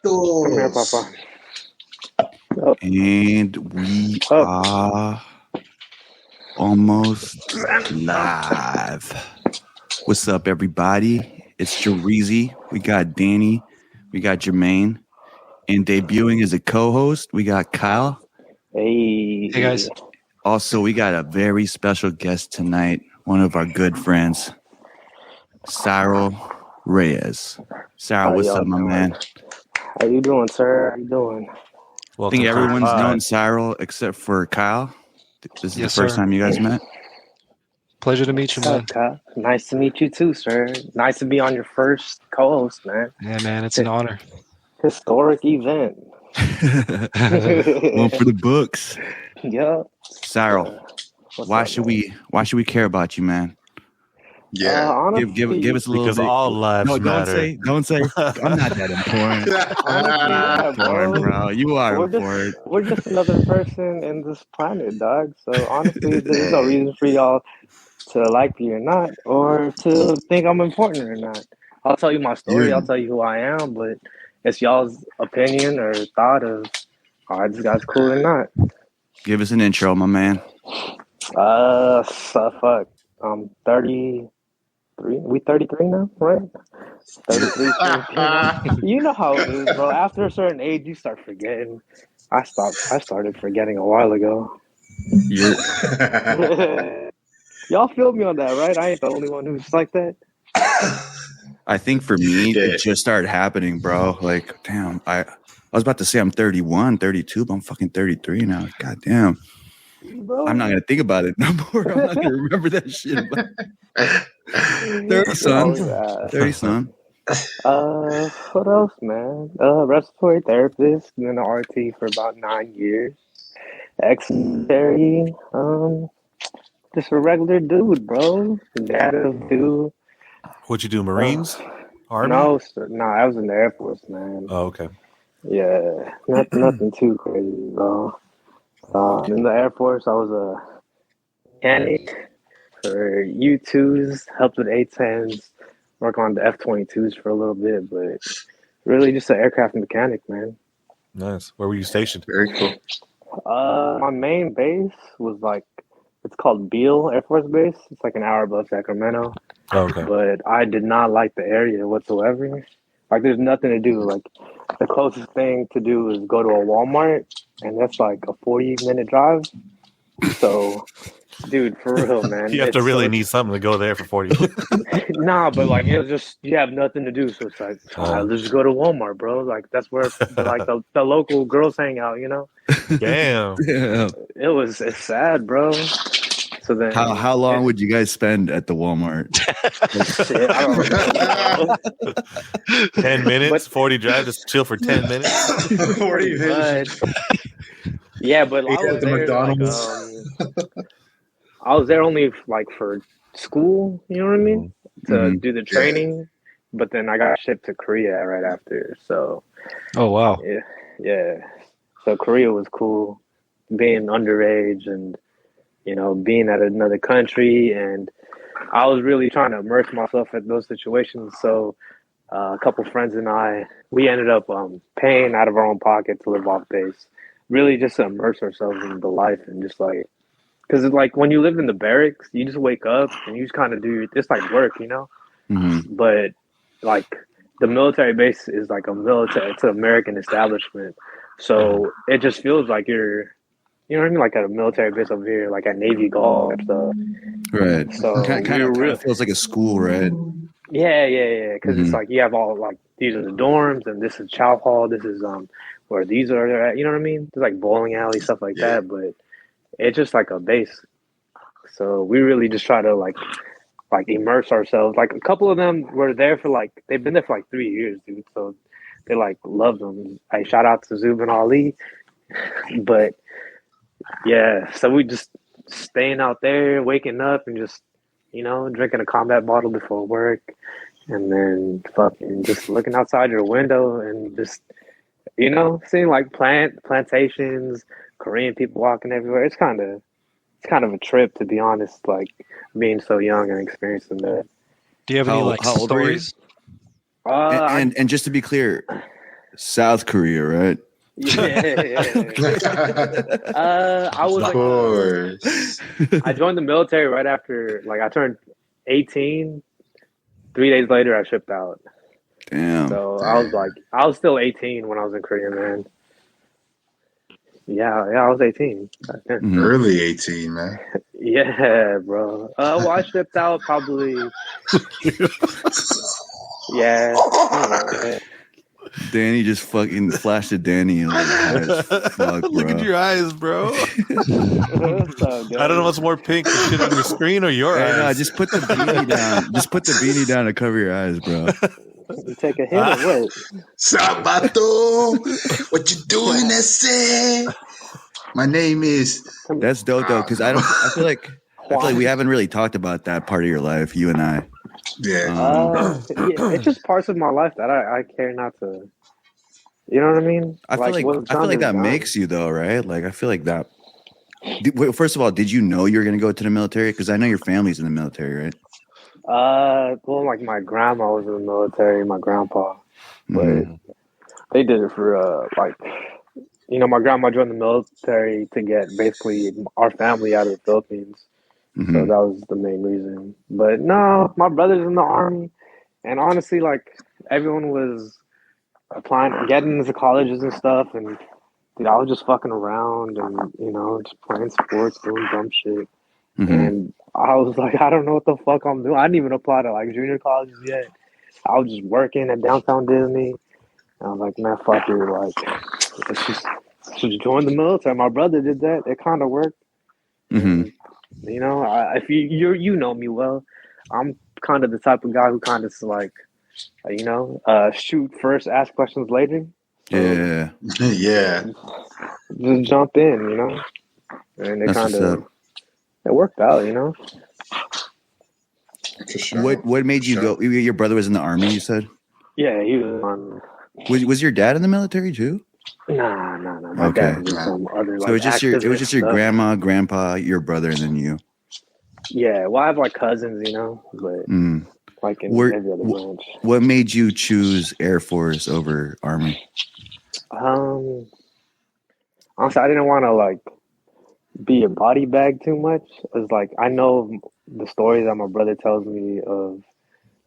Come here, Papa. And we are almost live. What's up, everybody? It's Jerezy. We got Danny. We got Jermaine. And debuting as a co-host, we got Kyle. Hey guys. Also, we got a very special guest tonight. One of our good friends, Cyrel Reyes. Cyrel, what's up, my man? How you doing, sir? How you doing? I think everyone's known Cyrel except for Kyle. This is the first time you guys met. Pleasure to meet you, man. Okay. Nice to meet you too, sir. Nice to be on your first co-host, man. Yeah, man, it's an honor. Historic event. One for the books. Yeah. Cyrel, why should we care about you, man? Yeah, honestly, give us a little because bit. all lives matter. Don't say I'm not that important. Important, bro. You are important. We're just another person in this planet, dog. So honestly, there's no reason for y'all to like me or not, or to think I'm important or not. I'll tell you my story. I'll tell you who I am, but it's y'all's opinion or thought of, all right, this guy's cool or not. Give us an intro, my man. Fuck. I'm 33. We 33 now, right? 33. You know how it is, bro. After a certain age, you start forgetting. I started forgetting a while ago. Y'all feel me on that, right? I ain't the only one who's like that. I think for me, it just started happening, bro. Like, damn, I was about to say I'm 31, 32, but I'm fucking 33 now. God damn. Bro. I'm not going to think about it no more. I'm not going to remember that shit. 30, son. 30, son. What else, man? Respiratory therapist, been an RT for about 9 years. Ex-military, just a regular dude, bro. Dad of dude. What'd you do, Marines? Army? No, sir. No, I was in the Air Force, man. Oh, okay. Yeah, nothing too crazy, bro. In the Air Force, I was a mechanic for U-2s, helped with A-10s, work on the F-22s for a little bit, but really just an aircraft mechanic, man. Nice. Where were you stationed? Very cool. My main base was it's called Beale Air Force Base. It's like an hour above Sacramento. Oh, okay. But I did not like the area whatsoever. Like, there's nothing to do. Like, the closest thing to do is go to a Walmart, and that's like a 40-minute drive. So, dude, for real, man. You have to really need something to go there for 40 minutes. Nah, but like, it was just, you have nothing to do. So it's like, let's just go to Walmart, bro. Like, that's where like the local girls hang out, you know? Damn. Yeah. It's sad, bro. So then, how long would you guys spend at the Walmart? Shit, I don't know. 10 minutes, 40 drive, just chill for 10 minutes. 40 minutes. Yeah, but I was at the there, McDonald's. I was there only like for school, you know what I mean? To do the training, but then I got shipped to Korea right after. So, oh wow, yeah. So Korea was cool, being underage and being at another country, and I was really trying to immerse myself in those situations. So a couple friends and we ended up paying out of our own pocket to live off base, really just to immerse ourselves in the life and just like, because it's like when you live in the barracks, you just wake up and you just kind of it's like work, you know? Mm-hmm. But like the military base is like it's an American establishment. So it just feels like you're, you know what I mean? Like at a military base over here, like at Navy Golf and stuff. Right. So kind of feels like a school, right? Yeah. Because it's like you have all like, these are the dorms and this is chow hall. This is where these are at. You know what I mean? There's like bowling alley, stuff like that. But it's just like a base. So we really just try to like immerse ourselves. Like a couple of them were there for they've been there for 3 years, dude. So they love them. I shout out to Zubin Ali. But yeah, so we just staying out there, waking up and just, drinking a combat bottle before work, and then fucking just looking outside your window and just, seeing like plantations, Korean people walking everywhere. It's kind of a trip, to be honest, like being so young and experiencing that. Do you have any how old stories? And just to be clear, South Korea, right? Yeah. I was Of course. I joined the military right after, like, I turned 18. 3 days later, I shipped out. Damn. So I was still 18 when I was in Korea, man. Yeah, I was 18. Mhm. Early 18, man. Yeah, bro. Well, I shipped out probably. Yeah. Danny just fucking flashed at Danny. Like, fuck, Look at bro. your eyes, bro. I don't know what's more pink, the shit on your screen or your Hey, no, eyes. just put the beanie down. Just put the beanie down to cover your eyes, bro. You take a hit or what? Sabato, what you doing, Ese? My name is. That's dope though, because I feel like we haven't really talked about that part of your life, you and I. Yeah. Yeah, it's just parts of my life that I care not to. You know what I mean? I feel like that makes you though, right? Like I feel like that. First of all, did you know you were going to go to the military? Because I know your family's in the military, right? Well, like my grandma was in the military, my grandpa, but they did it for like, you know, my grandma joined the military to get basically our family out of the Philippines. Mm-hmm. So that was the main reason. But no, my brother's in the army, and honestly, like everyone was applying, getting into colleges and stuff, and dude, I was just fucking around and, you know, just playing sports, doing dumb shit. Mm-hmm. And I was like, I don't know what the fuck I'm doing. I didn't even apply to like junior colleges yet. I was just working at downtown Disney. And I was like, man, fuck it. Like, let's just join the military. My brother did that. It kind of worked. Mm-hmm. And, you know, if you know me well, I'm kind of the type of guy who kind of like, you know, shoot first, ask questions later. So, yeah. Yeah. Just jump in, you know, and it kind of it worked out, you know. For sure. What made you go? Your brother was in the army, you said? Yeah, he was on. Was your dad in the military too? Nah. My dad was some other. So like, it was just your stuff. grandma, grandpa, your brother, and then you. Yeah, well, I have like cousins, you know, but like in every other branch. What made you choose Air Force over Army? Honestly, I didn't want to like be a body bag too much. It's like I know the stories that my brother tells me of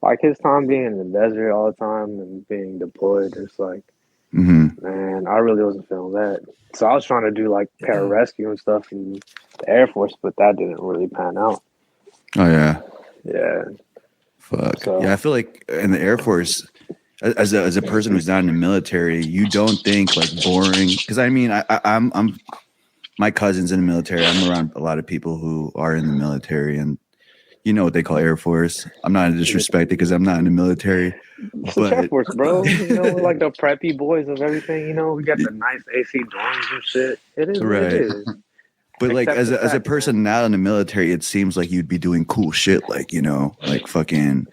like his time being in the desert all the time and being deployed. It's like, man, I really wasn't feeling that. So I was trying to do like pararescue and stuff in the Air Force, but that didn't really pan out. Oh yeah. Yeah. Fuck. So, yeah, I feel like in the Air Force, as a person who's not in the military, you don't think like boring. Because I mean, I'm my cousin's in the military. I'm around a lot of people who are in the military, and you know what they call Air Force. I'm not disrespected because I'm not in the military. It's the Air Force, bro. You know, we're like the preppy boys of everything. You know, we got the nice AC dorms and shit. It is right. What it is. But like as a person not in the military, it seems like you'd be doing cool shit, like, you know, like fucking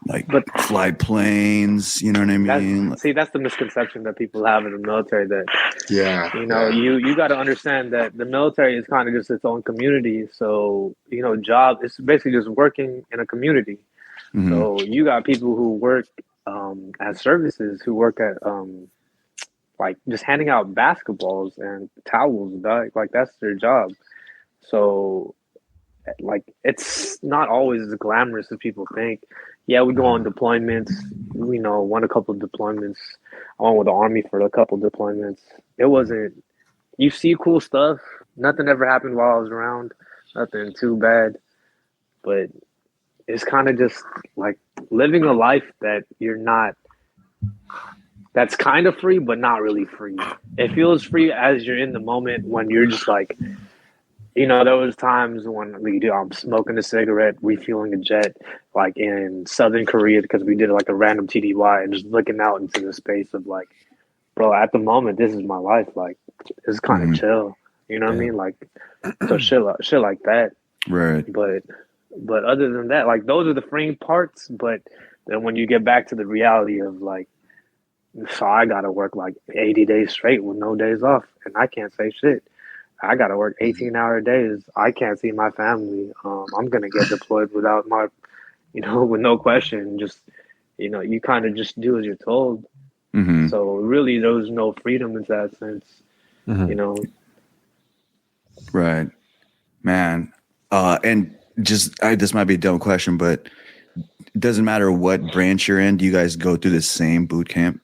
like fly planes, you know what I mean? That's the misconception that people have in the military, that you know, you got to understand that the military is kind of just its own community. So, you know, it's basically just working in a community. So you got people who work as services, who work at like just handing out basketballs and towels, like that's their job. So like it's not always as glamorous as people think. Yeah, we go on deployments. We won a couple of deployments. I went with the Army for a couple of deployments. It wasn't. You see cool stuff. Nothing ever happened while I was around. Nothing too bad. But it's kind of just like living a life that you're not. That's kind of free, but not really free. It feels free as you're in the moment when you're just like, you know, there was times when I'm smoking a cigarette, refueling a jet, like in Southern Korea, because we did like a random TDY and just looking out into the space of like, bro, at the moment, this is my life. Like, it's kind of chill. You know what I mean? Like, so shit like that. Right. But other than that, like, those are the freeing parts. But then when you get back to the reality of like, so I got to work like 80 days straight with no days off, and I can't say shit. I got to work 18-hour days. I can't see my family. I'm going to get deployed without with no question. Just you kind of just do as you're told. Mm-hmm. So really, there was no freedom in that sense. Right, man. And just this might be a dumb question, but it doesn't matter what branch you're in. Do you guys go through the same boot camp?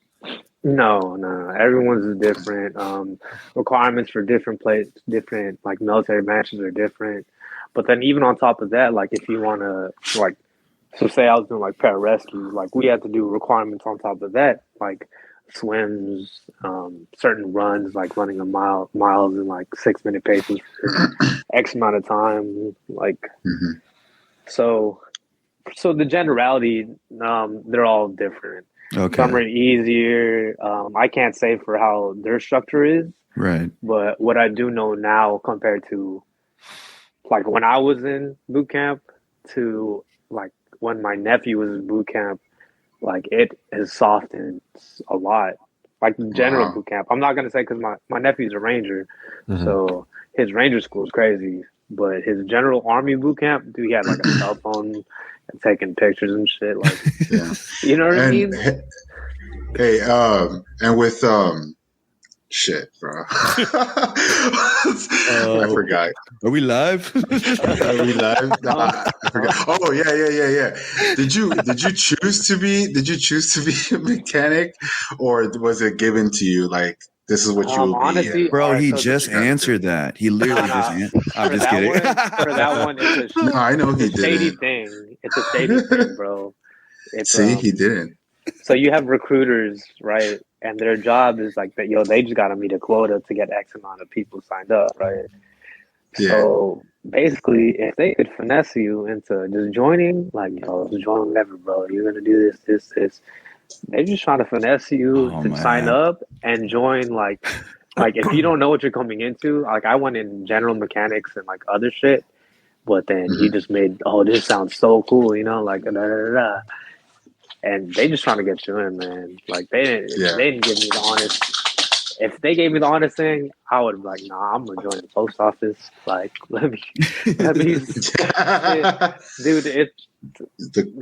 No. Everyone's different. Requirements for different like military branches are different. But then even on top of that, like if you want to like, so say I was doing like pararescue, like we had to do requirements on top of that, like swims, certain runs, like running miles in like 6-minute paces for X amount of time, like so the generality, they're all different. Okay. Some are easier. I can't say for how their structure is, right? But what I do know now compared to like when I was in boot camp to like when my nephew was in boot camp, like it has softened a lot. Like the general boot camp, I'm not gonna say because my nephew's a ranger, so his ranger school is crazy. But his general army boot camp, dude, he had like a cell phone and taking pictures and shit. Like, you know what I mean? Hey, and with shit, bro. I forgot. Are we live? Are we live? Nah, I forgot. Oh yeah. Did you choose to be a mechanic, or was it given to you? Like this is what you will honestly, be. Bro, he just answered that. He literally just answered. I'm just kidding. For that one, it's a, no, I know he did. Shady thing. It's a shady thing, bro. See, he didn't. So you have recruiters, right? And their job is like that. They just got to meet a quota to get X amount of people signed up, right? Yeah. So basically, if they could finesse you into just joining, like, just join whatever, bro. You're gonna do this. They're just trying to finesse you to sign up and join. Like if you don't know what you're coming into, like I went in general mechanics and like other shit, but then he just made, this sounds so cool, like da da da da. And they just trying to get you in, man. Like they didn't give me the honest. If they gave me the honest thing, I would be like, nah, I'm gonna join the post office. Like, let me dude.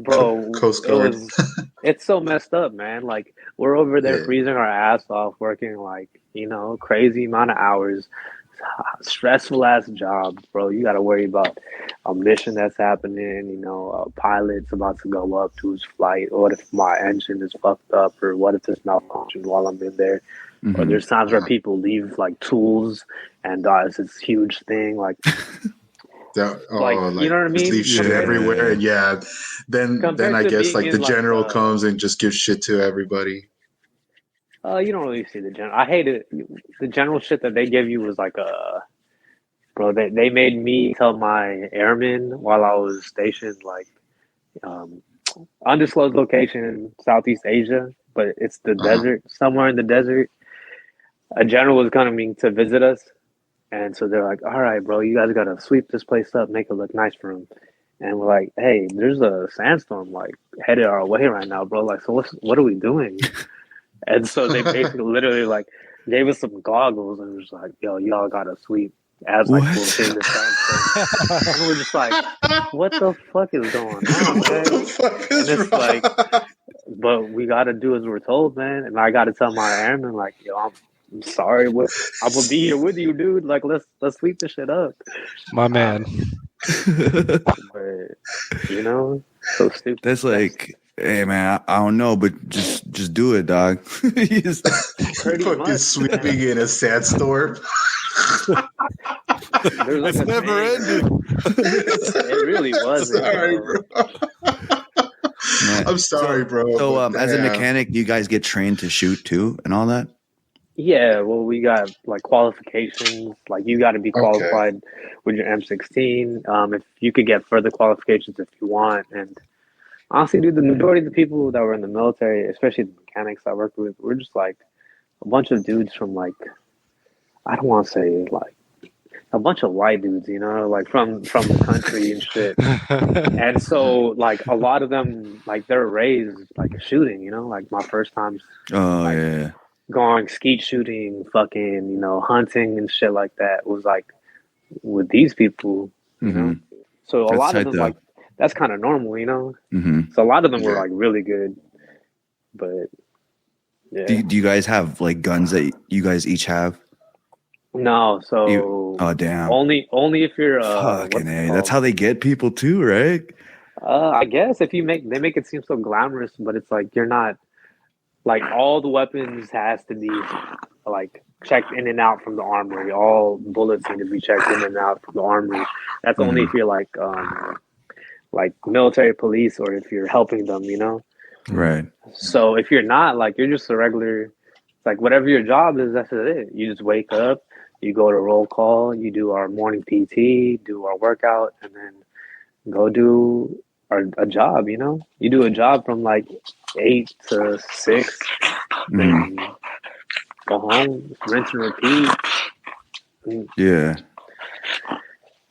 Bro, Coast Guard. It's so messed up, man. Like we're over there freezing our ass off, working like crazy amount of hours. Stressful ass job, bro. You got to worry about a mission that's happening, a pilot's about to go up to his flight, or what if my engine is fucked up, or what if it's malfunctioned while I'm in there. Or there's times where people leave like tools and it's this huge thing like you know what I mean? Leave shit everywhere. And then I guess like the general comes and just gives shit to everybody. You don't really see the general. I hate it. The general shit that they give you was like bro. They made me tell my airmen while I was stationed, like, undisclosed location in Southeast Asia, but it's the desert, somewhere in the desert. A general was coming to visit us, and so they're like, "All right, bro, you guys gotta sweep this place up, make it look nice for him." And we're like, "Hey, there's a sandstorm like headed our way right now, bro. Like, so what are we doing?" And so they basically literally like gave us some goggles and was like, "Yo, y'all gotta sweep." As like we'll see the sandstorm. And we're just like, "What the fuck is going on, man?" And it's like, but we gotta do as we're told, man. And I gotta tell my airman like, "Yo, I'm sorry, I'm gonna be here with you, dude. Like, let's sweep this shit up." My man. But, so stupid. That's like, hey man, I don't know, but just do it, dog. Fucking sweeping in a sandstorm. It's never ended. It really was. I'm sorry, bro. So, as a mechanic, do you guys get trained to shoot too and all that? Yeah, well, we got like qualifications. Like you got to be qualified with your M16. If you could get further qualifications if you want. And honestly, dude, the majority of the people that were in the military, especially the mechanics I worked with, were just like a bunch of dudes from like, I don't want to say like a bunch of white dudes, like from the country and shit. And so like a lot of them, like they're raised like shooting, like my first times. Oh yeah. Going skeet shooting, fucking, hunting and shit like that was like with these people, So a lot of them like that's kind of normal, So a lot of them were like really good. But yeah. Do you guys have like guns that you guys each have? No, so oh damn. Only if you're fucking A. That's how they get people too, right? I guess if they make it seem so glamorous, but it's like you're not like all the weapons has to be like checked in and out from the armory. All bullets need to be checked in and out from the armory. That's only if you're like military police or if you're helping them, you know? Right. So if you're not, like you're just a regular, like whatever your job is, that's it. You just wake up, you go to roll call, you do our morning PT, do our workout, and then go do a job, you know? You do a job from like 8 to 6, then go home, rinse and repeat. Yeah.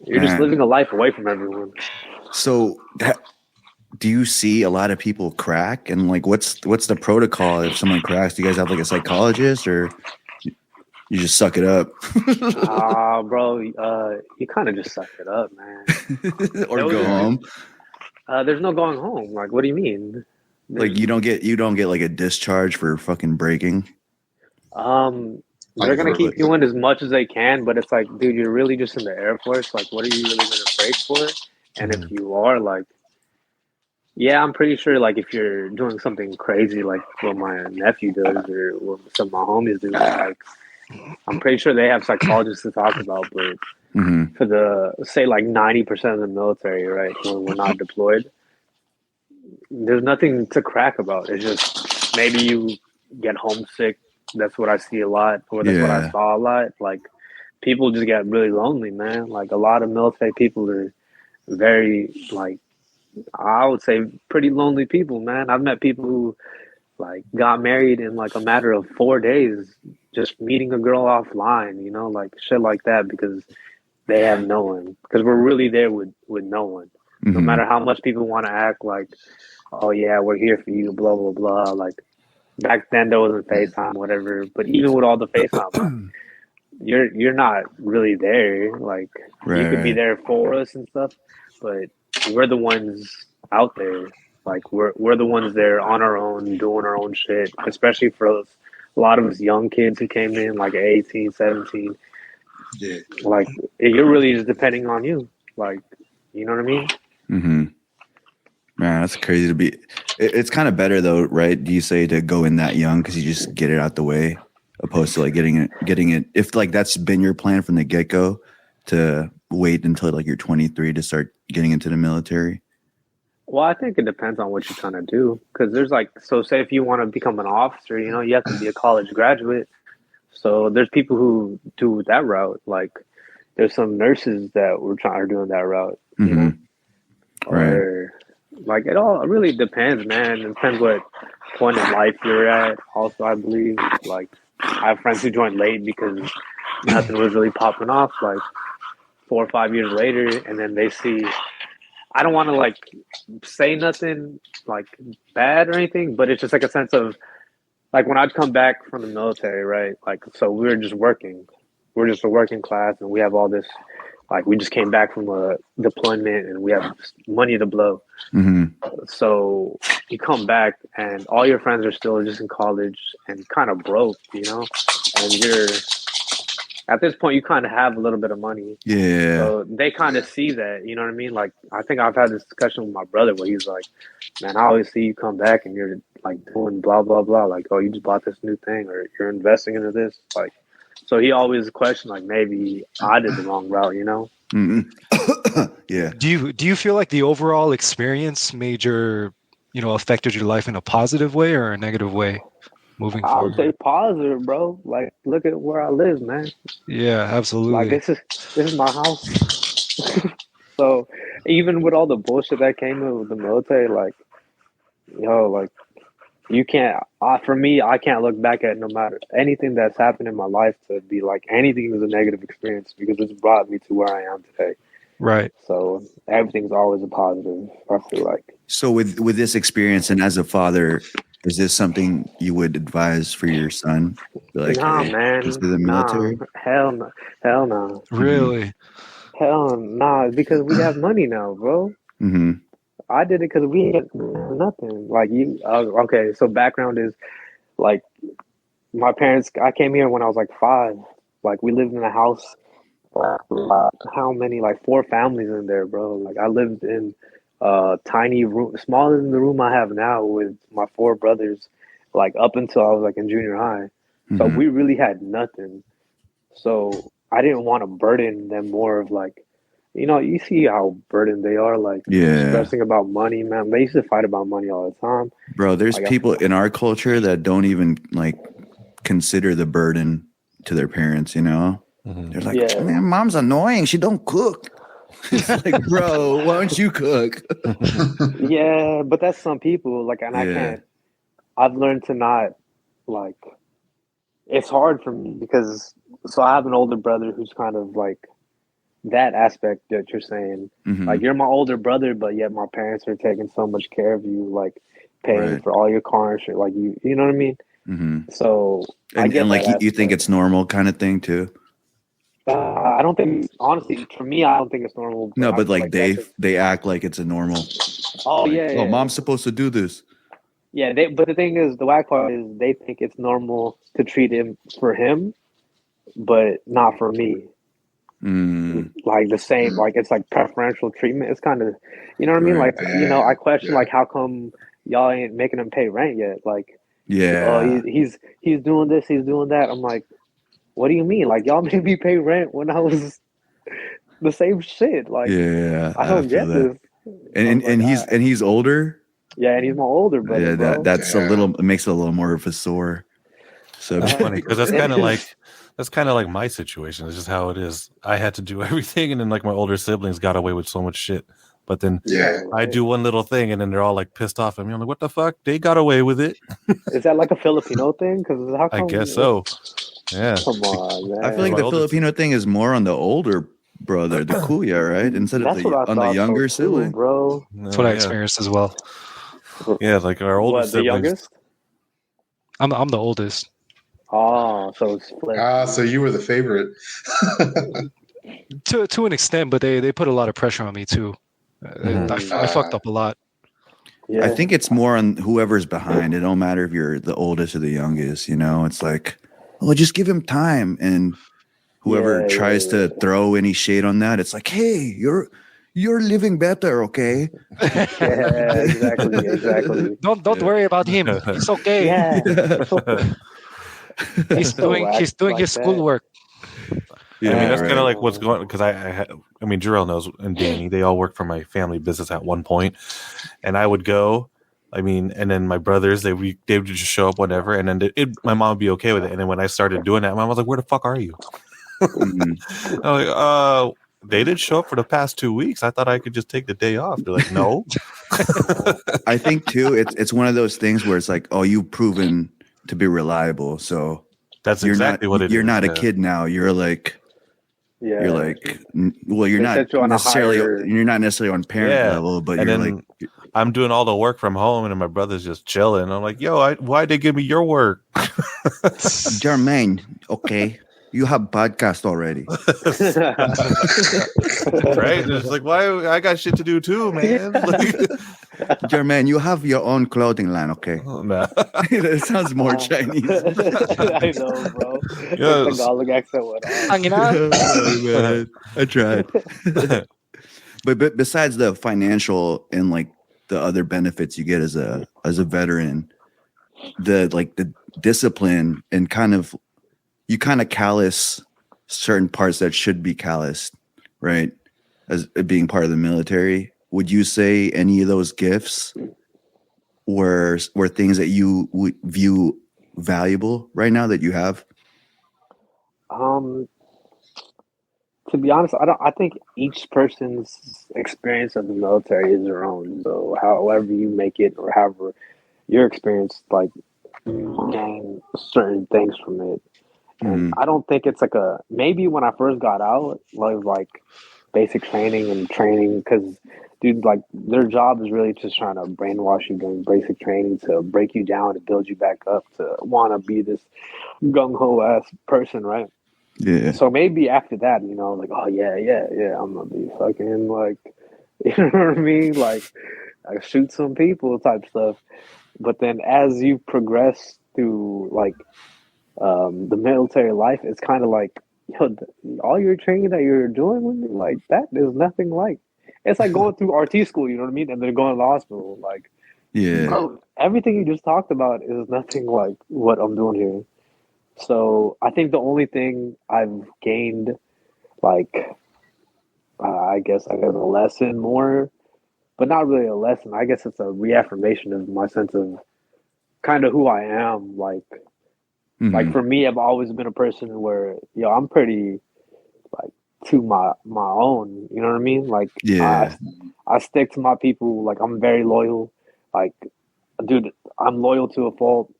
You're just living a life away from everyone. So do you see a lot of people crack? And like, what's the protocol if someone cracks? Do you guys have like a psychologist or you just suck it up? Bro, you kind of just suck it up, man. Or go home. There's no going home. Like, what do you mean? Like you don't get like a discharge for fucking breaking. They're gonna keep you in as much as they can, but it's like, dude, you're really just in the Air Force. Like, what are you really gonna break for? And if you are, like, yeah, I'm pretty sure, like, if you're doing something crazy, like what my nephew does or what some of my homies do, like, I'm pretty sure they have psychologists to talk about. But for the, say, like 90% of the military, right, when we're not deployed, there's nothing to crack about. It's just maybe you get homesick. That's what I see a lot, or that's what I saw a lot. Like, people just get really lonely, man. Like, a lot of military people are very, like, I would say pretty lonely people, man. I've met people who, like, got married in, like, a matter of 4 days, just meeting a girl offline, you know, like, shit like that, because they have no one. Because we're really there with no one. No matter how much people want to act like, oh, yeah, we're here for you, blah, blah, blah. Like, back then there wasn't FaceTime, whatever. But even with all the FaceTime, you're not really there. Like, you could be there for us and stuff, but we're the ones out there. Like, we're the ones there on our own, doing our own shit, especially for a lot of us young kids who came in, like 18, 17. Yeah. Like, you're really just depending on you. Like, you know what I mean? Man, that's crazy to be. It's kind of better though, right? Do you say to go in that young because you just get it out the way, opposed to like getting it. If like that's been your plan from the get go, to wait until like you're 23 to start getting into the military. Well, I think it depends on what you're trying to do. Because there's like, so say if you want to become an officer, you know, you have to be a college graduate. So there's people who do that route. Like, there's some nurses that are doing that route. You know? Or, like, it all really depends, man. It depends what point in life you're at. Also, I believe, like, I have friends who joined late because nothing was really popping off, like 4 or 5 years later, and then they see. I don't want to like say nothing like bad or anything, but it's just like a sense of like when I'd come back from the military, right? Like, so we were just working. We're just a working class, and we have all this. Like, we just came back from a deployment and we have money to blow. So you come back and all your friends are still just in college and kind of broke, you know? And you're, at this point, you kind of have a little bit of money. Yeah. So they kind of see that, you know what I mean? Like, I think I've had this discussion with my brother where he's like, man, I always see you come back and you're like doing blah, blah, blah. Like, oh, you just bought this new thing or you're investing into this. Like, so he always questioned, like, maybe I did the wrong route, you know? Yeah. Do you feel like the overall experience affected your life in a positive way or a negative way moving forward? I would say positive, bro. Like, look at where I live, man. Yeah, absolutely. Like, this is my house. So even with all the bullshit that came in with the military, like, yo, like, you can't, for me, I can't look back at no matter anything that's happened in my life to be like anything is a negative experience because it's brought me to where I am today. Right. So everything's always a positive, I feel like. So with this experience and as a father, is this something you would advise for your son? Like, nah, hey, man. just to the military? Nah, hell no. Hell no. Really? Hell nah, because we have money now, bro. I did it because we had nothing. Like you, okay. So background is like my parents. I came here when I was like 5. Like we lived in a house. How many? Like 4 families in there, bro. Like I lived in a tiny room, smaller than the room I have now with my 4 brothers. Like up until I was like in junior high. So we really had nothing. So I didn't want to burden them more of like, you see how burdened they are, like stressing about money, man. They used to fight about money all the time. Bro, there's people in our culture that don't even like consider the burden to their parents, They're like, man, mom's annoying. She don't cook. It's like, bro, why don't you cook? Yeah, but that's some people. Like, and I can't. I've learned to not like. It's hard for me because I have an older brother who's kind of like that aspect that you're saying. Like you're my older brother, but yet my parents are taking so much care of you, like paying for all your car and shit. Like you know what I mean? So and like you think it's normal kind of thing too. I don't think, honestly, for me, I don't think it's normal. No, but like they act like it's a normal. Oh like, yeah. Mom's supposed to do this. Yeah, but the thing is, the whack part is they think it's normal to treat him for him, but not for me. Like the same, like it's like preferential treatment. It's kind of, you know what I mean? Like, I question like how come y'all ain't making him pay rent yet? Like, he's doing this, he's doing that. I'm like, what do you mean? Like y'all made me pay rent when I was the same shit. Like, I don't get this. And he's older. Yeah, and he's my older brother. Yeah, that's a little. It makes it a little more of a sore. So it's funny because that's kind of like my situation. It's just how it is. I had to do everything, and then like my older siblings got away with so much shit. But then I do one little thing, and then they're all like pissed off at me. I'm like, what the fuck? They got away with it. Is that like a Filipino thing? Because I guess so. Yeah. Come on, man. I feel like the Filipino thing is more on the older brother, the kuya, right? Instead of the younger sibling, bro. That's what I experienced as well. Yeah, like our older siblings. The youngest? I'm the oldest. Oh, so it's split. So you were the favorite. To an extent, but they put a lot of pressure on me too. I fucked up a lot. Yeah. I think it's more on whoever's behind. It don't matter if you're the oldest or the youngest. It's like, just give him time. And whoever tries to throw any shade on that, it's like, hey, you're living better, okay? Yeah, exactly. Don't worry about him. It's okay. Yeah. He's doing his schoolwork. Yeah, I mean that's kind of like what's going because I mean Cyrel knows and Danny, they all worked for my family business at one point, and I would go. I mean, and then my brothers they would just show up whatever, and then my mom would be okay with it. And then when I started doing that, my mom was like, "Where the fuck are you?" I'm like, they did show up for the past 2 weeks. I thought I could just take the day off. They're like, no. I think too, it's one of those things where it's like, you've proven to be reliable. So that's exactly what it is. You're not a kid now. You're like, you're like, well, you're not necessarily on parent level, but and you're then like, I'm doing all the work from home, and then my brother's just chilling. I'm like, yo, why'd they give me your work? Jermaine, okay. You have podcast already. Right? It's like, why? I got shit to do too, man. Jermaine, you have your own clothing line, okay? Oh, no. It sounds more Chinese. I know, bro. Yes. Tagalog accent went on. I tried. But besides the financial and like the other benefits you get as a veteran, the discipline and you kind of callous certain parts that should be calloused, right? As being part of the military. Would you say any of those gifts were things that you would view valuable right now that you have? To be honest, I think each person's experience of the military is their own. So however you make it or however your experience, like, gain certain things from it. And I don't think it's like maybe when I first got out, like basic training and training, because dude, like their job is really just trying to brainwash you during basic training to break you down, to build you back up, to want to be this gung-ho ass person, right? Yeah. So maybe after that, like, oh yeah, I'm gonna be fucking like, you know what I mean? Like, shoot some people type stuff. But then as you progress through like the military life, it's kind of like, yo, all your training that you're doing with me, like that is nothing like. It's like going through RT school, you know what I mean, and then going to the hospital. Like, bro, everything you just talked about is nothing like what I'm doing here. So I think the only thing I've gained, like, I guess a lesson more, but not really a lesson. I guess it's a reaffirmation of my sense of kind of who I am. Like for me, I've always been a person where, yo, I'm pretty like to my own. You know what I mean? Like, I stick to my people. Like, I'm very loyal. Like, dude, I'm loyal to a fault,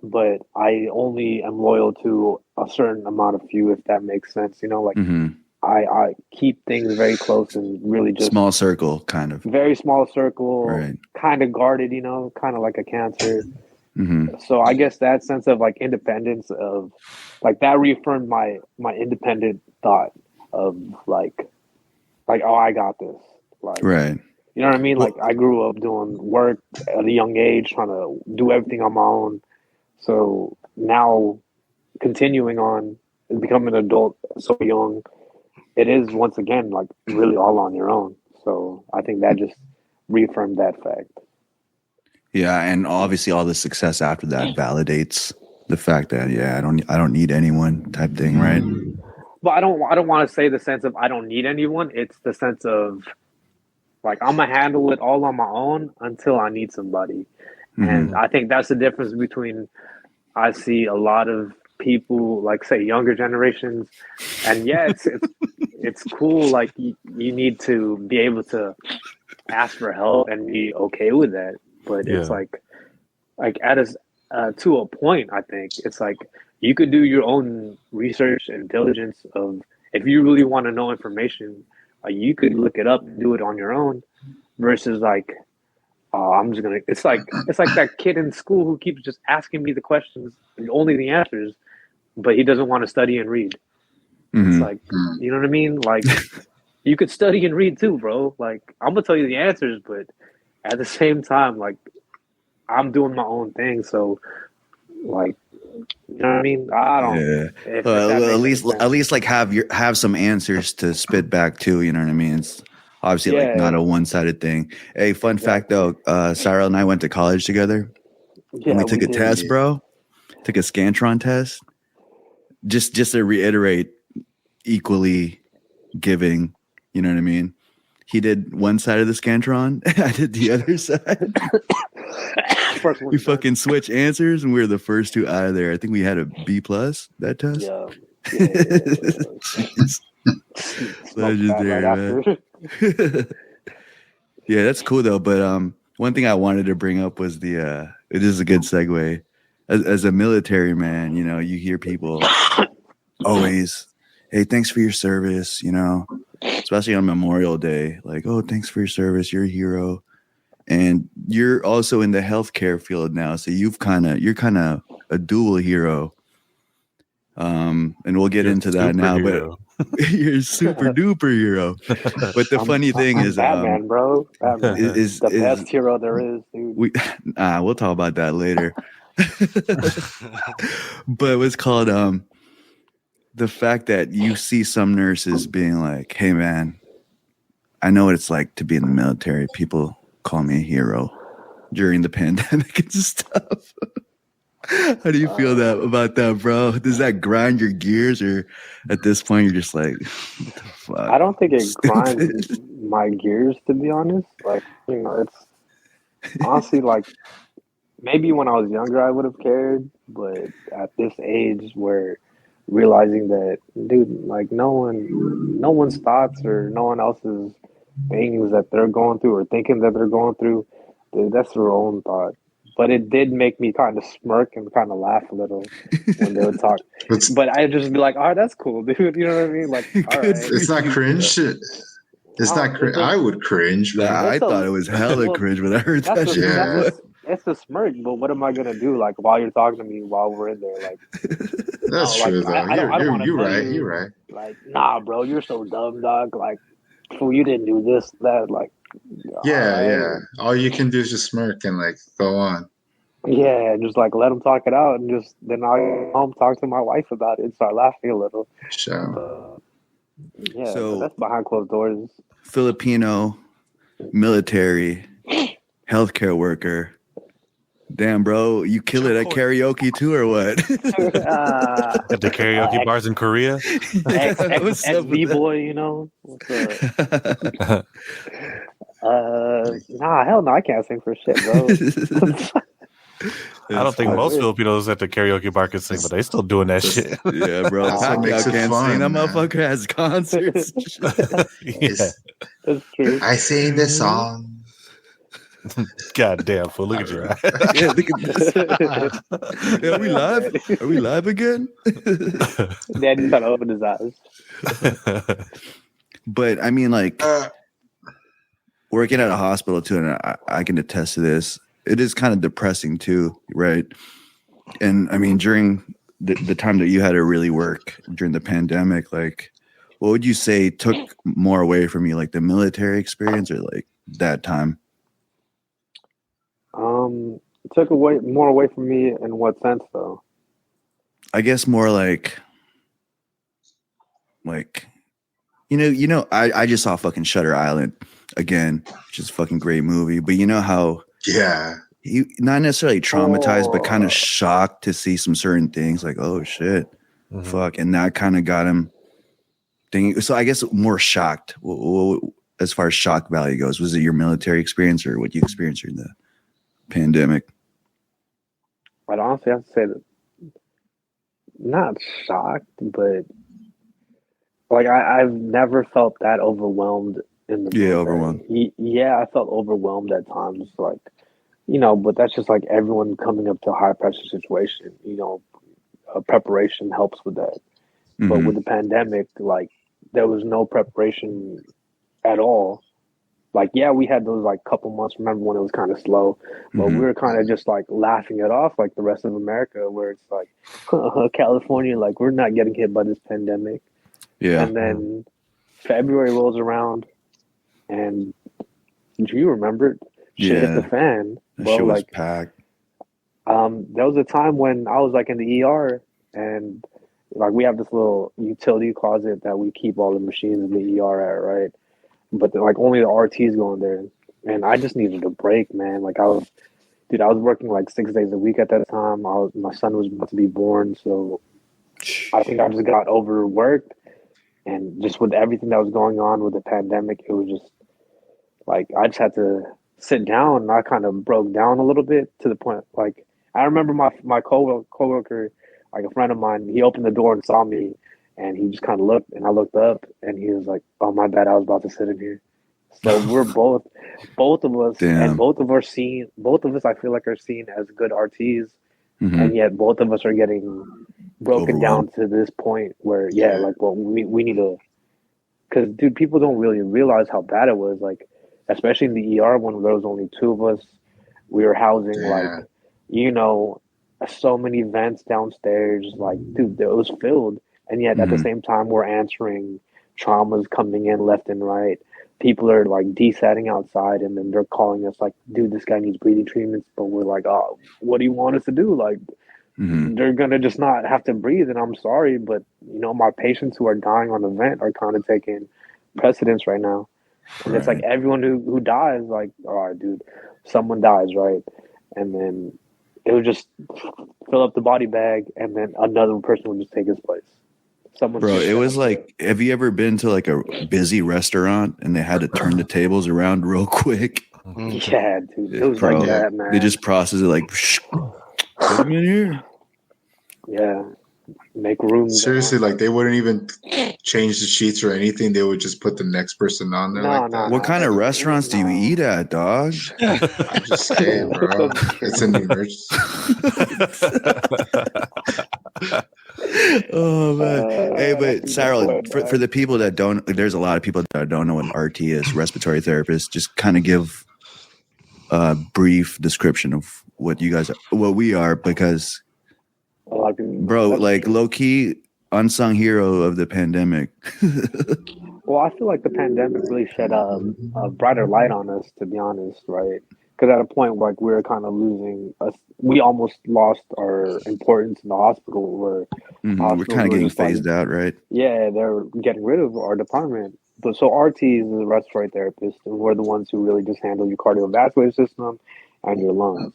but I only am loyal to a certain amount of few, if that makes sense. You know, like I keep things very close and really just small circle, kind of very small circle, right. Kind of guarded. You know, kind of like a cancer. So I guess that sense of like independence of like that reaffirmed my independent thought of like oh, I got this, like right. You know what I mean? Like I grew up doing work at a young age, trying to do everything on my own. So now continuing on and becoming an adult so young, it is once again like really all on your own. So I think that just reaffirmed that fact. Yeah, and obviously all the success after that validates the fact that I don't need anyone type thing, right? But I don't want to say the sense of I don't need anyone. It's the sense of like I'm gonna handle it all on my own until I need somebody. And I think that's the difference between I see a lot of people like say younger generations, and it's cool. Like you need to be able to ask for help and be okay with that. But it's like at to a point, I think it's like you could do your own research and diligence of if you really want to know information, you could look it up and do it on your own versus like, oh, I'm just gonna. It's like that kid in school who keeps just asking me the questions and only the answers, but he doesn't want to study and read. It's like, you know what I mean? Like you could study and read too, bro. Like I'm gonna tell you the answers, but at the same time, like I'm doing my own thing, so like, you know what I mean? I don't. Yeah. At least like have some answers to spit back too. You know what I mean? It's obviously like not a one-sided thing. Hey, fun fact though, Cyrel and I went to college together. Yeah, and we took a test, bro. Took a Scantron test. Just to reiterate, equally giving. You know what I mean? He did one side of the Scantron. I did the other side. We fucking switched answers, and we were the first two out of there. I think we had a B+ that test. Legendary, man. Yeah, that's cool though. But one thing I wanted to bring up was it is a good segue. As a military man, you know, you hear people always, "Hey, thanks for your service," you know. Especially on Memorial Day, like, "Oh, thanks for your service. You're a hero." And you're also in the healthcare field now, so you're kind of a dual hero. And we'll get into that now. Hero. But you're a super duper hero. But the funny thing is, Batman, bro, Batman is the best hero there is, dude. We'll talk about that later. But what's called the fact that you see some nurses being like, "Hey, man, I know what it's like to be in the military. People call me a hero during the pandemic and stuff." How do you feel about that, bro? Does that grind your gears, or at this point you're just like, what the fuck? I don't think it grinds my gears, to be honest. Like, you know, it's honestly like maybe when I was younger I would have cared, but at this age where realizing that, dude, like no one's thoughts or no one else's things that they're going through or thinking that they're going through, dude, that's their own thought. But it did make me kind of smirk and kind of laugh a little when they would talk. But I'd just be like, "Oh, that's cool, dude." You know what I mean? Like, all right. It's not cringe. It's not cringe. I would cringe. I thought it was hella cringe when I heard that shit. It's a smirk, but what am I gonna do? Like while you're talking to me, while we're in there, like that's true. Like, though. You're right. You're right. Like, nah, bro, you're so dumb, dog. Like, fool, you didn't do this, that. Like, Yeah. All you can do is just smirk and like go on. Yeah, just like let them talk it out, and just then I'll go home, talk to my wife about it, and start laughing a little. So, Yeah, So- but that's behind closed doors. Filipino, military, healthcare worker. Damn, bro, you kill it at karaoke too, or what? At the karaoke bars in Korea. What's up with B-boy, you know. Nah, hell no, I can't sing for shit, bro. I don't think fun. most Filipinos at the karaoke bar can sing, but they still doing that shit. Yeah, bro. That's what makes it can't fun, sing. That man. motherfucker has concerts. Yeah. That's true. I sing this song. God damn, fool. Look at your eye. Yeah, look at this. Yeah, are we live? Are we live again? Daddy's trying to open his eyes. But I mean, like working at a hospital too, and I can attest to this. It is kind of depressing too, right? And I mean, during the time that you had to really work during the pandemic, like, what would you say took more away from you, like the military experience or like that time? It took more away from me in what sense, though? I guess more like, you know, I just saw fucking Shutter Island again, which is a fucking great movie. But you know how he not necessarily traumatized, but kind of shocked to see some certain things, like, oh shit, fuck, and that kind of got him thinking. So I guess more shocked. As far as shock value goes, was it your military experience or what you experienced during the pandemic? I'd honestly have to say that not shocked, but like I've never felt that overwhelmed in the overwhelmed. Yeah, I felt overwhelmed at times, like, you know, but that's just like everyone coming up to a high pressure situation, you know, preparation helps with that. But with the pandemic, like there was no preparation at all. Like, yeah, we had those like couple months, remember when it was kind of slow, but we were kind of just like laughing it off like the rest of America, where it's like California, like we're not getting hit by this pandemic. Yeah. And then February rolls around and do you remember it? Shit hit the fan. That Bro, shit was like packed. there was a time when I was like in the ER and like we have this little utility closet that we keep all the machines in the ER at, right? But like only the RTs go in there, and I just needed a break, man. Like I was working like 6 days a week at that time. My son was about to be born, so I think I just got overworked, and just with everything that was going on with the pandemic, it was just like I just had to sit down, and I kind of broke down a little bit to the point. Like I remember my coworker, like a friend of mine, he opened the door and saw me. And he just kind of looked, and I looked up, and he was like, "Oh my bad, I was about to sit in here." So we're both of us, and both of us, I feel like are seen as good RTs, and yet both of us are getting broken down to this point where, like, well, we need to, because dude, people don't really realize how bad it was. Like, especially in the ER when there was only two of us, we were housing like, you know, so many vents downstairs. Like, dude, it was filled. And yet at the same time, we're answering traumas coming in left and right. People are like desatting outside, and then they're calling us like, dude, this guy needs breathing treatments. But we're like, oh, what do you want us to do? Like, they're going to just not have to breathe. And I'm sorry, but, you know, my patients who are dying on the vent are kind of taking precedence right now. And it's like everyone who dies, like, all right, dude, someone dies, right? And then it would just fill up the body bag, and then another person would just take his place. Bro, it was like, have you ever been to like a busy restaurant and they had to turn the tables around real quick? Yeah, dude. It was like that, man. They just process it like, put him in here. Yeah. Make room. Seriously, like they wouldn't even change the sheets or anything. They would just put the next person on there. What kind of restaurants do you eat at, dog? I'm just saying, bro. It's an emergency. Oh man. Hey, but Cyrel, for the people that don't, there's a lot of people that don't know what RT is, respiratory therapist. Just kind of give a brief description of what we are, because a lot of people, bro, like low key unsung hero of the pandemic. Well, I feel like the pandemic really shed a brighter light on us, to be honest, right? Because at a point, like we were kind of losing us, we almost lost our importance in the hospital. Where We're kind hospitals of were getting just like, phased out, right? yeah, they're getting rid of our department. But so RT is the respiratory therapist, and we're the ones who really just handle your cardiovascular system and your lungs.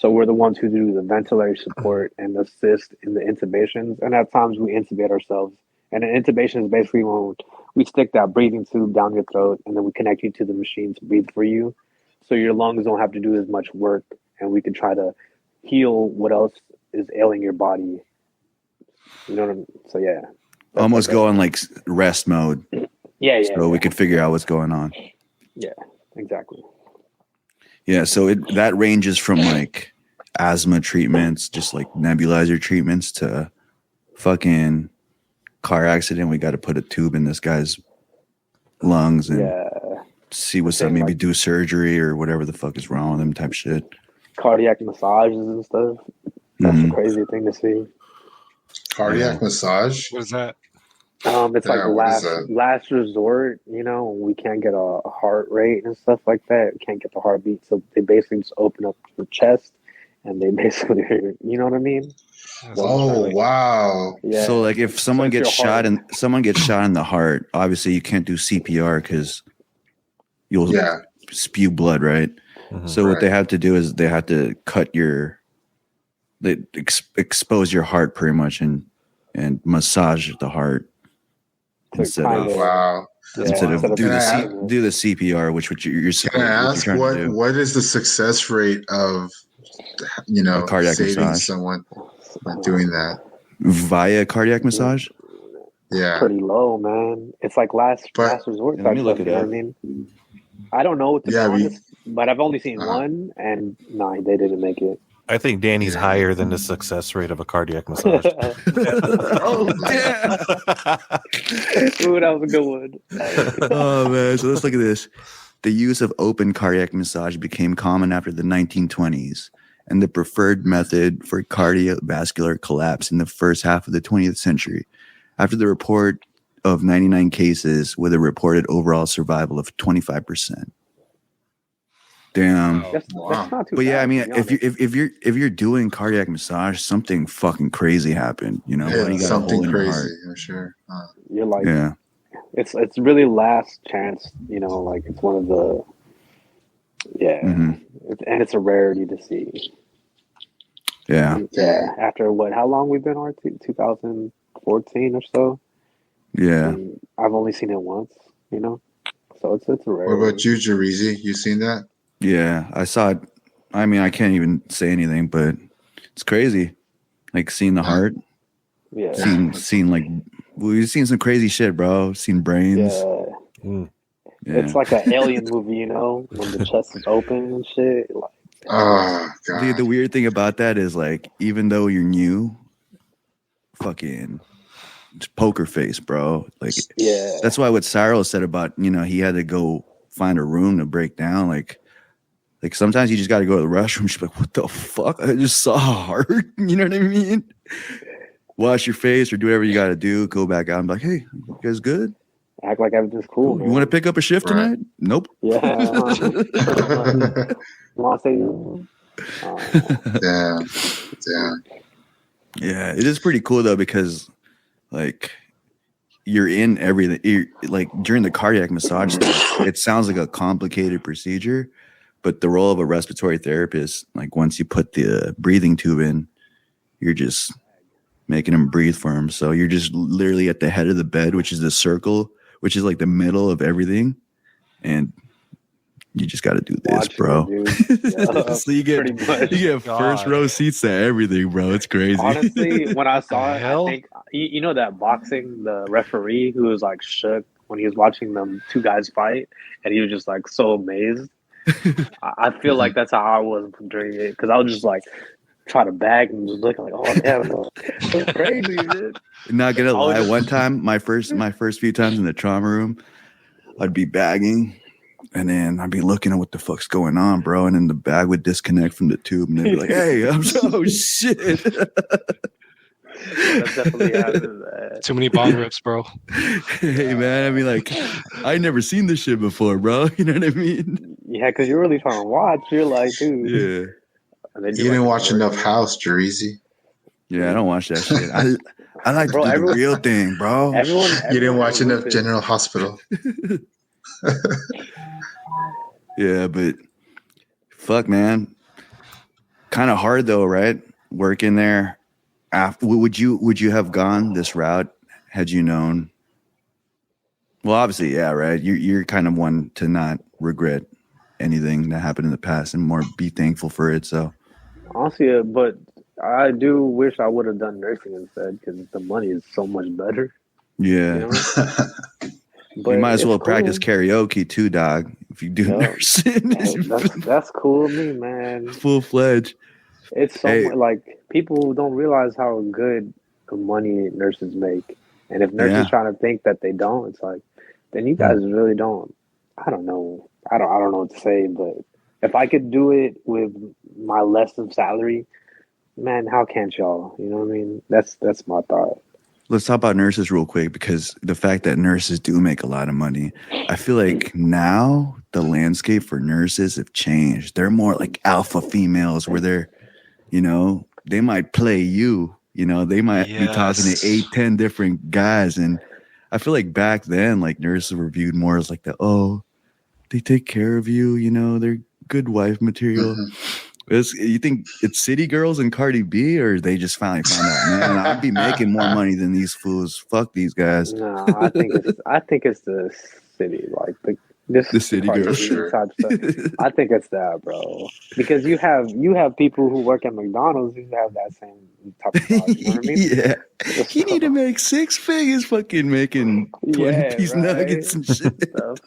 So we're the ones who do the ventilator support and assist in the intubations, and at times we intubate ourselves. And an intubation is basically when we stick that breathing tube down your throat, and then we connect you to the machine to breathe for you, so your lungs don't have to do as much work, and we can try to heal what else is ailing your body. You know what I mean? So yeah, Almost go on like rest mode, yeah, so we could figure out what's going on. yeah, exactly. Yeah, so that ranges from like asthma treatments, just like nebulizer treatments, to fucking car accident. We got to put a tube in this guy's lungs and see what's up. Maybe do surgery or whatever the fuck is wrong with him, type shit. Cardiac massages and stuff. That's a crazy thing to see. Cardiac massage. What is that? It's like last resort. You know, we can't get a heart rate and stuff like that. We can't get the heartbeat, so they basically just open up your chest, and they basically, you know what I mean? Oh wow! Yeah. So like, if someone gets shot in the heart, obviously you can't do CPR because you'll spew blood, right? Mm-hmm. So what they have to do is they have to cut expose your heart pretty much and massage the heart instead of do the CPR, which you're supposed to. Can I ask what is the success rate of cardiac saving massage. someone by doing that via cardiac massage? Yeah, pretty low, man. It's like last resort. Let me look it up. I mean, I don't know what to be honest, but I've only seen one, and they didn't make it. I think Danny's higher than the success rate of a cardiac massage. Oh, yeah. Ooh, that was a good one. Oh, man. So let's look at this. The use of open cardiac massage became common after the 1920s and the preferred method for cardiovascular collapse in the first half of the 20th century. After the report of 99 cases with a reported overall survival of 25%. Damn. That's not too but yeah, bad, I mean, if you're doing cardiac massage, something fucking crazy happened. You know, you got something crazy. I'm sure. You're like, it's really last chance. You know, like it's one of the, and it's a rarity to see. Yeah. Yeah. After how long we've been on 2014 or so. Yeah. And I've only seen it once. You know, so it's a rarity. What about you, Jarizi? You seen that? Yeah, I saw it. I mean, I can't even say anything, but it's crazy. Like seeing the heart. Yeah. Seeing like we've seen some crazy shit, bro. Seen brains. Yeah. It's like an alien movie, you know, when the chest is open and shit. Like, oh god. Dude, the weird thing about that is like, even though you're new, fucking poker face, bro. Like, that's why what Cyrel said about, he had to go find a room to break down. Like sometimes you just got to go to the restroom. She's like, what the fuck? I just saw a heart. You know what I mean? Wash your face or do whatever you got to do. Go back out and be like, hey, you guys good? Act like everything's cool. Man. You want to pick up a shift tonight? Nope. Yeah. Yeah, it is pretty cool though, because like you're in everything. Like during the cardiac massage stuff, it sounds like a complicated procedure, but the role of a respiratory therapist, like once you put the breathing tube in, you're just making him breathe for him. So you're just literally at the head of the bed, which is the circle, which is like the middle of everything, and you just got to do this, bro. So you get first row seats to everything, bro. It's crazy. Honestly, when I saw it, I think you know that boxing, the referee who was like shook when he was watching them two guys fight, and he was just like so amazed. I feel like that's how I was during it, because I was just like trying to bag and just looking like, oh damn, it's crazy, man. Not gonna lie, one time, my first few times in the trauma room, I'd be bagging. And then I'd be looking at what the fuck's going on, bro. And then the bag would disconnect from the tube, and they'd be like, "Hey, I'm so shit." That definitely happens, man. Too many bong rips, bro. Hey man, I mean, like, I never seen this shit before, bro. You know what I mean? Yeah, because you're really trying to watch. You're like, dude. Yeah. And then You didn't watch enough House, Jerezy. Yeah, I don't watch that shit. I like Bro, to do everyone- the real thing, bro. You didn't watch enough loses. General Hospital. Yeah, but fuck, man. Kind of hard though, right? Working there. Would you have gone this route had you known? Well, obviously, yeah, right. You're kind of one to not regret anything that happened in the past and more be thankful for it. So Honestly, but I do wish I would have done nursing instead because the money is so much better. yeah, You know? But you might as it's well cool. practice karaoke too, dog. If you do Yeah. nursing, That's cool with me, man. full fledged. It's so Hey. much, like people don't realize how good money nurses make, and if nurses Yeah. trying to think that they don't, it's like then you guys really don't. I don't know. I don't know what to say, but if I could do it with my less of salary, man, how can't y'all? You know what I mean? That's my thought. Let's talk about nurses real quick because the fact that nurses do make a lot of money, I feel like now the landscape for nurses have changed. They're more like alpha females where they're, you know, they might play you, you know, they might be talking to 8-10 different guys. And I feel like back then, like nurses were viewed more as like they take care of you, you know, they're good wife material. You think it's City Girls and Cardi B, or they just finally found out, man, I'd be making more money than these fools. Fuck these guys. No, I think it's the city, like The city Cardi girls. B Sure. type stuff. I think it's that, bro. Because you have people who work at McDonald's who have that same type of thought, you know what I mean? Yeah. You need to make 6 figures fucking making 20-piece right? nuggets and shit. The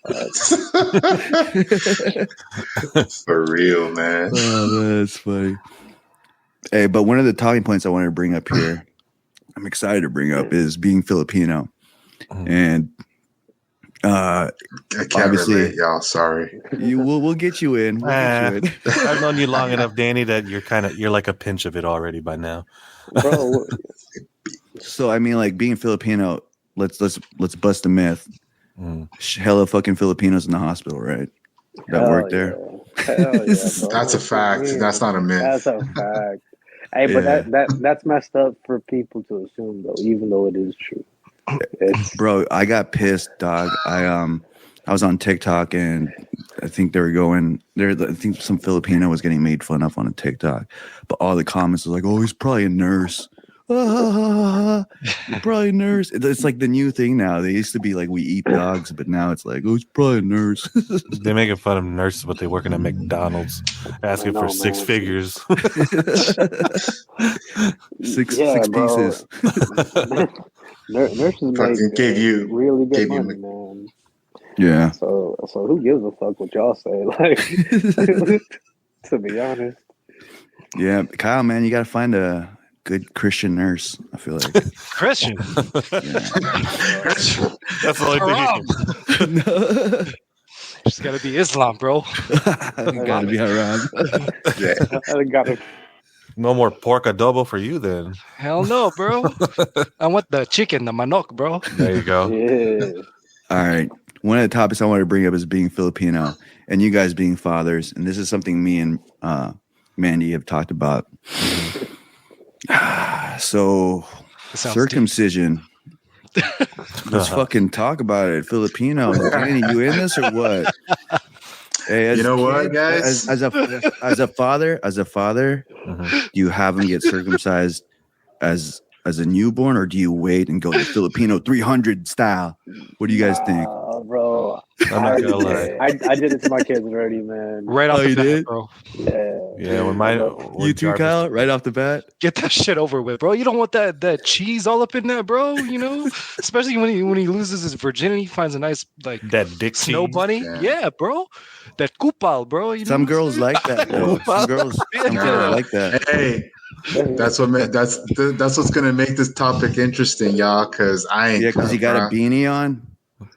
fuck? For real, man. Oh, that's funny. Hey, but one of the talking points I wanted to bring up here, I'm excited to bring up, is being Filipino. And I can't Obviously. relate, y'all. Sorry. we'll get you in. We'll get you in. I've known you long enough, Danny, that you're like a pinch of it already by now. Bro, So I mean, like being Filipino, let's bust a myth. Hella fucking Filipinos in the hospital, right? That work there. Hell yeah, bro. That's a fact. That's not a myth. That's a fact. Hey, but Yeah. that's messed up for people to assume though, even though it is true. It's Bro, I got pissed, dog. I was on TikTok and I think they were going there. I think some Filipino was getting made fun of on a TikTok, but all the comments were like, "Oh, he's probably a nurse." He's probably a nurse. It's like the new thing now. They used to be like, we eat dogs, but now it's like, oh, he's probably a nurse. They making fun of nurses, but they working at McDonald's, asking I know, for 6 man. figures. six bro. pieces. Nurses Fucking make gave you- really good gave you money, man. Yeah. So who gives a fuck what y'all say? Like, to be honest, Yeah. Kyle, man, you got to find a good Christian nurse, I feel like. Christian. That's the only thing. Just gotta be Islam, bro. Gotta be around. Yeah. I gotta. No more pork adobo for you then. Hell no, bro. I want the chicken, the manok, bro. There you go. Yeah. All right. One of the topics I want to bring up is being Filipino and you guys being fathers. And this is something me and Mandy have talked about. So, That sounds circumcision. Let's fucking talk about it. Filipino. Danny, you in this or what? Hey, as You know a what, kid, guys? As a father, do you have them get circumcised as a newborn, or do you wait and go the Filipino 300 style? What do you guys think? Bro, I'm not gonna lie. I did it to my kids already, man. Right off Oh, the you bat, did? bro. Yeah, when mine. You too, Kyle? Right off the bat? Get that shit over with, bro. You don't want that cheese all up in that, bro. You know, especially when he loses his virginity, finds a nice like That dick snow cheese. bunny. Yeah, bro. That kupal, bro. You know Some what I'm girls saying? like that. Though. Some girls like that. Hey, that's what's gonna make this topic interesting, y'all. Because I ain't. Yeah, because you got a beanie on.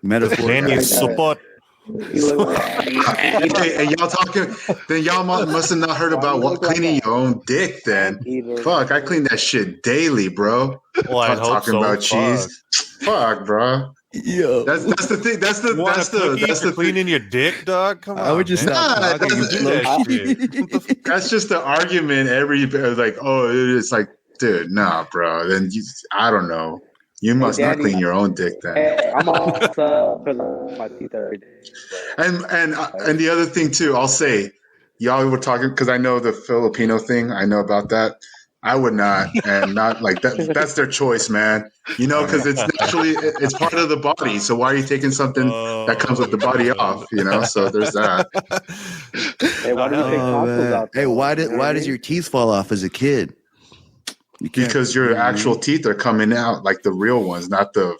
Metaphor. Danny like is that. support. Hey, and y'all talking? Then y'all must have not heard about cleaning your own dick. Then fuck, I clean that shit daily, bro. Well, I hope Talking so. about cheese. Fuck, bro. Yo, That's the thing. That's the cleaning your dick, dog. Come on. I would just stop talking. You do that shit. That's just the argument. Like, oh, it's like, dude, nah, bro. Then I don't know. You must not clean your own dick then. I'm all because my teeth every day. And the other thing too, I'll say, y'all were talking because I know the Filipino thing. I know about that. I would not, and not like that. That's their choice, man. You know, because it's naturally it's part of the body. So why are you taking something that comes with the body off? You know, so there's that. Hey, why do you take tonsils out? Hey, why does your teeth fall off as a kid? Because your actual teeth are coming out, like the real ones, not the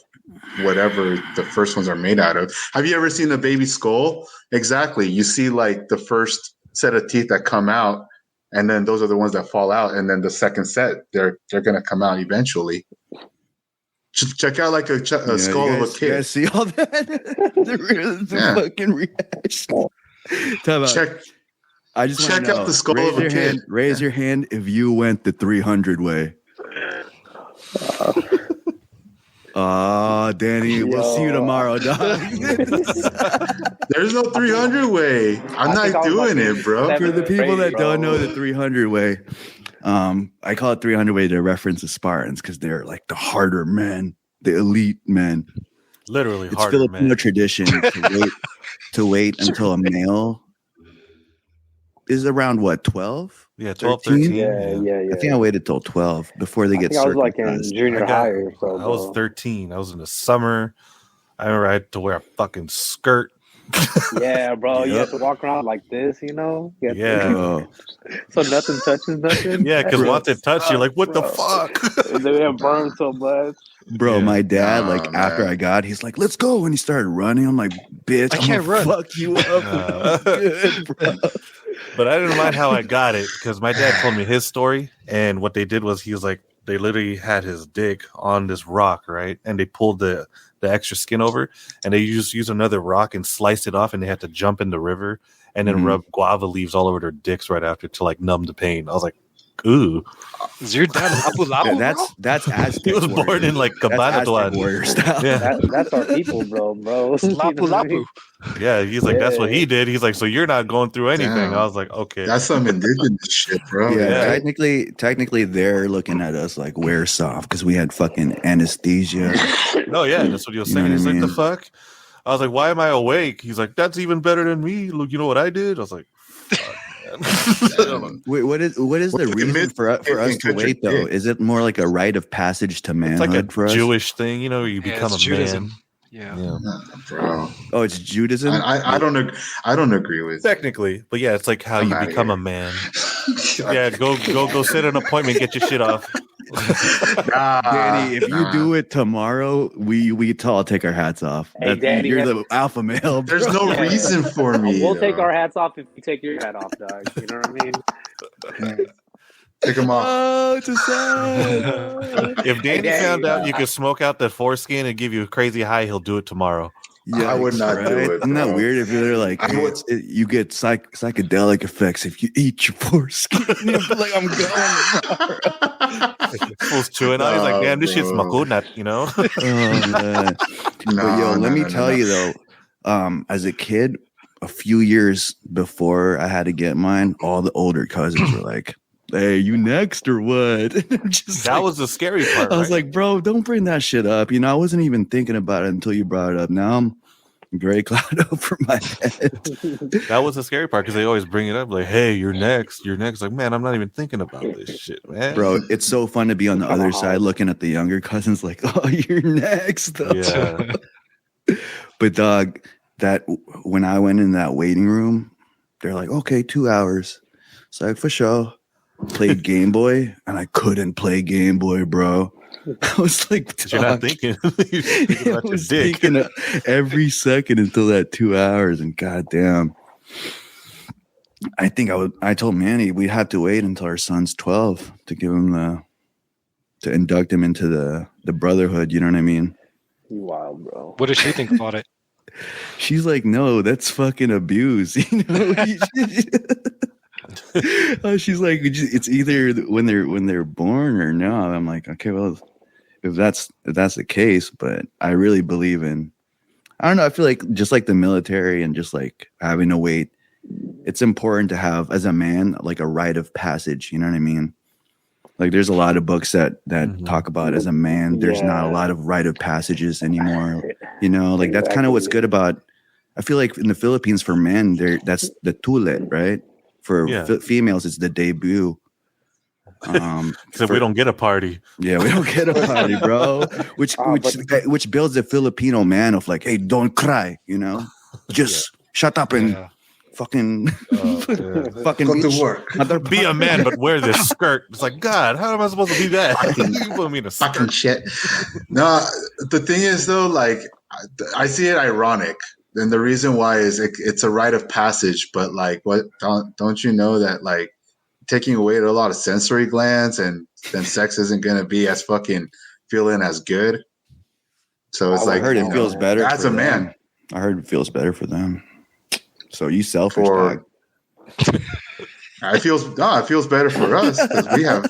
whatever the first ones are made out of. Have you ever seen a baby skull? Exactly. You see like the first set of teeth that come out, and then those are the ones that fall out, and then the second set, they're going to come out eventually. Check out like a skull of a kid. You guys see all that? the fucking reaction. I just check out the skull of a kid. Raise your hand if you went the 300 way. Danny, we'll see you tomorrow, dog. There's no 300 way. I'm not doing it, bro. For the people that don't know the 300 way, I call it 300 way to reference the Spartans because they're like the harder men, the elite men. Literally, it's Filipino tradition to wait until a male is around what, 12? Yeah, 12, 13. Yeah. I think I waited till 12 before they get I was like circumcised. in junior high or so. I was 13. I was in the summer. I remember I had to wear a fucking skirt. Yeah, bro. You have to walk around like this, you know? Yeah. So nothing touches nothing? Yeah, because once it touched, you're like, what the fuck? They have burned so much. Bro, my dad, after I got, he's like, let's go. And he started running. I'm like, bitch, I can't run. Fuck you up. Good, bro. But I didn't mind how I got it because my dad told me his story. And what they did was he was like, they literally had his dick on this rock, right? And they pulled the extra skin over and they just used another rock and sliced it off and they had to jump in the river and then rub guava leaves all over their dicks right after to like numb the pain. I was like, ooh. Is your dad Lapu-Lapu? That's Aztec. He was born in like Cabanatuan. Yeah. That's our people, bro. Lapu-Lapu. Yeah, he's like, that's what he did. He's like, so you're not going through anything. Damn. I was like, okay. That's some indigenous shit, bro. Yeah. Technically they're looking at us like we're soft because we had fucking anesthesia. No, yeah, that's what he was saying. He's like, the fuck? I was like, why am I awake? He's like, that's even better than me. Look, you know what I did? I was like, fuck. Wait, what is the reason for us to wait though? Is it more like a rite of passage to manhood? It's like a for Jewish thing, you know, you become a Judaism. man. Yeah. Bro. Oh, it's Judaism. I don't agree with technically, but yeah, it's like how you become a man. Yeah, go set an appointment, get your shit off. Danny, if you do it tomorrow, we all take our hats off. Hey, Danny, you're the alpha male. Bro. There's no reason for me. We'll take our hats off if you take your hat off, dog. You know what I mean? Take them off. Oh, it's a sign. If Danny found out you could smoke out that foreskin and give you a crazy high, he'll do it tomorrow. Yeah, I would not do it. Isn't that weird if they're like, you get psychedelic effects if you eat your foreskin? Like, I'm going. Fool's chewing on. He's like, damn, this shit's makunat, you know? Let me tell you though, as a kid, a few years before I had to get mine, all the older cousins were like, hey, you next or what? That was the scary part. I was like, bro, don't bring that shit up. You know, I wasn't even thinking about it until you brought it up. Now I'm very clouded over my head. That was the scary part because they always bring it up like, hey, you're next. You're next. Like, man, I'm not even thinking about this shit, man. Bro, it's so fun to be on the other side looking at the younger cousins like, oh, you're next. Though. Yeah. But dog, that when I went in that waiting room, they're like, okay, 2 hours. It's like, for sure. Played Game Boy, and I couldn't play Game Boy, bro. I was like, you're not thinking. You're thinking about your dick. Thinking every second until that 2 hours, and goddamn, I think I told Manny we'd have to wait until our son's 12 to give him to induct him into the brotherhood. You know what I mean? You wild, bro. What does she think about it? She's like, no, that's fucking abuse. You know. She's like, it's either when they're born or no. I'm like, okay, well, if that's the case, but I really believe in. I don't know. I feel like just like the military and just like having to wait, it's important to have as a man like a rite of passage. You know what I mean? Like there's a lot of books that talk about as a man, there's not a lot of rite of passages anymore. You know, like that's kind of what's good about. I feel like in the Philippines for men, that's the tulet, right? For females, it's the debut. So we don't get a party. Yeah, we don't get a party, bro. Which builds the Filipino man of like, hey, don't cry, you know, just shut up and fucking fucking go to work. Be a man, but wear this skirt. It's like, God, how am I supposed to be that? You put me in a fucking shit. No, the thing is though, like I see it ironic. And the reason why is it's a rite of passage, but like, what don't you know that like taking away a lot of sensory glands and then sex isn't going to be as fucking feeling as good. So it's like, I heard it feels better as a man. I heard it feels better for them. So you selfish, dog. It feels better for us because we have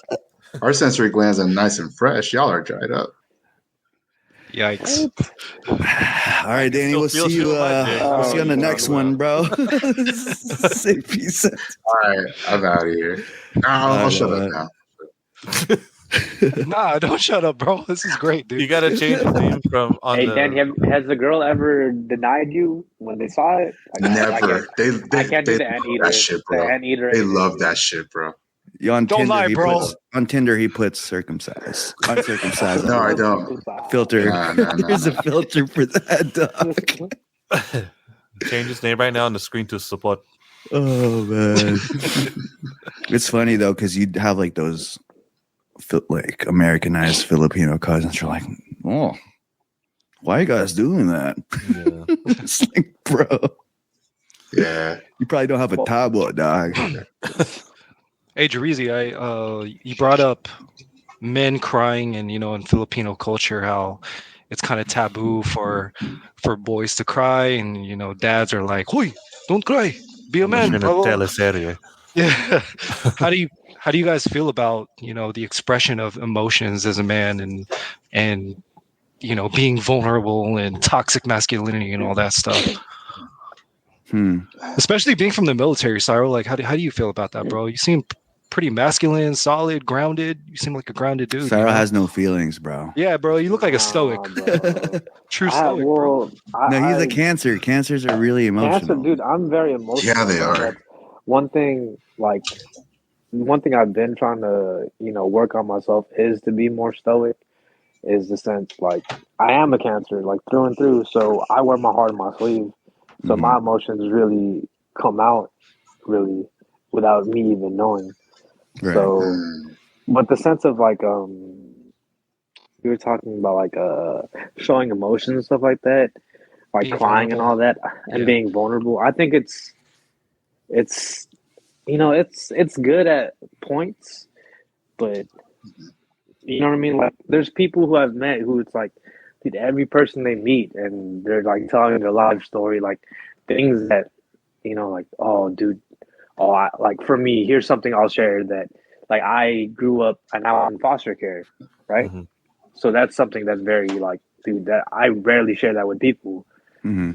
our sensory glands are nice and fresh. Y'all are dried up. Yikes. All right, Danny, we'll see you on the next one, bro. Say peace. All right, I'm out of here. I'll shut up now. Nah, don't shut up, bro. This is great, dude. You got to change the name from on Hey, Danny, has the girl ever denied you when they saw it? Never. They can't do the anteater. That shit, bro. They love that shit, bro. On don't Tinder, lie, bro. On Tinder, he puts circumcised. Uncircumcised. No, I don't. Filter. Nah. There's a filter for that, dog. Change his name right now on the screen to support. Oh, man. It's funny, though, because you'd have like those like Americanized Filipino cousins. You're like, oh, why are you guys doing that? Yeah. It's like, bro. Yeah. You probably don't have a taboo, dog. Hey, Jarizi, you brought up men crying, and in Filipino culture, how it's kind of taboo for boys to cry, and dads are like, "Hoy, don't cry, be a man." Yeah. How do you guys feel about the expression of emotions as a man, and being vulnerable and toxic masculinity and all that stuff? Especially being from the military, Cyrel. Like, how do you feel about that, bro? You seem pretty masculine, solid, grounded. You seem like a grounded dude. Cyrel has no feelings, bro. Yeah, bro. You look like a stoic. True stoic, bro. No, he's a Cancer. Cancers are really emotional. Cancer, dude. I'm very emotional. Yeah, they are. One thing I've been trying to, work on myself is to be more stoic. Is the sense like I am a Cancer, like through and through. So I wear my heart on my sleeve. So my emotions really come out really without me even knowing. Right. So, but the sense of like, you were talking about like showing emotions and stuff like that, like being crying vulnerable. And all that, and being vulnerable. I think it's good at points, but you know what I mean? Like there's people who I've met who it's like, dude, every person they meet and they're like telling their life story, like things that, like, oh, dude, like for me, here's something I'll share that, like, I grew up and now I'm in foster care, right? Mm-hmm. So that's something that's very like, dude, that I rarely share that with people,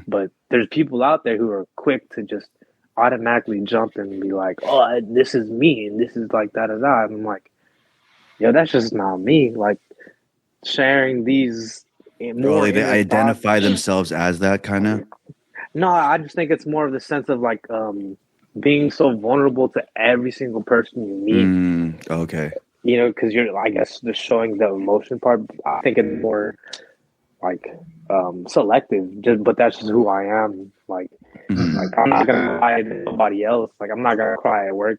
but there's people out there who are quick to just automatically jump and be like, oh, this is me and this is like da-da-da. And I'm like, yo, that's just not me. Like sharing these more. They identify themselves as that kind of. No, I just think it's more of the sense of like being so vulnerable to every single person you meet. Okay. Because you're, I guess, just showing the emotion part. I think it's more like selective. But that's just who I am. Like, like I'm not gonna cry to nobody else. Like I'm not gonna cry at work.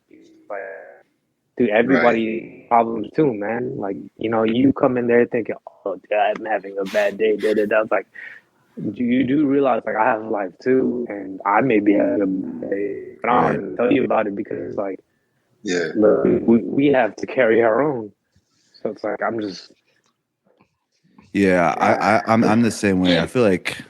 Like, dude, everybody problems too, man. Like, you come in there thinking, oh, I'm having a bad day. It's like, you do realize, like, I have a life too, and I may be having a bad day, but I don't tell you about it because, like, look, we have to carry our own. So it's like, I'm just. Yeah, I'm the same way. I feel like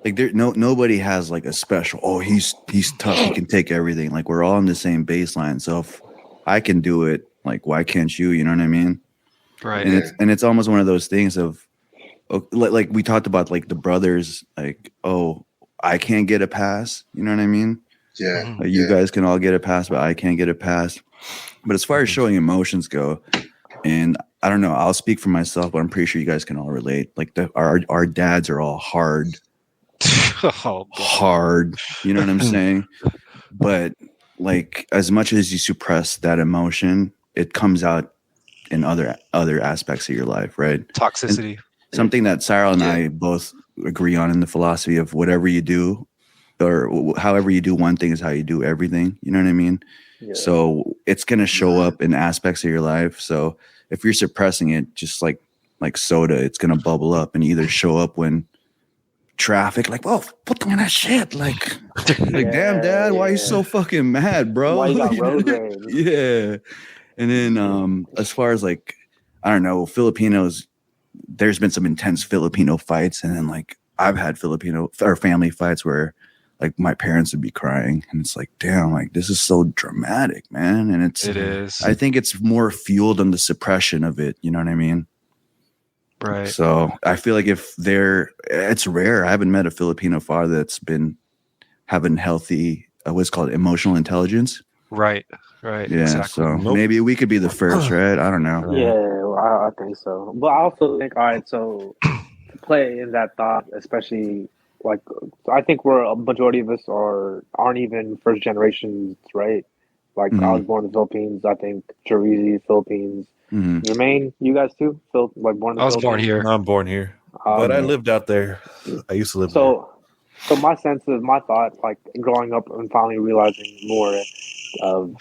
like there nobody has like a special. Oh, he's tough. He can take everything. Like we're all on the same baseline. So if I can do it, like why can't you? You know what I mean? Right. And it's almost one of those things of like we talked about like the brothers. Like I can't get a pass. You know what I mean? Yeah. Like, you guys can all get a pass, but I can't get a pass. But as far as showing emotions go, and I don't know, I'll speak for myself, but I'm pretty sure you guys can all relate. Like our dads are all hard. Hard, you know what I'm saying? But like as much as you suppress that emotion, it comes out in other aspects of your life, right? Toxicity. And something that Cyrel and I both agree on in the philosophy of whatever you do or however you do one thing is how you do everything. You know what I mean? Yeah. So it's going to show up in aspects of your life. So if you're suppressing it, just like soda, it's going to bubble up and either show up when traffic, like, whoa, put on that shit. Like damn, Dad, why are you so fucking mad, bro? Why you got road rage? Yeah. And then as far as like, I don't know, Filipinos, there's been some intense Filipino fights. And then like I've had Filipino or family fights where like my parents would be crying and it's like, damn, like this is so dramatic, man. And it is. I think it's more fueled on the suppression of it. You know what I mean? Right. So I feel like it's rare. I haven't met a Filipino father that's been having healthy, what's called emotional intelligence. Right. Right. Yeah. Exactly. So maybe we could be the first, right? I don't know. Yeah, well, I think so. But I also think, all right, so to play in that thought, especially like, I think a majority of us aren't even first generations, right? Like I was born in the Philippines. I think Jarizi, Philippines. Jermaine, you guys too? Born in the Philippines? I was born here. I'm born here, but I lived out there. I used to live there. So my thought, like growing up and finally realizing more of,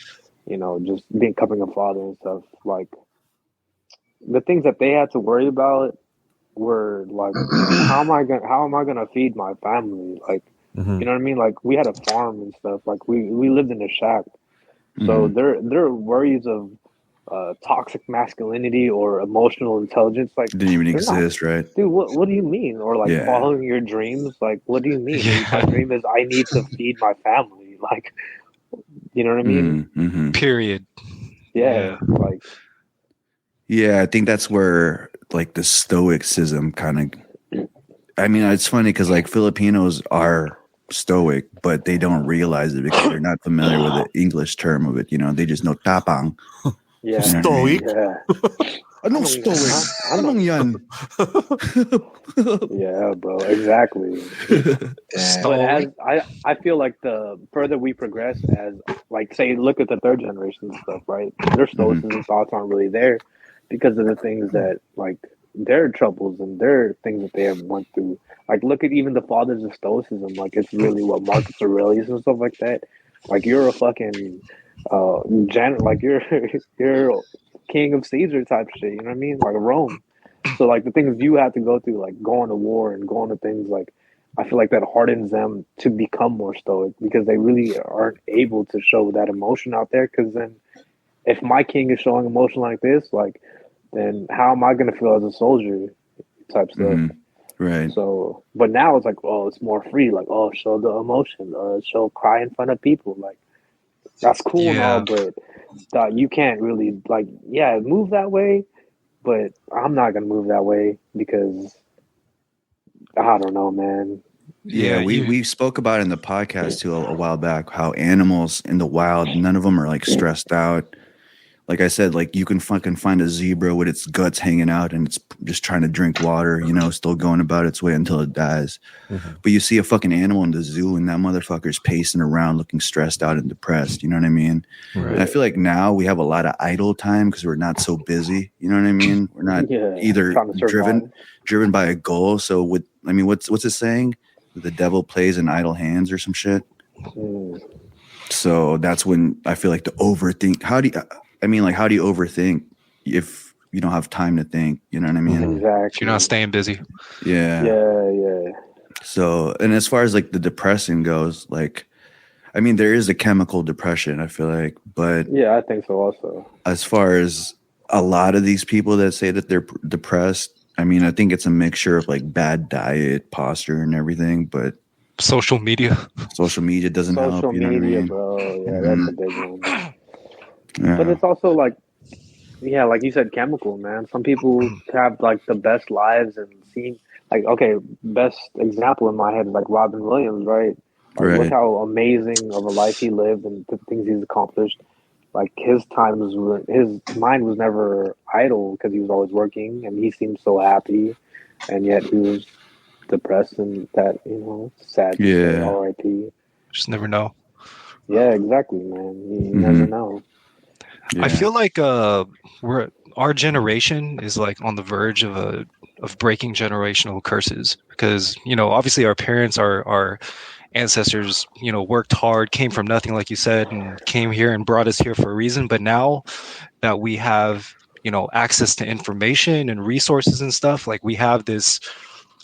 just becoming a father and stuff, like the things that they had to worry about were like, how am I gonna feed my family? Like, you know what I mean? Like we had a farm and stuff. Like we lived in a shack. So their worries of toxic masculinity or emotional intelligence, like didn't even exist, right? Dude, what do you mean? Or like following your dreams, like what do you mean? My dream is I need to feed my family, like, you know what I mean? Period. Yeah, like I think that's where like the stoicism kind of, I mean, it's funny because like Filipinos are stoic, but they don't realize it because they're not familiar with the English term of it. They just know tapang. Yeah, stoic. Anong stoic? Anong yan? Yeah, bro, exactly. But I feel like the further we progress, as like say, look at the third generation stuff, right? Their stoicism thoughts aren't really there because of the things that like their troubles and their things that they have went through. Like look at even the fathers of stoicism. Like it's really what Marcus Aurelius and stuff like that. Like you're a fucking like you're king of Caesar type shit, you know what I mean? Like Rome. So like the things you have to go through, like going to war and going to things, like I feel like that hardens them to become more stoic because they really aren't able to show that emotion out there. Because then, if my king is showing emotion like this, like then how am I gonna feel as a soldier? Type stuff. Right. So, but now it's like, oh, it's more free. Like, oh, show the emotion. Show cry in front of people. Like that's cool and all, but you can't really like, move that way. But I'm not gonna move that way because I don't know, man. Yeah, we spoke about it in the podcast too a while back how animals in the wild, none of them are like stressed out. Like I said, like you can fucking find a zebra with its guts hanging out and it's just trying to drink water, still going about its way until it dies. But you see a fucking animal in the zoo and that motherfucker's pacing around looking stressed out and depressed. You know what I mean? Right. And I feel like now we have a lot of idle time because we're not so busy. You know what I mean? We're not either driven by a goal. So what's it saying? The devil plays in idle hands or some shit. So that's when I feel like the overthink. How do you overthink if you don't have time to think? You know what I mean? Exactly. If you're not staying busy. Yeah. So, and as far as like the depression goes, like, I mean, there is a chemical depression, I feel like, but yeah, I think so also. As far as a lot of these people that say that they're depressed, I mean, I think it's a mixture of like bad diet, posture, and everything, but Social media. social media doesn't help. Social You know what I media, mean? bro. Yeah, that's a big one. Yeah. But it's also like, yeah, like you said, chemical, man. Some people have like the best lives and seem like, okay, best example in my head is like Robin Williams, right? Like, look Right. how amazing of a life he lived and the things he's accomplished. Like his mind was never idle because he was always working and he seemed so happy, and yet he was depressed and that, sad to say, Yeah. R.I.P. Just never know. Yeah, exactly, man. You never know. Yeah. I feel like our generation is like on the verge of breaking generational curses because obviously our parents, our ancestors, worked hard, came from nothing, like you said, and came here and brought us here for a reason. But now that we have access to information and resources and stuff, like we have this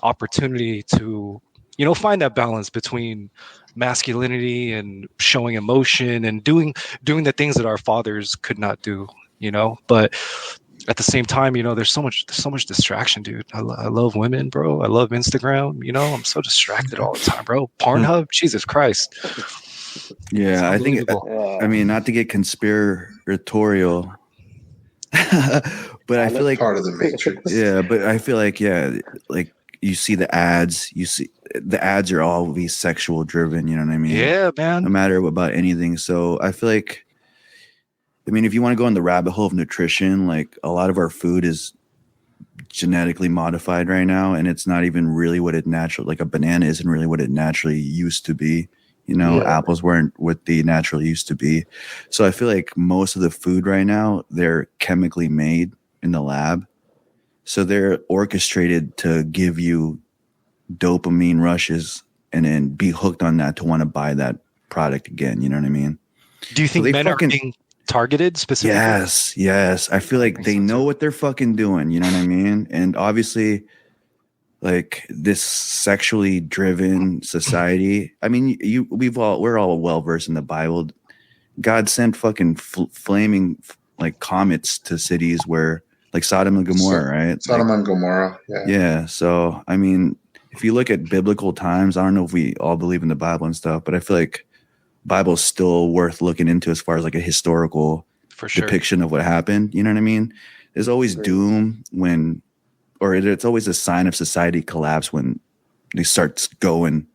opportunity to find that balance between masculinity and showing emotion and doing the things that our fathers could not do, but at the same time, there's so much distraction, dude. I love women, bro. I love Instagram. I'm so distracted all the time, bro. Pornhub, Jesus Christ. Yeah, I think. I mean, not to get conspiratorial, but I feel like part of the Matrix. Yeah, but I feel like like you see the ads. You see the ads are always sexual driven. You know what I mean? Yeah, man. No matter about anything. So I feel like, I mean, if you want to go in the rabbit hole of nutrition, like a lot of our food is genetically modified right now, and it's not even really what it naturally, like a banana isn't really what it naturally used to be. Apples weren't what they naturally used to be. So I feel like most of the food right now, they're chemically made in the lab. So they're orchestrated to give you dopamine rushes and then be hooked on that to want to buy that product again. You know what I mean? Do you think men are being targeted specifically? Yes. I feel like they know what they're fucking doing. You know what I mean? And obviously, like this sexually driven society. I mean, we're all well versed in the Bible. God sent fucking flaming like comets to cities where, like Sodom and Gomorrah, right? Sodom and Gomorrah. Yeah. Yeah. So I mean, if you look at biblical times, I don't know if we all believe in the Bible and stuff, but I feel like Bible's still worth looking into as far as like a historical depiction of what happened. You know what I mean? There's always doom it's always a sign of society collapse when they start going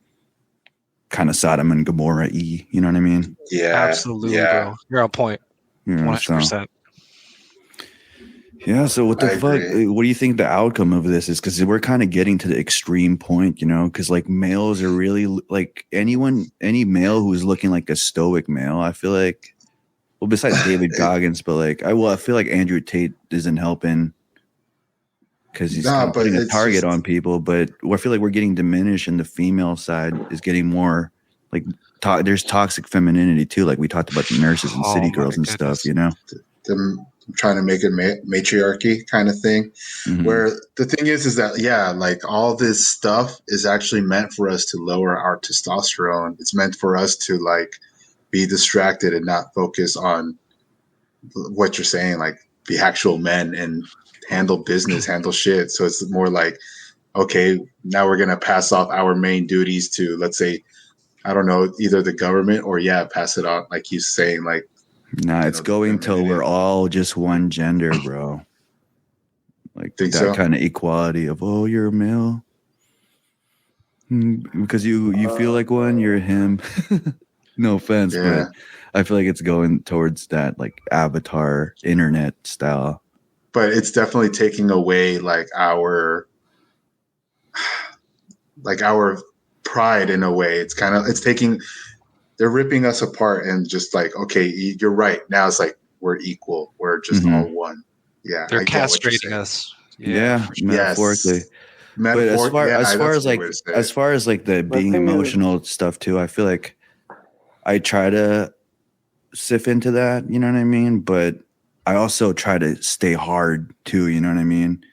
kind of Sodom and Gomorrah-y. You know what I mean? Yeah. Absolutely, bro. You're on point. 100%. Yeah, so what the fuck? Agree. What do you think the outcome of this is? Because we're kind of getting to the extreme point, because like males are really like any male who's looking like a stoic male, I feel like, well, besides David Goggins, but like, I feel like Andrew Tate isn't helping because he's putting a target on people, but I feel like we're getting diminished and the female side is getting more like, there's toxic femininity too. Like we talked about the nurses and city girls and stuff, Them trying to make a matriarchy kind of thing, where the thing is that, like all this stuff is actually meant for us to lower our testosterone. It's meant for us to like be distracted and not focus on what you're saying, like be actual men and handle business, handle shit. So it's more like, okay, now we're going to pass off our main duties to, let's say, I don't know, either the government or pass it on. Like he's saying, like, nah, it's going till we're all just one gender, bro. Like that kind of equality of, oh, you're a male. Because you feel like one, you're him. No offense, but I feel like it's going towards that like avatar internet style. But it's definitely taking away like our pride in a way. They're ripping us apart and just like, okay, you're right. Now it's like we're equal. We're just all one. Yeah, they're castrating us. Yeah, metaphorically. But as far as like the being emotional stuff too, I feel like I try to sift into that. You know what I mean? But I also try to stay hard too. You know what I mean?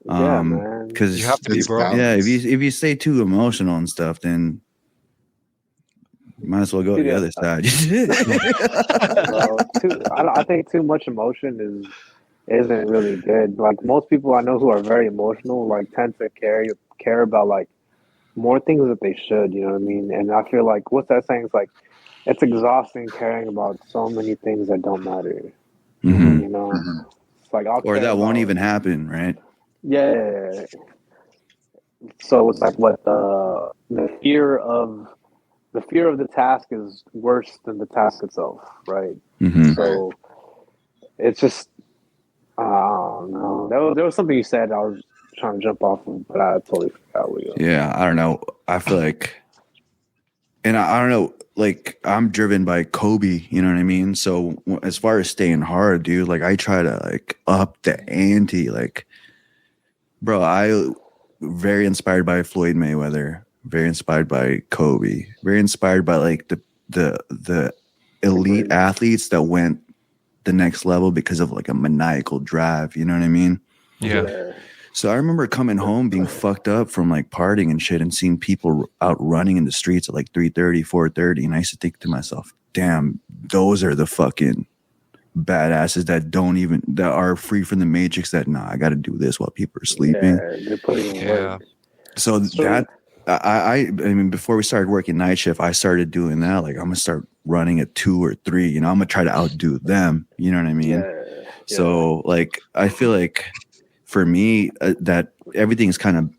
Because you have to be, bro. Yeah, if you stay too emotional and stuff, then you might as well go to the other side. I think too much emotion isn't really good. Like most people I know who are very emotional, like tend to care about like more things that they should. You know what I mean? And I feel like what's that saying? It's like it's exhausting caring about so many things that don't matter. Mm-hmm. You know, it's like or that won't even happen, right? Yeah. So it's like what the fear of the task is worse than the task itself, right? Mm-hmm. So it's just I don't know. There was something you said I was trying to jump off of, but I totally forgot what you. Yeah, I don't know. I feel like, and I don't know. Like I'm driven by Kobe, you know what I mean? So as far as staying hard, dude, like I try to like up the ante. Like, bro, I very inspired by Floyd Mayweather, very inspired by Kobe, very inspired by like the elite athletes that went the next level because of like a maniacal drive. You know what I mean? Yeah. So I remember coming home being fucked up from like partying and shit and seeing people out running in the streets at like 3:30, 4:30. And I used to think to myself, damn, those are the fucking badasses that are free from the matrix that, nah, I got to do this while people are sleeping. Yeah, they're putting in work. So that, I mean, before we started working night shift, I started doing that. Like I'm going to start running at 2 or 3, you know, I'm going to try to outdo them. You know what I mean? Yeah. So like, I feel like, for me, that everything's kind of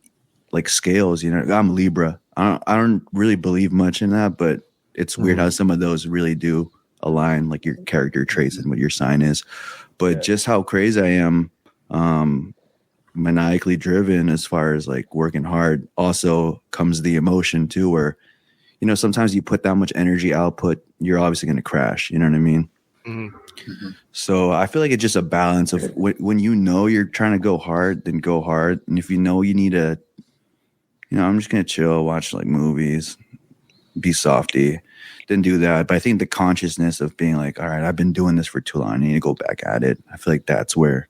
like scales, you know. I'm Libra. I don't really believe much in that, but it's weird how some of those really do align, like your character traits and what your sign is. But just how crazy I am, maniacally driven as far as like working hard, also comes the emotion too, where, you know, sometimes you put that much energy output, you're obviously going to crash. You know what I mean? So I feel like it's just a balance of when you know you're trying to go hard, then go hard. And if you know you need to, you know, I'm just going to chill, watch like movies, be softy, then do that. But I think the consciousness of being like, all right, I've been doing this for too long, I need to go back at it. I feel like that's where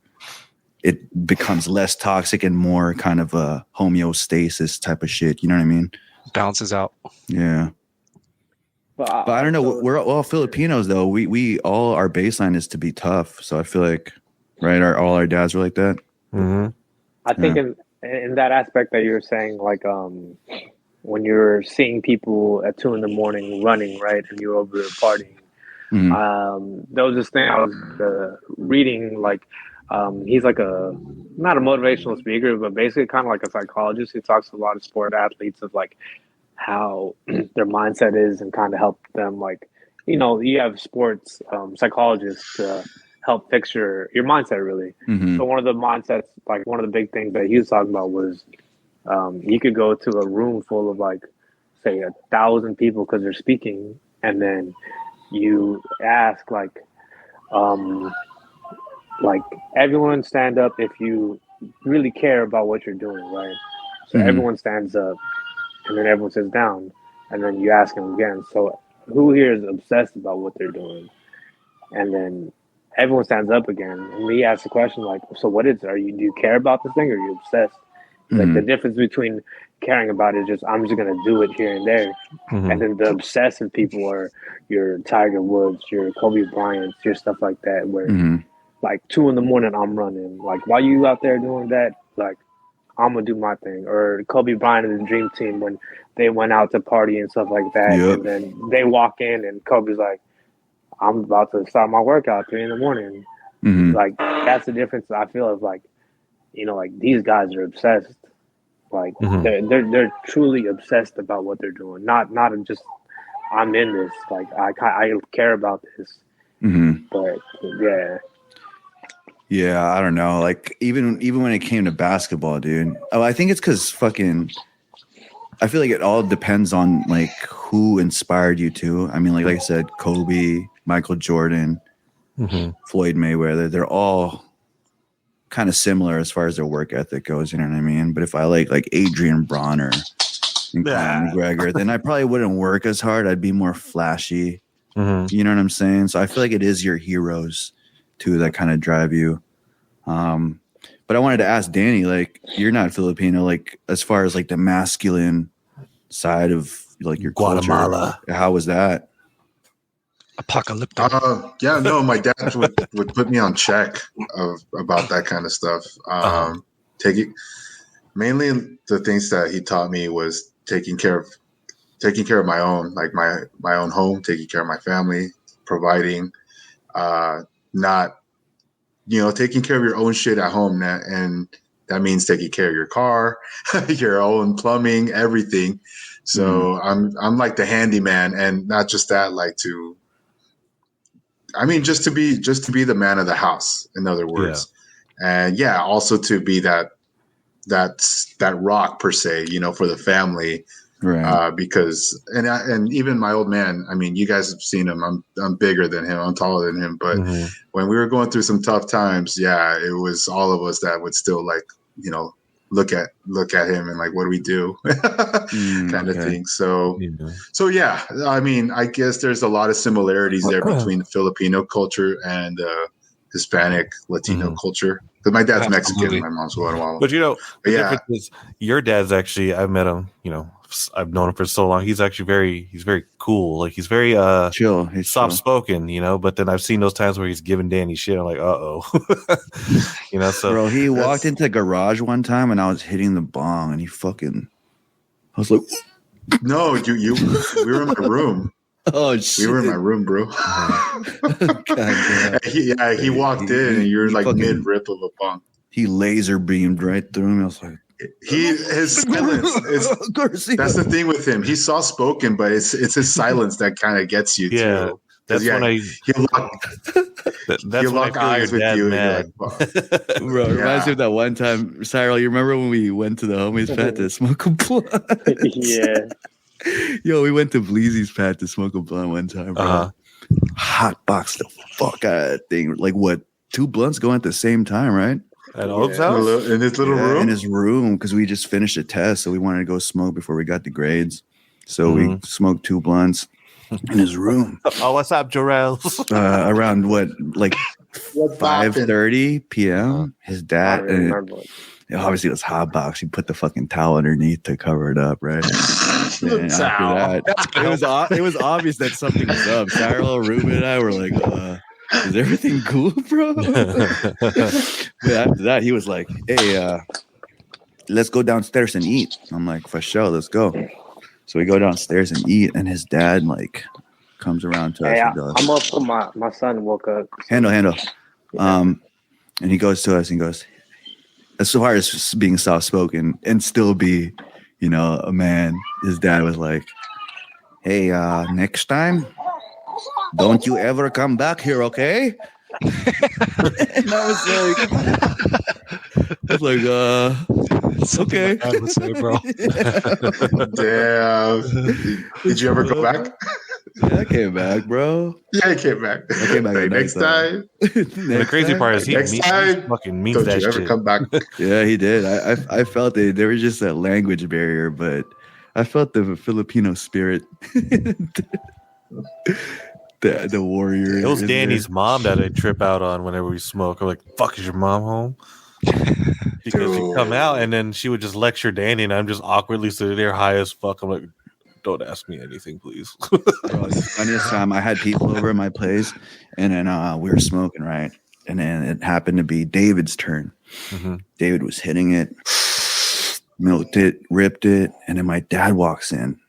it becomes less toxic and more kind of a homeostasis type of shit. You know what I mean? Balances out. Yeah. But I don't know. We're all Filipinos, though. We all, our baseline is to be tough. So I feel like, right, all our dads were like that. Mm-hmm. I think in that aspect that you're saying, like when you're seeing people at 2 a.m. running, right, and you're over there partying. There was this thing I was reading, like he's like not a motivational speaker, but basically kind of like a psychologist. He talks to a lot of sport athletes of like how their mindset is and kind of help them, like, you know, you have sports psychologists to help fix your mindset, really. So one of the mindsets, like one of the big things that he was talking about was you could go to a room full of like, say, 1,000 people because they're speaking, and then you ask like everyone stand up if you really care about what you're doing, right? So everyone stands up, and then everyone sits down, and then you ask them again. So who here is obsessed about what they're doing? And then everyone stands up again, and he asks the question like, so what is it? Do you care about this thing, or are you obsessed? Like the difference between caring about it is just, I'm just gonna do it here and there, and then the obsessive people are your Tiger Woods, your Kobe Bryants, your stuff like that, where like 2 a.m. I'm running. Like, why you out there doing that? Like, I'm gonna do my thing. Or Kobe Bryant and the Dream Team when they went out to party and stuff like that, and then they walk in and Kobe's like, I'm about to start my workout 3 a.m. Like, that's the difference I feel of, like, you know, like these guys are obsessed. Like they're truly obsessed about what they're doing. Not just I'm in this. Like I care about this. But yeah, I don't know. Like even when it came to basketball, dude. Oh, I think it's because I feel like it all depends on like who inspired you to. I mean, like I said, Kobe, Michael Jordan, Floyd Mayweather. They're all kind of similar as far as their work ethic goes, you know what I mean? But if I like Adrian Bronner and Conor McGregor, then I probably wouldn't work as hard. I'd be more flashy. You know what I'm saying? So I feel like it is your heroes too that kind of drive you. But I wanted to ask Danny, like, you're not Filipino, like as far as like the masculine side of like your Guatemala culture, how was that? Apocalyptic. Yeah, no, my dad would put me on check about that kind of stuff. Taking mainly the things that he taught me was taking care of my own, like my own home, taking care of my family, providing, not, taking care of your own shit at home. And that means taking care of your car, your own plumbing, everything. So I'm like the handyman, and not just that, just to be the man of the house, in other words. And also to be that rock per se, for the family. Right. Because and even my old man, I mean, you guys have seen him. I'm bigger than him. I'm taller than him. But when we were going through some tough times, it was all of us that would still look at him and like, what do we do? Kind of thing. So I mean, I guess there's a lot of similarities there between the Filipino culture and Hispanic Latino culture. Because my dad's Mexican, my mom's Guatemalan. But the difference is your dad's actually, I've met him, I've known him for so long. He's actually he's very cool. Like, he's very chill. He's soft spoken, but then I've seen those times where he's giving Danny shit. I'm like, uh-oh. So bro, he walked into the garage one time and I was hitting the bong and I was like, no, we were in my room. Oh shit. We were in my room, bro. He walked in and you're like mid rip of a bong. He laser beamed right through me. I was like, his silence that's the thing with him. He's soft spoken, but it's his silence that kind of gets you too. That's when he'll lock eyes with you. And bro, it reminds me of that one time, Cyrel, you remember when we went to the homies' pad to smoke a blunt? Yo, we went to Bleezy's pad to smoke a blunt one time, bro. Hot box the fuck out of that thing. Like, what, 2 blunts going at the same time, right? At Oak's house? In his little room? In his room, because we just finished a test, so we wanted to go smoke before we got the grades. So we smoked 2 blunts in his room. Oh, what's up, Cyrel? Around what, like 5:30 p.m. His dad, obviously it was hot box. He put the fucking towel underneath to cover it up, right? And after that, it was obvious that something was up. Cyrel, Ruben, and I were like, is everything cool, bro? But after that, he was like, hey, let's go downstairs and eat. I'm like, for sure, let's go. So we go downstairs and eat, and his dad comes around to us and goes, I'm up for my son woke up. Handle. And he goes to us and goes, as far as being soft spoken and still be, a man, his dad was like, hey, next time, don't you ever come back here, okay? And I was like, okay. I would say, bro. Damn. Did you ever go back? Yeah, I came back, bro. Yeah, I came back. Like, next time. The crazy part is he fucking means that shit. Come back? Yeah, he did. I felt it. There was just a language barrier, but I felt the Filipino spirit. The warrior. It was Danny's mom that I trip out on whenever we smoke. I'm like, fuck, is your mom home? Because she'd come out and then she would just lecture Danny, and I'm just awkwardly sitting there high as fuck. I'm like, don't ask me anything, please. Bro, the funniest time, I had people over at my place, and then we were smoking, right? And then it happened to be David's turn. David was hitting it, milked it, ripped it, and then my dad walks in.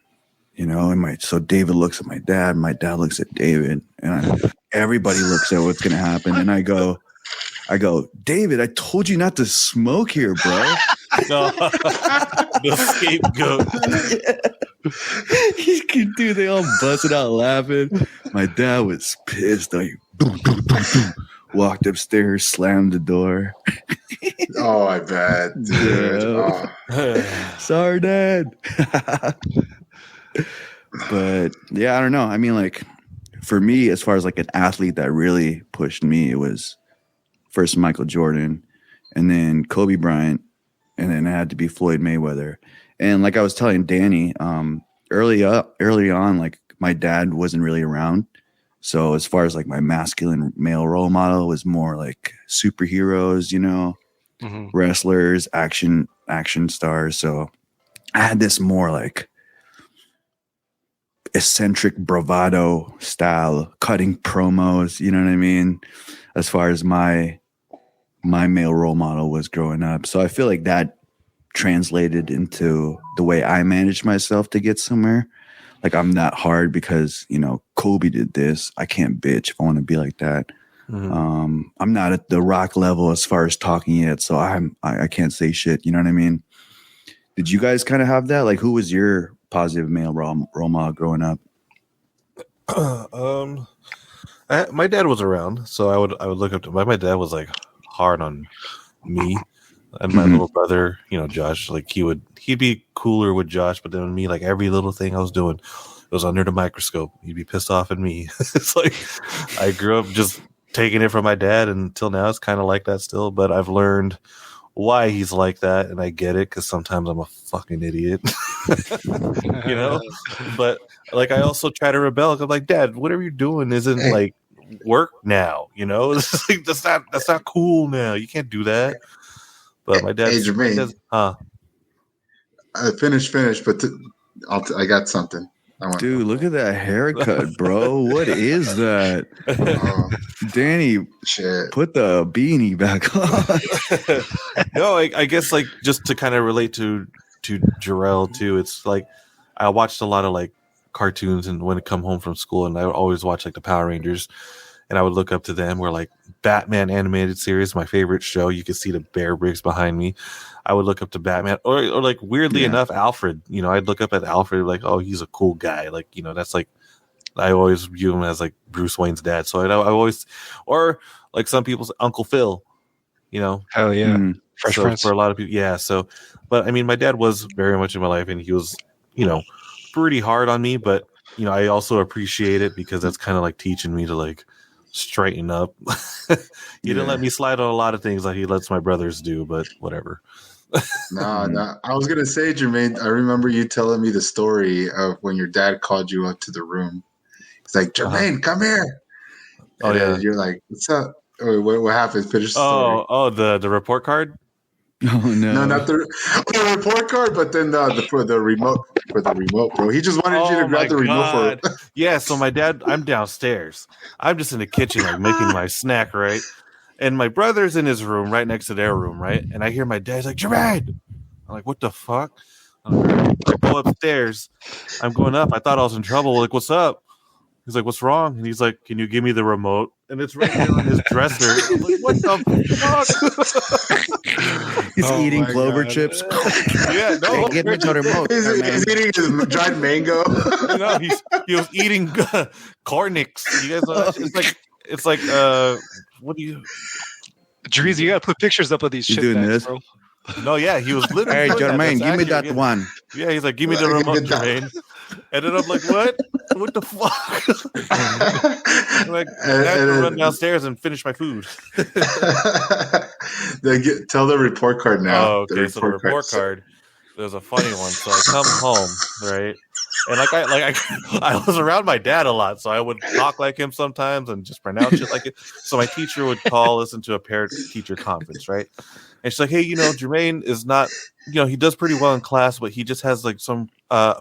So David looks at my dad looks at David, and everybody looks at what's gonna happen. And I go, David, I told you not to smoke here, bro. No, the scapegoat. Dude, they all busted out laughing. My dad was pissed. Like, boom, boom, boom, boom. Walked upstairs, slammed the door. Oh, I bet, dude. Yeah. Sorry, Dad. But yeah, I don't know. I mean, like, for me, as far as like an athlete that really pushed me, it was first Michael Jordan, and then Kobe Bryant, and then it had to be Floyd Mayweather. And like I was telling Danny, early on, like, my dad wasn't really around. So as far as like my masculine male role model was more like superheroes, wrestlers, action stars. So I had this more like eccentric bravado style, cutting promos. You know what I mean? As far as my male role model was growing up, so I feel like that translated into the way I manage myself to get somewhere. Like I'm not hard because Kobe did this. I can't bitch if I want to be like that. Mm-hmm. I'm not at the Rock level as far as talking yet, so I can't say shit. You know what I mean? Did you guys kind of have that? Like, who was your positive male role model growing up? My dad was around, so I would look up to my dad was like hard on me and my little brother, Josh. Like he'd be cooler with Josh, but then me, like every little thing I was doing, it was under the microscope. He'd be pissed off at me. It's like I grew up just taking it from my dad, and until now it's kind of like that still. But I've learned why he's like that, and I get it because sometimes I'm a fucking idiot, But like I also try to rebel. I'm like, Dad, whatever you're doing isn't like work now. It's like that's not cool now. You can't do that. But my dad, Jermaine, finish. But I got something. Dude, look at that haircut, bro. What is that? Danny, put the beanie back on. No, I guess like just to kind of relate to Jarrell too. It's like I watched a lot of like cartoons, and when I come home from school, and I would always watch like the Power Rangers, and I would look up to them. Or like Batman animated series, my favorite show. You can see the bear bricks behind me. I would look up to Batman, or like weirdly enough, Alfred. I'd look up at Alfred like, oh, he's a cool guy. Like that's like I always view him as like Bruce Wayne's dad. So I always, or like some people's Uncle Phil. Hell yeah, Fresh Prince for a lot of people. Yeah. So, but I mean, my dad was very much in my life, and he was pretty hard on me. But I also appreciate it because that's kind of like teaching me to like straighten up. He didn't let me slide on a lot of things like he lets my brothers do, but whatever. No. I was gonna say, Jermaine, I remember you telling me the story of when your dad called you up to the room. He's like, Jermaine, come here. Oh yeah. You're like, what's up? What happened? Finish the story. Oh, the report card. Oh no! No, not the report card, but then for the remote, bro. He just wanted you to grab the remote for. Yeah, so my dad, I'm downstairs. I'm just in the kitchen, like making my snack, right? And my brother's in his room, right next to their room, right? And I hear my dad's like, Jermaine. I'm like, what the fuck? I go upstairs. I'm going up. I thought I was in trouble. Like, what's up? He's like, what's wrong? And he's like, can you give me the remote? And it's right there on his dresser. I'm like, what the fuck? He's eating Clover chips. Yeah, no. Hey, get me the remote. He's eating his dried mango. He was eating Cornix. You guys, it's like what do you? Dreezy, you gotta put pictures up of these shit doing bags, this? Bro. No, yeah, he was literally. Hey, Jermaine, give me that one. Yeah, he's like, give me the remote, Jermaine. And then I'm like, what? What the fuck? Like, I have to run downstairs and finish my food. Tell the report card now. Oh, okay. So the report card. There's a funny one. So I come home, right? And I was around my dad a lot, so I would talk like him sometimes and just pronounce it like it. So my teacher would call us into a parent teacher conference, right? And she's like, hey, Jermaine is not, he does pretty well in class, but he just has like some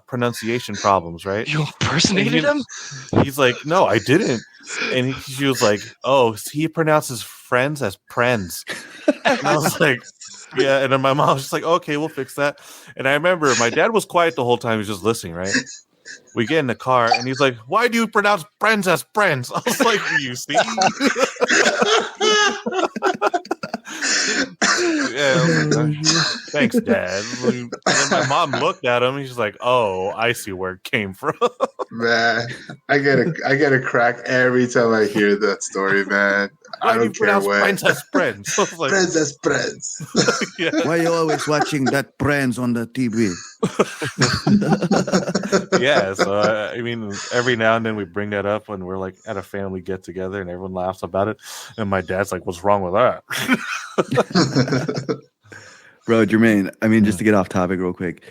pronunciation problems, right? You impersonated him? He's like, no, I didn't. And she was like, oh, he pronounces friends as prens. And I was like, yeah. And then my mom was just like, okay, we'll fix that. And I remember my dad was quiet the whole time. He was just listening, right? We get in the car and he's like, why do you pronounce friends as friends? I was like, you see? Yeah, thanks, Dad. And then my mom looked at him and she's like, oh, I see where it came from. Man, I get a crack every time I hear that story, man. I don't care what. Friends as friends. Like, friends as friends. Yeah. Why are you always watching that Friends on the TV? Yeah, so I mean, every now and then we bring that up when we're like at a family get together and everyone laughs about it. And my dad's like, what's wrong with that? Bro, Jermaine, I mean, just to get off topic real quick,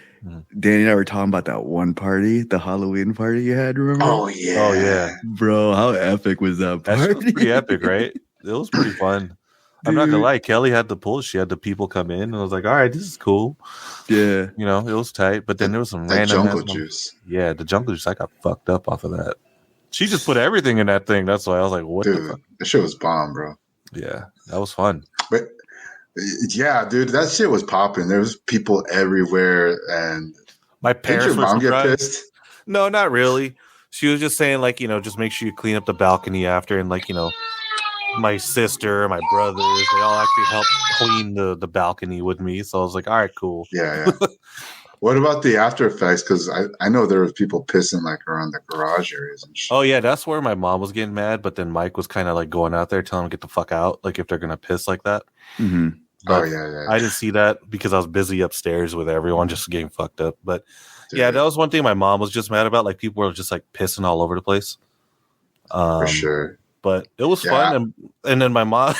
Danny and I were talking about that one party, the Halloween party you had, remember? Oh, yeah. Bro, how epic was that party? That's pretty epic, right? It was pretty fun. I'm not gonna lie, Kelly had the pull. She had the people come in, and I was like, all right, this is cool. Yeah. You know, it was tight. But then there was some that random jungle juice. Yeah, the jungle juice. I got fucked up off of that. She just put everything in that thing. That's why I was like, what the fuck? That shit was bomb, bro. Yeah, that was fun. But yeah, dude, that shit was popping. There was people everywhere, and my parents did your mom get pissed? No, not really. She was just saying, like, you know, just make sure you clean up the balcony after, and like, you know, my sister, my brothers, they all actually helped clean the balcony with me. So I was like, all right, cool. Yeah. What about the after effects? Because I know there was people pissing like around the garage areas and shit. Oh yeah, that's where my mom was getting mad, but then Mike was kind of like going out there telling them to get the fuck out, like if they're gonna piss like that. Mm-hmm. But I didn't see that because I was busy upstairs with everyone just getting fucked up. But yeah, that was one thing my mom was just mad about. Like people were just like pissing all over the place. For sure. But it was fun, and then my mom,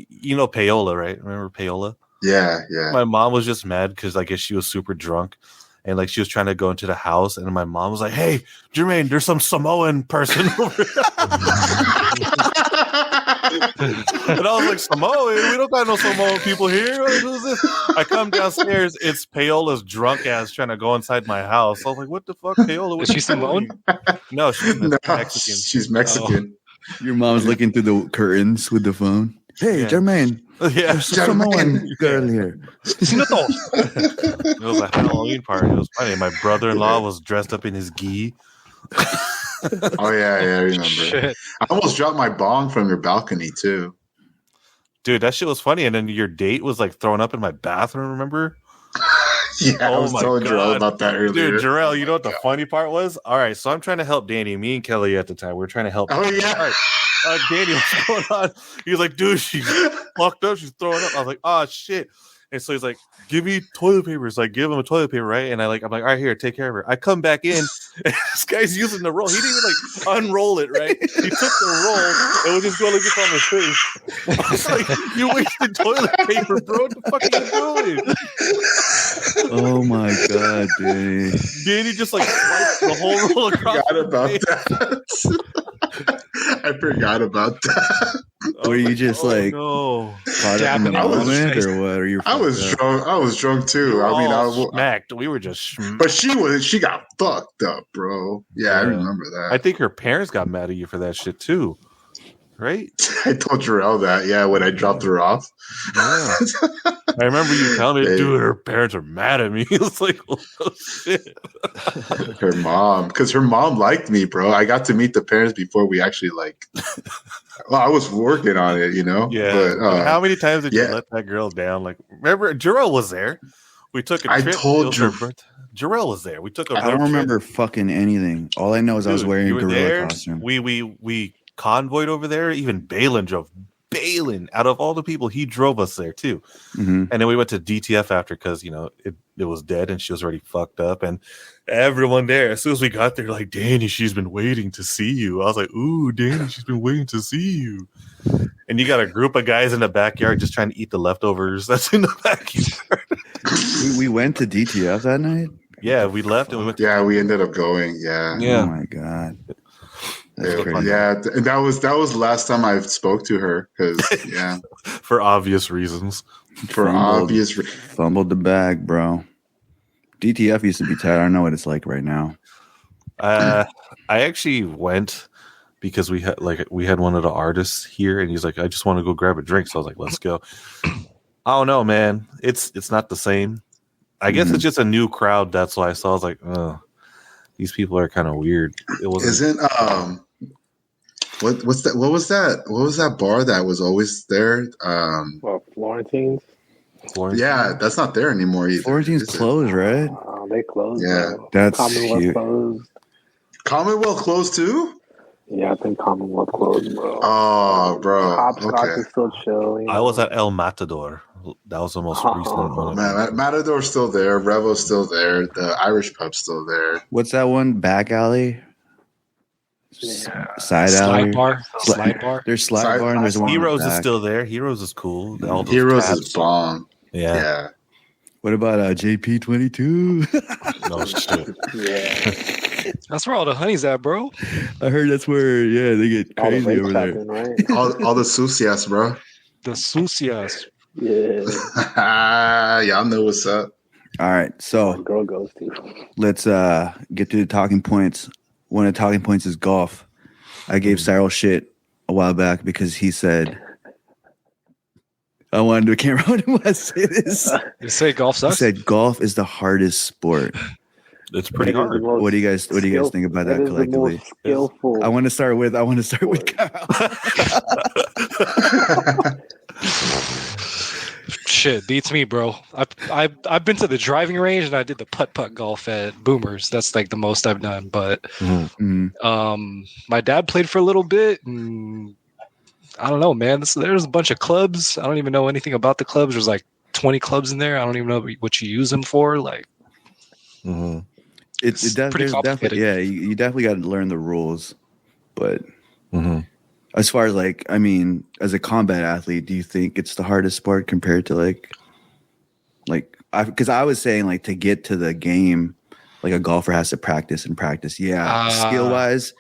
you know Paola, right? Remember Paola? Yeah. My mom was just mad because I guess she was super drunk, and like she was trying to go into the house, and my mom was like, "Hey, Jermaine, there's some Samoan person over here." And I was like, "Samoan? We don't got no Samoan people here." I come downstairs, it's Paola's drunk ass trying to go inside my house. I was like, "What the fuck, Paola? Is she Samoan?" No, she's Mexican. She's Mexican. Oh. Your mom's looking through the curtains with the phone. Hey, Jermaine. Yeah, there's a Samoan girl here. It was a Halloween party. It was funny. My brother-in-law was dressed up in his gi. Oh yeah, I remember. Shit. I almost dropped my bong from your balcony too. Dude, that shit was funny. And then your date was like thrown up in my bathroom, remember? Yeah, I was telling Jarrell about that earlier. Dude, Jarrell, you know what the funny part was? All right, so I'm trying to help Danny. Me and Kelly at the time, we were trying to help. Oh, yeah. All right. Danny, what's going on? He was like, dude, she's fucked up. She's throwing up. I was like, oh, shit. And so he's like, give me toilet paper. So I give him a toilet paper, right? And I'm like, all right, here, take care of her. I come back in, and this guy's using the roll. He didn't even like unroll it, right? He took the roll and was just going to get on his face. I was like, you wasted toilet paper, bro. What the fuck are you doing? Oh my god, Danny. Danny just like swiped the whole roll across. I forgot about that. I forgot about that. Were you just caught up in the moment, or what? Are you? I was drunk. I was drunk too. I mean, I was smacked. We were just. But she got fucked up, bro. Yeah, I remember that. I think her parents got mad at you for that shit too, right? I told Jarrell that. Yeah, when I dropped her off. Yeah. I remember you telling me, dude, her parents are mad at me. It's like, oh shit. Her mom, because her mom liked me, bro. I got to meet the parents before we actually well, I was working on it, you know. Yeah. But how many times did you let that girl down? Like, remember, Jarrell was there. We took a trip. I told you. Jarrell was there. We took a. I don't remember fucking anything. All I know is I was wearing a gorilla costume. We convoyed over there. Even Balin drove. Balin, out of all the people, he drove us there too. Mm-hmm. And then we went to DTF after because, you know, it was dead and she was already fucked up. And everyone there, as soon as we got there, like, Danny, she's been waiting to see you. I was like, ooh, Danny, she's been waiting to see you. And you got a group of guys in the backyard just trying to eat the leftovers that's in the backyard. we went to DTF that night? Yeah, we left and we went to we ended up going. Yeah. Oh my God. Yeah, and that was the last time I spoke to her because for obvious reasons. Fumbled the bag, bro. DTF used to be tight. I don't know what it's like right now. I actually went because we had one of the artists here, and he's like, I just want to go grab a drink. So I was like, let's go. I don't know, man. It's not the same. I guess it's just a new crowd. That's why I was like, oh, these people are kind of weird. It wasn't. What's that? What was that? What was that bar that was always there? Florentine's. Yeah, that's not there anymore either. Florentine's closed, right? They closed. Yeah, that's Commonwealth closed. Commonwealth closed too? Yeah, I think Commonwealth closed, bro. Oh, bro. Hopscotch is still chill. You know? I was at El Matador. That was the most recent one. Man, Matador's still there. Revo's still there. The Irish pub's still there. What's that one? Back alley? Yeah. Slide alley? Slide bar. There's slide bar and there's one. Heroes is still there. Heroes is cool. Heroes is bomb. Yeah. What about JP22? No shit. Yeah. That's where all the honey's at, bro. I heard that's where, they get crazy over there. Right? all the sucias, bro. the sucias. Yeah. Y'all know what's up. All right, so Girl goes too. let's get to the talking points. One of the talking points is golf. I gave Cyrel shit a while back because he said I can't remember what I said this. You say golf He sucks? said golf is the hardest sport. It's pretty hard. What do you guys think about that collectively? Skillful. I want to start with Kyle. Shit, beats me, bro. I've been to the driving range and I did the putt golf at Boomers. That's like the most I've done. But my dad played for a little bit, and I don't know, man. There's a bunch of clubs. I don't even know anything about the clubs. There's like 20 clubs in there. I don't even know what you use them for. Like, It's pretty complicated. You definitely got to learn the rules. But as far as like, I mean, as a combat athlete, do you think it's the hardest sport compared to because I was saying like to get to the game, like a golfer has to practice and practice. Yeah, skill wise,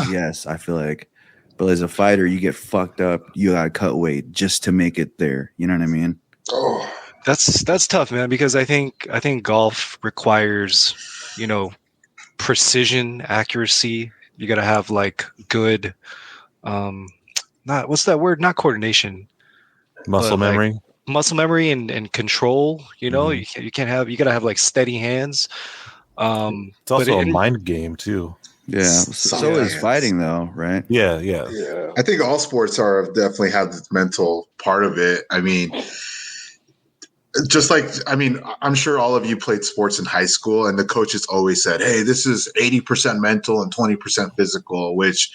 yes, I feel like. But as a fighter, you get fucked up. You gotta cut weight just to make it there. You know what I mean? Oh, that's tough, man. Because I think golf requires, precision, accuracy. You got to have like good, what's that word? Not coordination, muscle memory, and control. You got to have like steady hands. It's also a mind game too. Yeah. So is fighting though, right? Yeah. I think all sports definitely have this mental part of it. I mean, I'm sure all of you played sports in high school, and the coaches always said, "Hey, this is 80% mental and 20% physical," which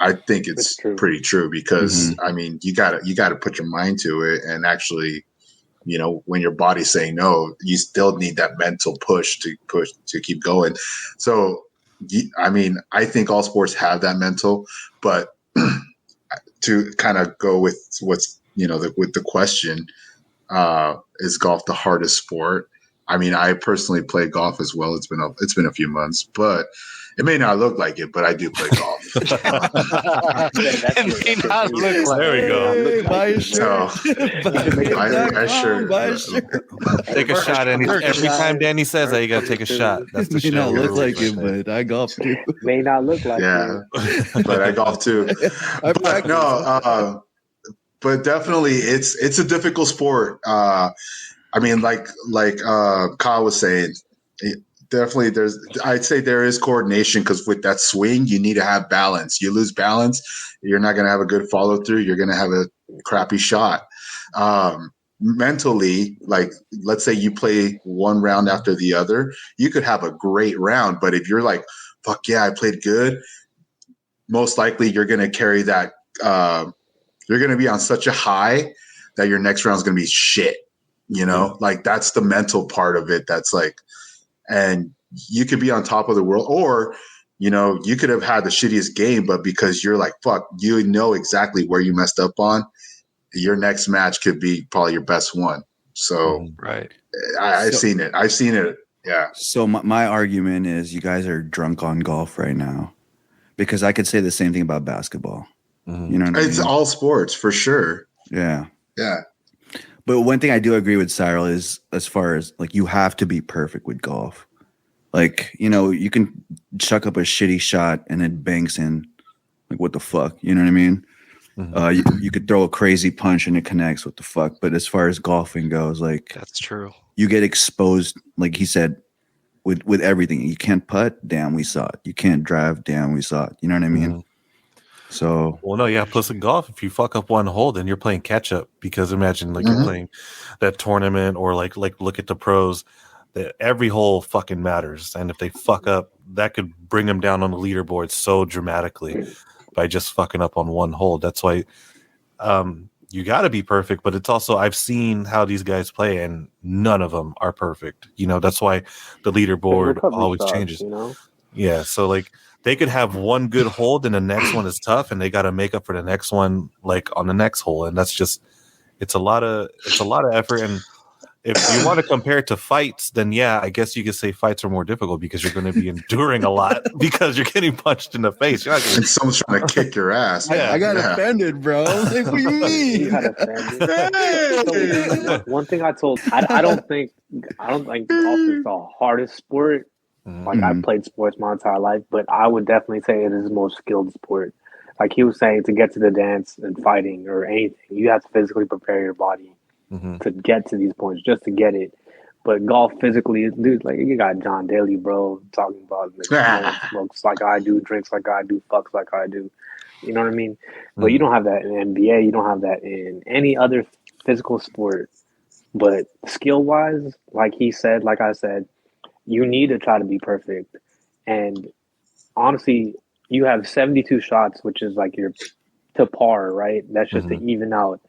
I think it's pretty true because I mean, you gotta put your mind to it, and actually, when your body's saying no, you still need that mental push to keep going. So, I mean, I think all sports have that mental, but to kind of go with what's with the question. Is golf the hardest sport? I mean, I personally play golf as well. It's been a few months, but it may not look like it. But I do play golf. It may not look like there we go. Buy a shirt. Take a shot every time Danny says that. You got to take a shot. That's the May show. not look like it, but I golf too. May not look like it. But I golf too. But definitely, it's a difficult sport. I mean, like Kyle was saying, definitely I'd say there is coordination because with that swing, you need to have balance. You lose balance, you're not going to have a good follow through. You're going to have a crappy shot. Mentally, like let's say you play one round after the other, you could have a great round, but if you're like, "Fuck yeah, I played good," most likely you're going to carry that. You're going to be on such a high that your next round is going to be shit. Like that's the mental part of it. That's like, and you could be on top of the world, or, you could have had the shittiest game, but because you're like, fuck, exactly where you messed up on, your next match could be probably your best one. So right. I've seen it. Yeah. So my argument is you guys are drunk on golf right now because I could say the same thing about basketball. You know what I mean? It's all sports for sure. Yeah. Yeah. But one thing I do agree with Cyrel is as far as like you have to be perfect with golf. Like, you can chuck up a shitty shot and it banks in. Like, what the fuck? You know what I mean? You could throw a crazy punch and it connects. What the fuck? But as far as golfing goes, like that's true. You get exposed, like he said, with everything. You can't putt, damn, we saw it. You can't drive, damn, we saw it. You know what I mean? So, well, no, yeah. Plus, in golf, if you fuck up one hole, then you're playing catch up. Because imagine, like, you're playing that tournament, or like look at the pros. That every hole fucking matters, and if they fuck up, that could bring them down on the leaderboard so dramatically by just fucking up on one hole. That's why you got to be perfect. But it's also, I've seen how these guys play, and none of them are perfect. That's why the leaderboard always changes. Yeah, so like. They could have one good hold and the next one is tough, and they got to make up for the next one, like on the next hole. And that's just, it's a lot of effort. And if you want to compare it to fights, then yeah, I guess you could say fights are more difficult because you're going to be enduring a lot because you're getting punched in the face. You're not and someone's trying to kick your ass. I got offended, bro. Like, what do you mean? You got offended. So, one thing I don't think golf is the hardest sport. Like I've played sports my entire life, but I would definitely say it is the most skilled sport. Like he was saying, to get to the dance and fighting or anything, you have to physically prepare your body to get to these points, just to get it. But golf physically, dude, like you got John Daly, bro, talking about like, smokes like I do, drinks like I do, fucks like I do. You know what I mean? But you don't have that in NBA. You don't have that in any other physical sport. But skill-wise, like he said, like I said, you need to try to be perfect. And honestly, you have 72 shots, which is like your to par, right? That's just to even out.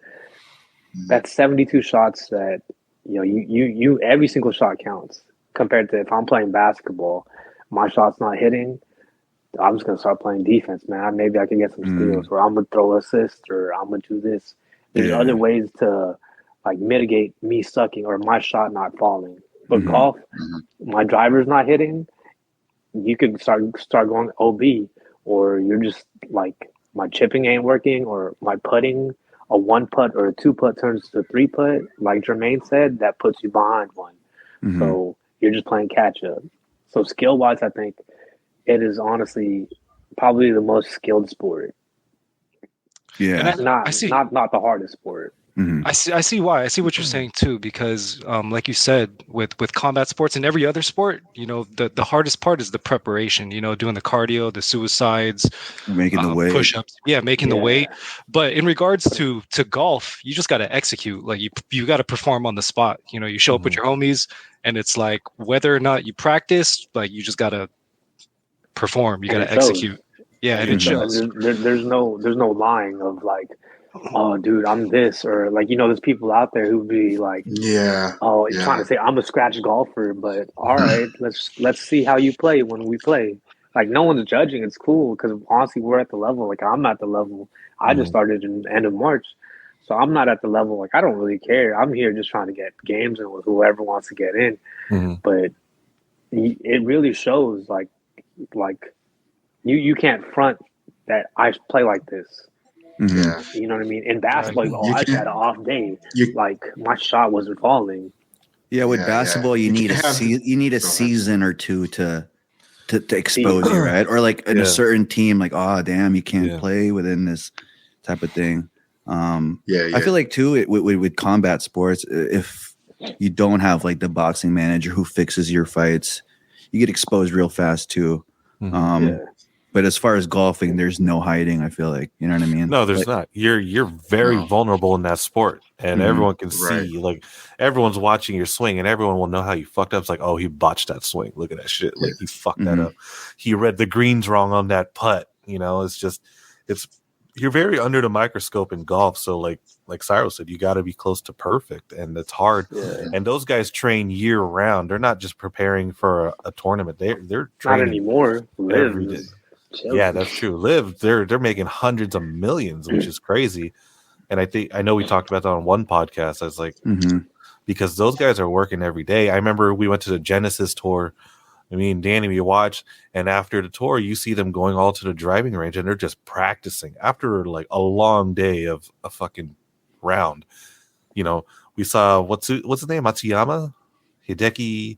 That's 72 shots that you every single shot counts. Compared to if I'm playing basketball, my shot's not hitting, I'm just gonna start playing defense, man. Maybe I can get some steals, or I'm gonna throw assist, or I'm gonna do this. There's other ways to like mitigate me sucking or my shot not falling. But golf, my driver's not hitting, you could start going OB, or you're just like my chipping ain't working, or my putting, a 1-putt or a 2-putt turns to a 3-putt. Like Jermaine said, that puts you behind one. So you're just playing catch up. So skill wise, I think it is honestly probably the most skilled sport. Yeah, not the hardest sport. I see why. I see what you're saying too, because like you said, with combat sports and every other sport, the hardest part is the preparation, doing the cardio, the suicides, making the weight, push-ups, making the weight. But in regards to golf, you just got to execute. Like you got to perform on the spot. You show up with your homies, and it's like whether or not you practice, like you just got to perform. You got to execute. Yeah, and it shows. There's no lying of like, oh, dude, I'm this, or like, there's people out there who be like, trying to say I'm a scratch golfer, but all right, let's see how you play when we play. Like, no one's judging. It's cool because honestly, we're at the level. Like, I'm at the level. I just started in the end of March, so I'm not at the level. Like, I don't really care. I'm here just trying to get games and with whoever wants to get in. But it really shows, like you can't front that I play like this. Yeah, you know what I mean. In basketball, I just had an off day. Like my shot wasn't falling. Yeah, with basketball, you need a season or two to expose you, right? Or like in a certain team, like, oh damn, you can't play within this type of thing. I feel like too with combat sports, if you don't have like the boxing manager who fixes your fights, you get exposed real fast too. But as far as golfing, there's no hiding. I feel like, you know what I mean? No, there's not. You're very vulnerable in that sport, and everyone can see. Like everyone's watching your swing, and everyone will know how you fucked up. It's like, oh, he botched that swing. Look at that shit. Like he fucked that up. He read the greens wrong on that putt. You're very under the microscope in golf. So like Cyrel said, you got to be close to perfect, and it's hard. And those guys train year round. They're not just preparing for a tournament. They're training not anymore. every day. Yeah, that's true. They're making hundreds of millions, which is crazy. And I know we talked about that on one podcast. I was like, because those guys are working every day. I remember we went to the Genesis tour. I mean, Danny, we watched, and after the tour, you see them going all to the driving range, and they're just practicing after like a long day of a fucking round. We saw what's his name, Matsuyama, Hideki.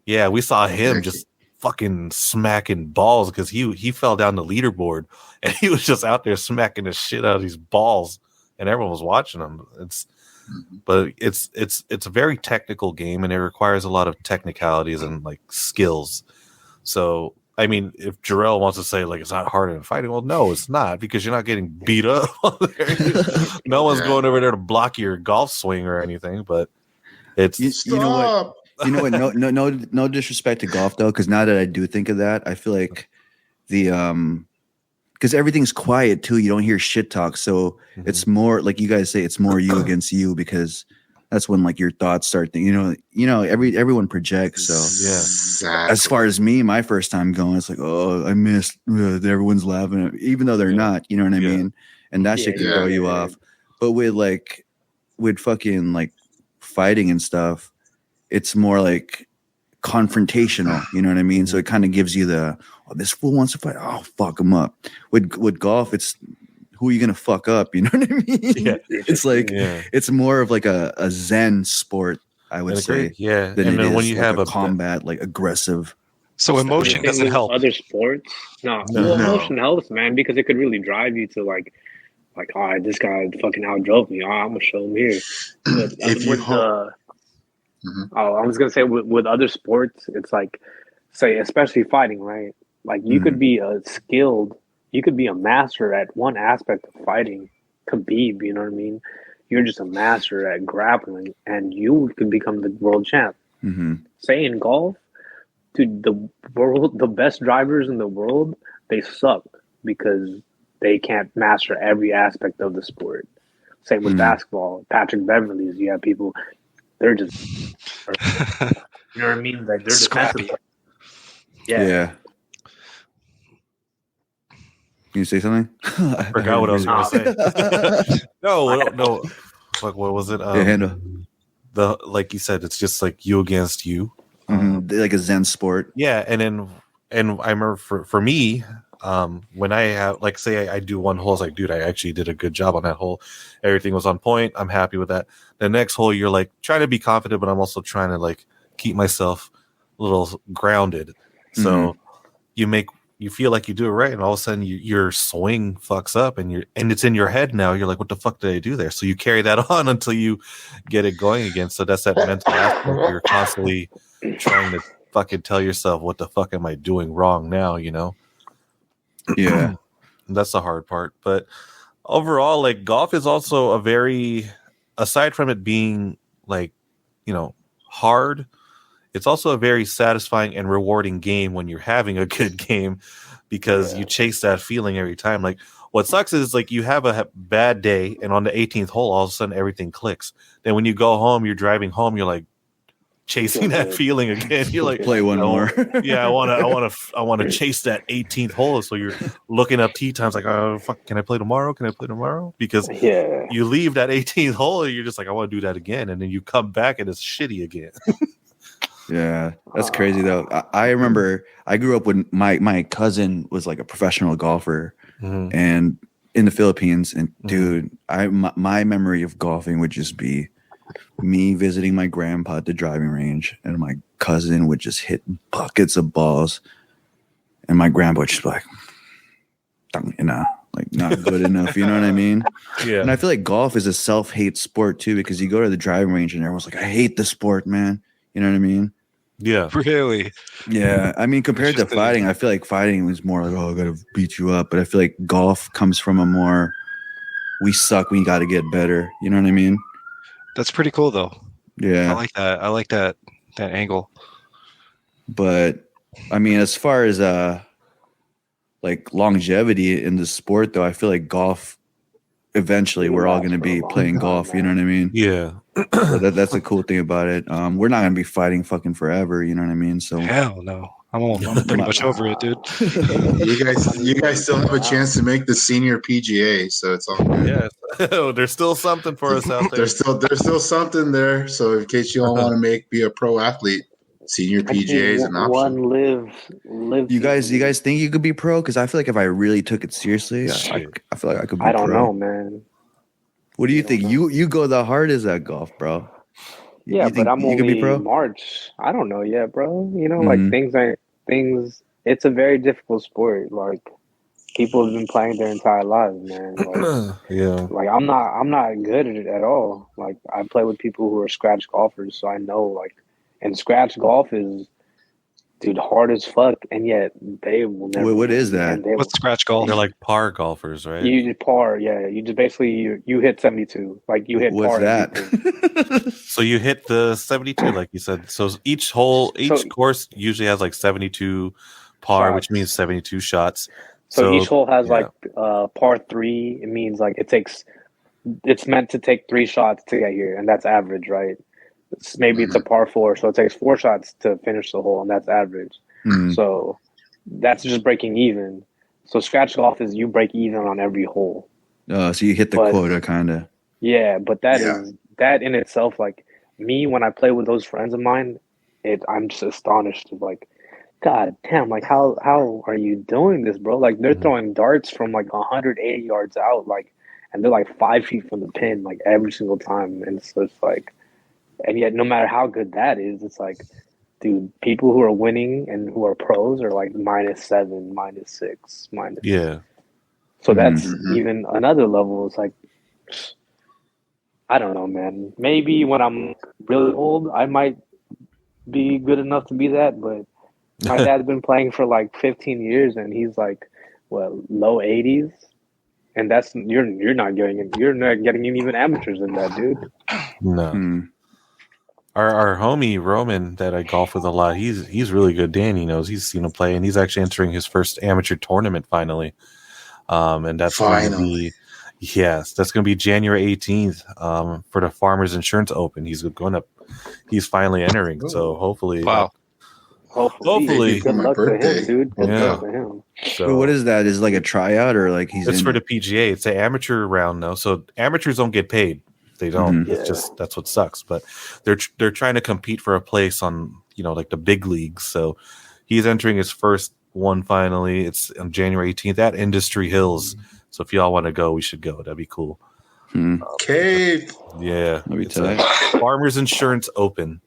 Yeah, we saw him just fucking smacking balls because he fell down the leaderboard and he was just out there smacking the shit out of these balls and everyone was watching him. But it's a very technical game and it requires a lot of technicalities and like skills. So I mean, if Jarrell wants to say like it's not harder than fighting, well, no, it's not because you're not getting beat up. No one's going over there to block your golf swing or anything. But it's you know what. You know what? No disrespect to golf though, because now that I do think of that, I feel like because everything's quiet too. You don't hear shit talk, so it's more like you guys say. It's more you against you because that's when like your thoughts start. Everyone projects. So as far as me, my first time going, it's like, oh, I missed. Everyone's laughing, even though they're not. You know what I mean? And that shit can throw you off. But with fucking like fighting and stuff, it's more like confrontational. You know what I mean? So it kind of gives you this fool wants to fight. Oh, fuck him up. With golf, it's who are you gonna fuck up? You know what I mean? Yeah. It's like it's more of like a Zen sport, I would say. Yeah. Than And then when is you like have a combat, like aggressive. So emotion doesn't help. Other sports, well, emotion helps, man, because it could really drive you to like, all right, this guy fucking outdrove me. I'm gonna show him here. But I was gonna say with other sports, it's like, say, especially fighting, right? Like you could be you could be a master at one aspect of fighting. Khabib, you know what I mean? You're just a master at grappling, and you could become the world champ. Mm-hmm. Say in golf, dude, the best drivers in the world, they suck because they can't master every aspect of the sport. Same with basketball. Patrick Beverley's, you have people, they're just, you know what I mean? Like they're scrappy. Yeah. Can you say something? I forgot what I was going to say. No. Like, what was it? Like you said, it's just like you against you. Like a Zen sport. Yeah, and I remember for me, when I have, like, say I do one hole, it's like, dude, I actually did a good job on that hole. Everything was on point. I'm happy with that. The next hole, you're like trying to be confident, but I'm also trying to like keep myself a little grounded. So you feel like you do it right, and all of a sudden your swing fucks up, and it's in your head now. You're like, what the fuck did I do there? So you carry that on until you get it going again. So that's that mental aspect where you're constantly trying to fucking tell yourself, what the fuck am I doing wrong now, you know? Yeah. That's the hard part. But overall, like, golf is also aside from it being like, you know, hard, it's also a very satisfying and rewarding game when you're having a good game, because you chase that feeling every time. Like, what sucks is like you have a bad day, and on the 18th hole, all of a sudden everything clicks. Then when you go home, you're driving home, you're like chasing that feeling again. You're like, play one more. Yeah, I want to chase that 18th hole. So you're looking up tee times, like, oh fuck, can I play tomorrow? Because you leave that 18th hole, and you're just like, I want to do that again, and then you come back and it's shitty again. Yeah, that's crazy though. I remember I grew up when my cousin was like a professional golfer, and in the Philippines. And dude, my memory of golfing would just be me visiting my grandpa at the driving range, and my cousin would just hit buckets of balls, and my grandpa would just be like, you know, like not good enough. You know what I mean? Yeah. And I feel like golf is a self-hate sport too, because you go to the driving range and everyone's like, I hate the sport, man. You know what I mean? Yeah. Really? Yeah. I mean, compared to fighting, I feel like fighting was more like, oh, I got to beat you up. But I feel like golf comes from a more, we suck, we got to get better. You know what I mean? That's pretty cool, though. Yeah. I like that angle. But, I mean, as far as like longevity in the sport, though, I feel like golf, eventually we're all going to be playing golf. You know what I mean? Yeah. So that's the cool thing about it. We're not going to be fighting fucking forever. You know what I mean? So hell no. I'm pretty much over it, dude. You guys still have a chance to make the senior PGA, so it's all good. Yeah, there's still something for us out there. There's still something there. So in case you don't want to be a pro athlete, senior PGA is an option. One live. You guys think you could be pro? Because I feel like if I really took it seriously, I feel like I could be pro. I don't know, man. What do you think? You go the hardest at golf, bro. Yeah, but I'm only in March. I don't know yet, bro. You know, like things. It's a very difficult sport. Like people have been playing their entire lives, man. Like, like I'm not good at it at all. Like I play with people who are scratch golfers, so I know. Like, and scratch golf is, dude, hard as fuck, and yet they will never. Wait, what is that? What's scratch golf? They're like par golfers, right? You par, yeah. You just basically you hit 72, like you hit. What's par that? So you hit the 72, like you said. So each course usually has like 72 par, shots. Which means 72 shots. So each hole has like par 3. It means like it's meant to take 3 shots to get here, and that's average, right? Maybe it's a par 4, so it takes 4 shots to finish the hole, and that's average. So that's just breaking even. So scratch golf is you break even on every hole. So you hit the quota, kind of. Yeah, but that in itself, like me when I play with those friends of mine, I'm just astonished of like, God damn, like how are you doing this, bro? Like they're throwing darts from like 180 yards out, like, and they're like 5 feet from the pin, like every single time, and it's just like, and yet no matter how good that is, it's like, dude, people who are winning and who are pros are like -7, -6, minus. Yeah. So that's even another level. It's like, I don't know, man. Maybe when I'm really old, I might be good enough to be that, but my dad's been playing for like 15 years and he's like, what, low 80s? And that's you're not getting even amateurs in that, dude. No. Our homie Roman that I golf with a lot, he's really good. Danny knows, he's seen him play, and he's actually entering his first amateur tournament finally. And that's going to be January 18th for the Farmers Insurance Open. He's finally entering. So hopefully, hopefully, good luck to him, dude. Good luck to him. So what is that? Is it like a tryout or like it's for the PGA? It's an amateur round though, so amateurs don't get paid. They don't. It's just that's what sucks. But they're trying to compete for a place on like the big leagues. So he's entering his first one finally. It's on January 18th at Industry Hills. So if y'all want to go, we should go. That'd be cool. Okay. Yeah. That'd be tight. Farmers Insurance Open.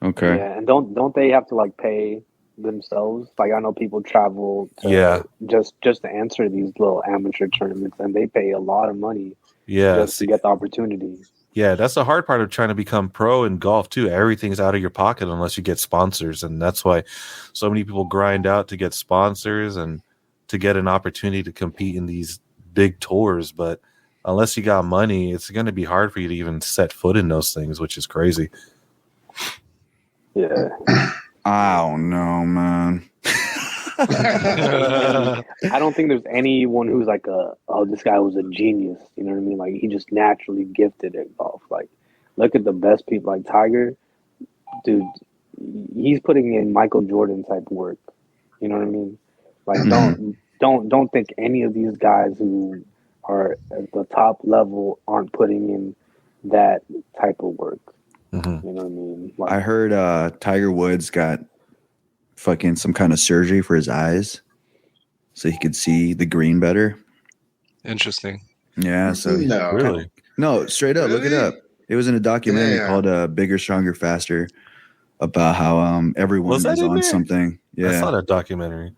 Okay. Yeah, and don't they have to like pay themselves? Like I know people travel to just to answer these little amateur tournaments, and they pay a lot of money just to get the opportunity. Yeah, that's the hard part of trying to become pro in golf too. Everything's out of your pocket unless you get sponsors, and that's why so many people grind out to get sponsors and to get an opportunity to compete in these big tours. But unless you got money, it's going to be hard for you to even set foot in those things, which is crazy. Yeah. I don't know, man. I don't think there's anyone who's like this guy was a genius. You know what I mean? Like he just naturally gifted at golf. Like look at the best people like Tiger, dude. He's putting in Michael Jordan type work. You know what I mean? Like don't think any of these guys who are at the top level aren't putting in that type of work. You know what I mean? Like, I heard Tiger Woods got fucking some kind of surgery for his eyes so he could see the green better. Interesting. Yeah. So really? No, straight up. Look it up. It was in a documentary called Bigger, Stronger, Faster about how everyone is on something. Yeah. I saw that documentary.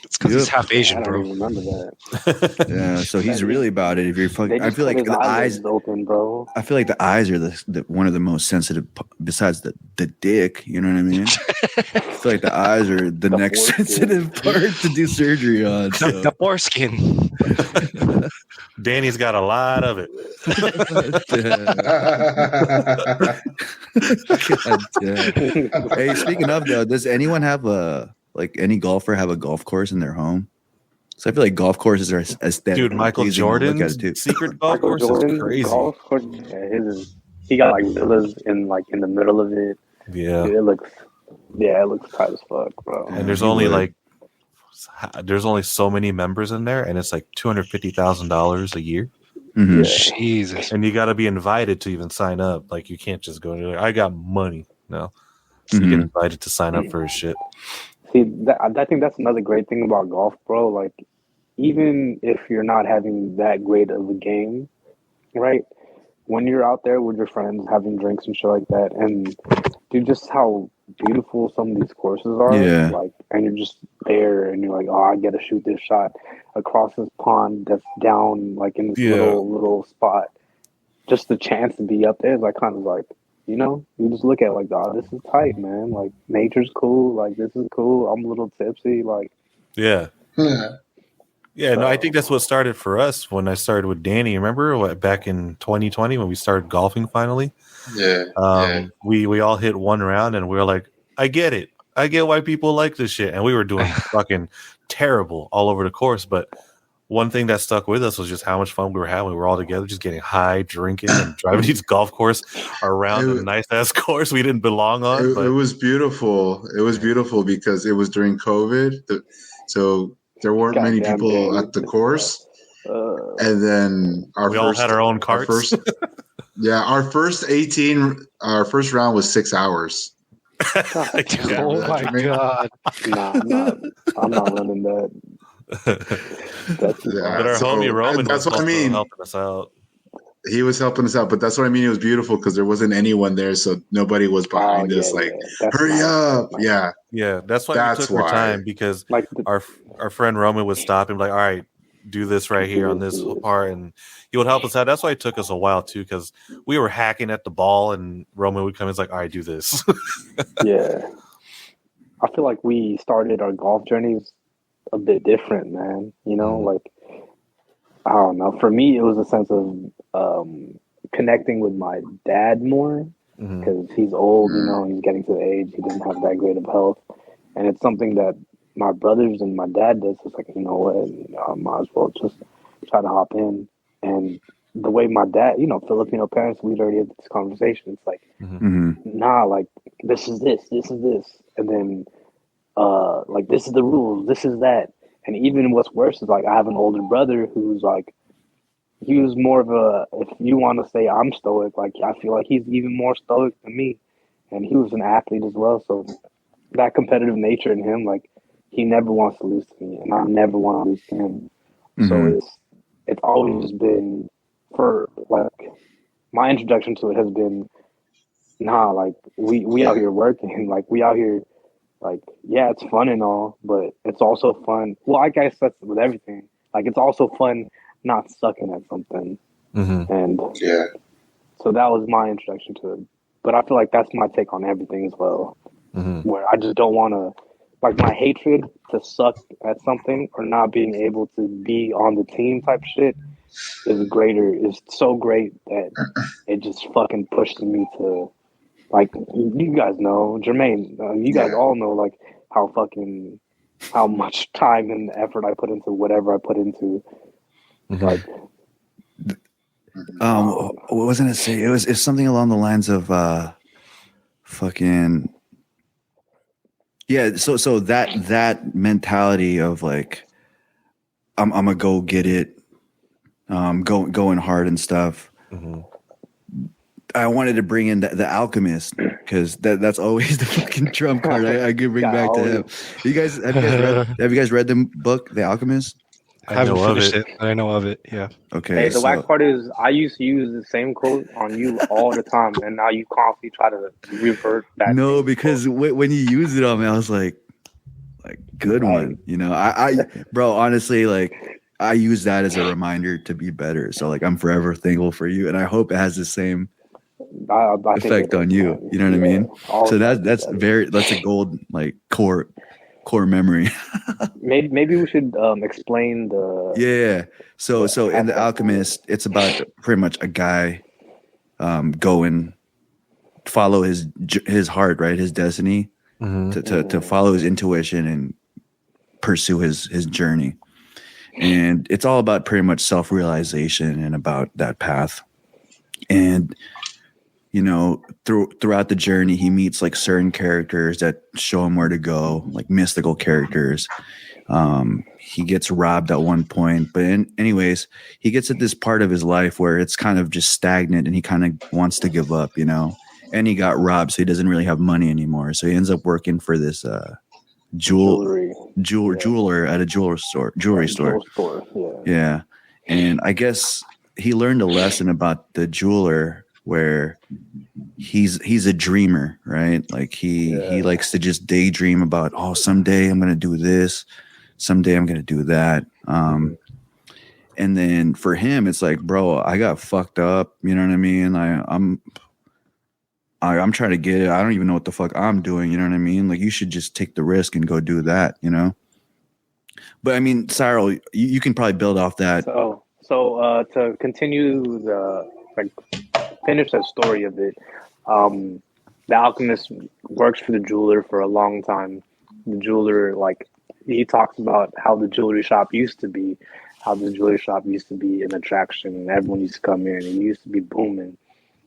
It's because he's half Asian, I bro. don't remember that. Yeah, so he's really about it. If you're fucking, I feel like the eyes open, bro. I feel like the eyes are the one of the most sensitive besides the dick. You know what I mean? I feel like the eyes are the next sensitive part to do surgery on. So. The foreskin. Danny's got a lot of it. Hey, speaking of though, does anyone have any golfer have a golf course in their home? So I feel like golf courses are aesthetic. Dude, Michael Jordan's secret golf course is crazy. Golf course, he got like villas in the middle of it. Yeah, it looks tight as fuck, bro. And there's only so many members in there, and it's like $250,000 a year. Mm-hmm. Yeah. Jesus, and you got to be invited to even sign up. Like you can't just go there. I got money. No, so you get invited to sign up for his shit. See, I think that's another great thing about golf, bro. Like, even if you're not having that great of a game, right? When you're out there with your friends having drinks and shit like that, and dude, just how beautiful some of these courses are. Yeah. Like, and you're just there, and you're like, oh, I got to shoot this shot across this pond that's down, like in this little spot. Just the chance to be up there is like kind of like. You know, you just look at it like, oh, this is tight, man. Like, nature's cool. Like, this is cool. I'm a little tipsy. Like, yeah. No, I think that's what started for us when I started with Danny. Remember back in 2020 when we started golfing finally? Yeah. We all hit one round and we were like, I get it. I get why people like this shit. And we were doing fucking terrible all over the course. But one thing that stuck with us was just how much fun we were having. We were all together, just getting high, drinking, and driving these golf course around a nice ass course we didn't belong on. It was beautiful. It was beautiful because it was during COVID, so there weren't many people at the course. And then we all had our own carts. Yeah, our first round was 6 hours. Oh my god! Nah, I'm not running that. But our homie Roman was also helping us out. He was helping us out, but that's what I mean. It was beautiful because there wasn't anyone there, so nobody was behind us. Hurry up! Yeah, That's why we took our time, because our friend Roman would stop and be like, "All right, do this right here on this part," and he would help us out. That's why it took us a while too, because we were hacking at the ball, and Roman would come and like, "All right, do this." Yeah, I feel like we started our golf journeys a bit different, man. You know, like, I don't know. For me, it was a sense of connecting with my dad more, because he's old, you know, he's getting to the age, he didn't have that great of health. And it's something that my brothers and my dad does. It's like, you know what, I might as well just try to hop in. And the way my dad, you know, Filipino parents, we'd already had this conversation. It's like, nah, like, this is this. And then, like, this is the rules, this is that. And even what's worse is, like, I have an older brother who's like, he was more of a, if you want to say I'm stoic, like, I feel like he's even more stoic than me. And he was an athlete as well. So that competitive nature in him, like, he never wants to lose to me, and I never want to lose to him. So it's always been, for, like, my introduction to it has been, nah, like, we out here working, like, we out here, like, yeah, it's fun and all, but it's also fun. Well, I guess that's with everything. Like, it's also fun not sucking at something. And so that was my introduction to it. But I feel like that's my take on everything as well, where I just don't want to, like, my hatred to suck at something or not being able to be on the team type shit is so great that it just fucking pushes me to, like, you guys know, Jermaine, you guys all know, like, how much time and effort I put into whatever I put into. Like, what was I gonna say? It's something along the lines of fucking, yeah. So that mentality of, like, I'm gonna go get it, going hard and stuff. I wanted to bring in the Alchemist, because that's always the fucking trump card I could bring back to him. Have you guys read the book, The Alchemist? I haven't finished it. I know of it. Yeah. Okay. Hey, the whack part is, I used to use the same quote on you all the time, and now you constantly try to revert back. No, because when you use it on me, I was like, good one. You know, I bro, honestly, like, I use that as a reminder to be better. So, like, I'm forever thankful for you, and I hope it has the same effect on you. You know what I mean? So that's a gold, like, core memory. Maybe we should explain the So in The Alchemist, it's about pretty much a guy going follow his heart, right, his destiny, to follow his intuition and pursue his journey. And it's all about pretty much self-realization and about that path. And, you know, throughout the journey, he meets, like, certain characters that show him where to go, like mystical characters. He gets robbed at one point, but anyways, he gets at this part of his life where it's kind of just stagnant, and he kind of wants to give up, you know. And he got robbed, so he doesn't really have money anymore. So he ends up working for this jeweler at a jewelry store. Yeah. And I guess he learned a lesson about the jeweler, where he's a dreamer, right? Like, he likes to just daydream about, oh, someday I'm going to do this, someday I'm going to do that. And then for him, it's like, bro, I got fucked up. You know what I mean? I'm trying to get it. I don't even know what the fuck I'm doing. You know what I mean? Like, you should just take the risk and go do that, you know? But I mean, Cyrel, you can probably build off that. So to continue finish that story a bit, the alchemist works for the jeweler for a long time. The jeweler, like, he talks about how the jewelry shop used to be, an attraction, and everyone used to come here, and it used to be booming.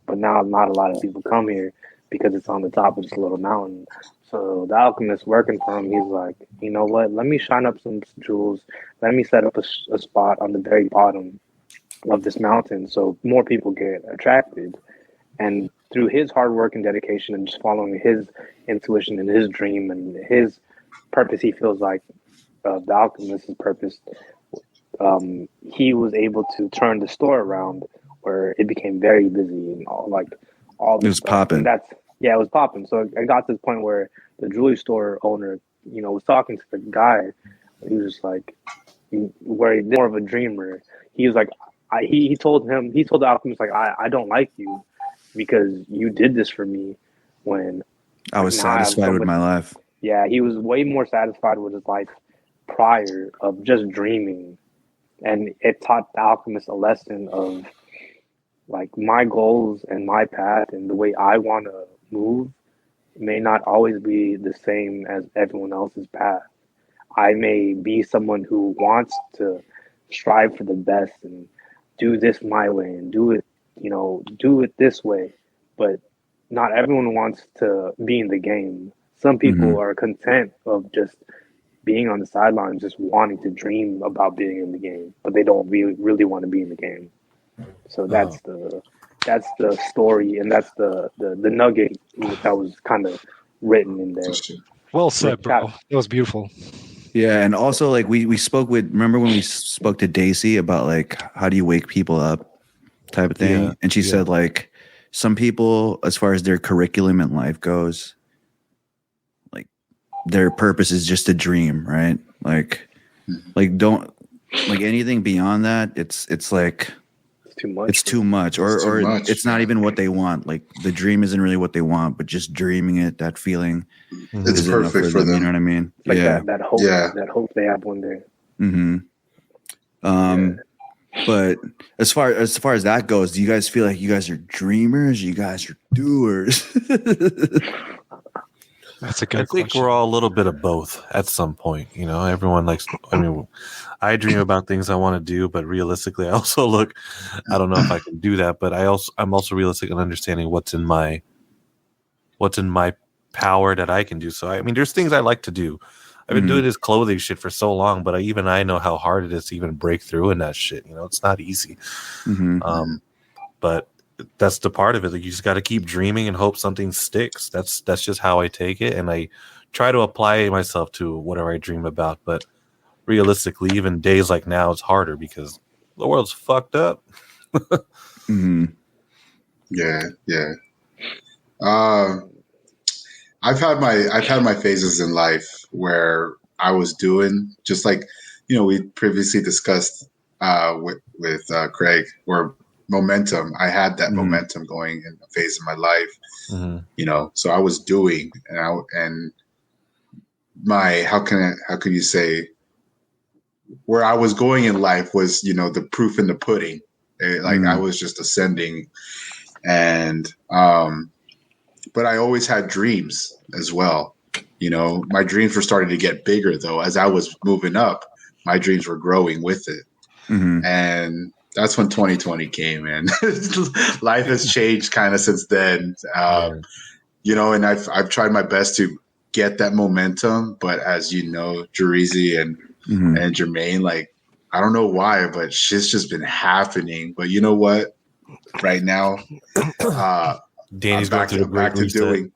But now not a lot of people come here because it's on the top of this little mountain. So the alchemist working for him, he's like, you know what? Let me shine up some jewels. Let me set up a spot on the very bottom. of this mountain, so more people get attracted. And through his hard work and dedication and just following his intuition and his dream and his purpose, he feels like the alchemist's purpose, he was able to turn the store around where it became very busy and all it was popping. It was popping. So it got to the point where the jewelry store owner, was talking to the guy. He was like, where he's more of a dreamer. He was like, he told the alchemist, like, I don't like you because you did this for me when I was satisfied with my life. Yeah, he was way more satisfied with his life prior of just dreaming. And it taught the alchemist a lesson of, like, my goals and my path and the way I want to move may not always be the same as everyone else's path. I may be someone who wants to strive for the best and do this my way and do it this way, but not everyone wants to be in the game. Some people are content of just being on the sidelines, just wanting to dream about being in the game, but they don't really want to be in the game. So that's the story, and that's the nugget that was kind of written in there. Well said, bro. It was beautiful. Yeah, and also, like, we spoke remember when we spoke to Daisy about, like, how do you wake people up type of thing? Yeah, and she said, like, some people, as far as their curriculum in life goes, like, their purpose is just a dream, right? Like don't, like, anything beyond that, it's like, too much. It's too much, or it's not even what they want. Like, the dream isn't really what they want, but just dreaming it, that feeling, it's perfect for them. You know what I mean? Like that hope, that hope they have one day. But as far as that goes, do you guys feel like you guys are dreamers? You guys are doers? That's a good question. I think we're all a little bit of both at some point. Everyone likes. I mean, I dream about things I want to do, but realistically, I also look. I don't know if I can do that, but I'm also realistic in understanding what's in my power that I can do. So I mean, there's things I like to do. I've been doing this clothing shit for so long, but I know how hard it is to even break through in that shit. It's not easy. But that's the part of it. Like, you just got to keep dreaming and hope something sticks. That's just how I take it, and I try to apply myself to whatever I dream about. But realistically, even days like now, it's harder because the world's fucked up. Yeah. I've had my phases in life where I was doing just like we previously discussed with Craig, or momentum. I had that momentum going in a phase of my life, so I was doing, and my how can you say where I was going in life was the proof in the pudding. I was just ascending, and but I always had dreams as well. My dreams were starting to get bigger, though. As I was moving up, my dreams were growing with it, and that's when 2020 came in. Life has changed kind of since then. And I've tried my best to get that momentum, but as you know, Jerizi and Jermaine, like, I don't know why, but shit's just been happening. But you know what? Right now, Danny's back to doing.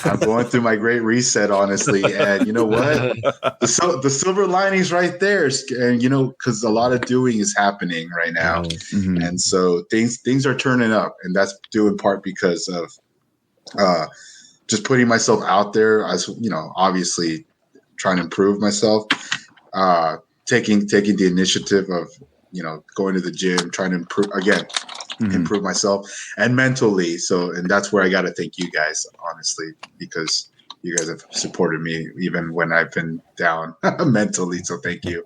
I'm going through my great reset, honestly, and you know what? The silver lining's right there, and because a lot of doing is happening right now, and so things are turning up, and that's due in part because of just putting myself out there, as obviously trying to improve myself, taking the initiative of going to the gym, trying to improve myself and mentally. And that's where I got to thank you guys, honestly, because you guys have supported me even when I've been down mentally. So thank you.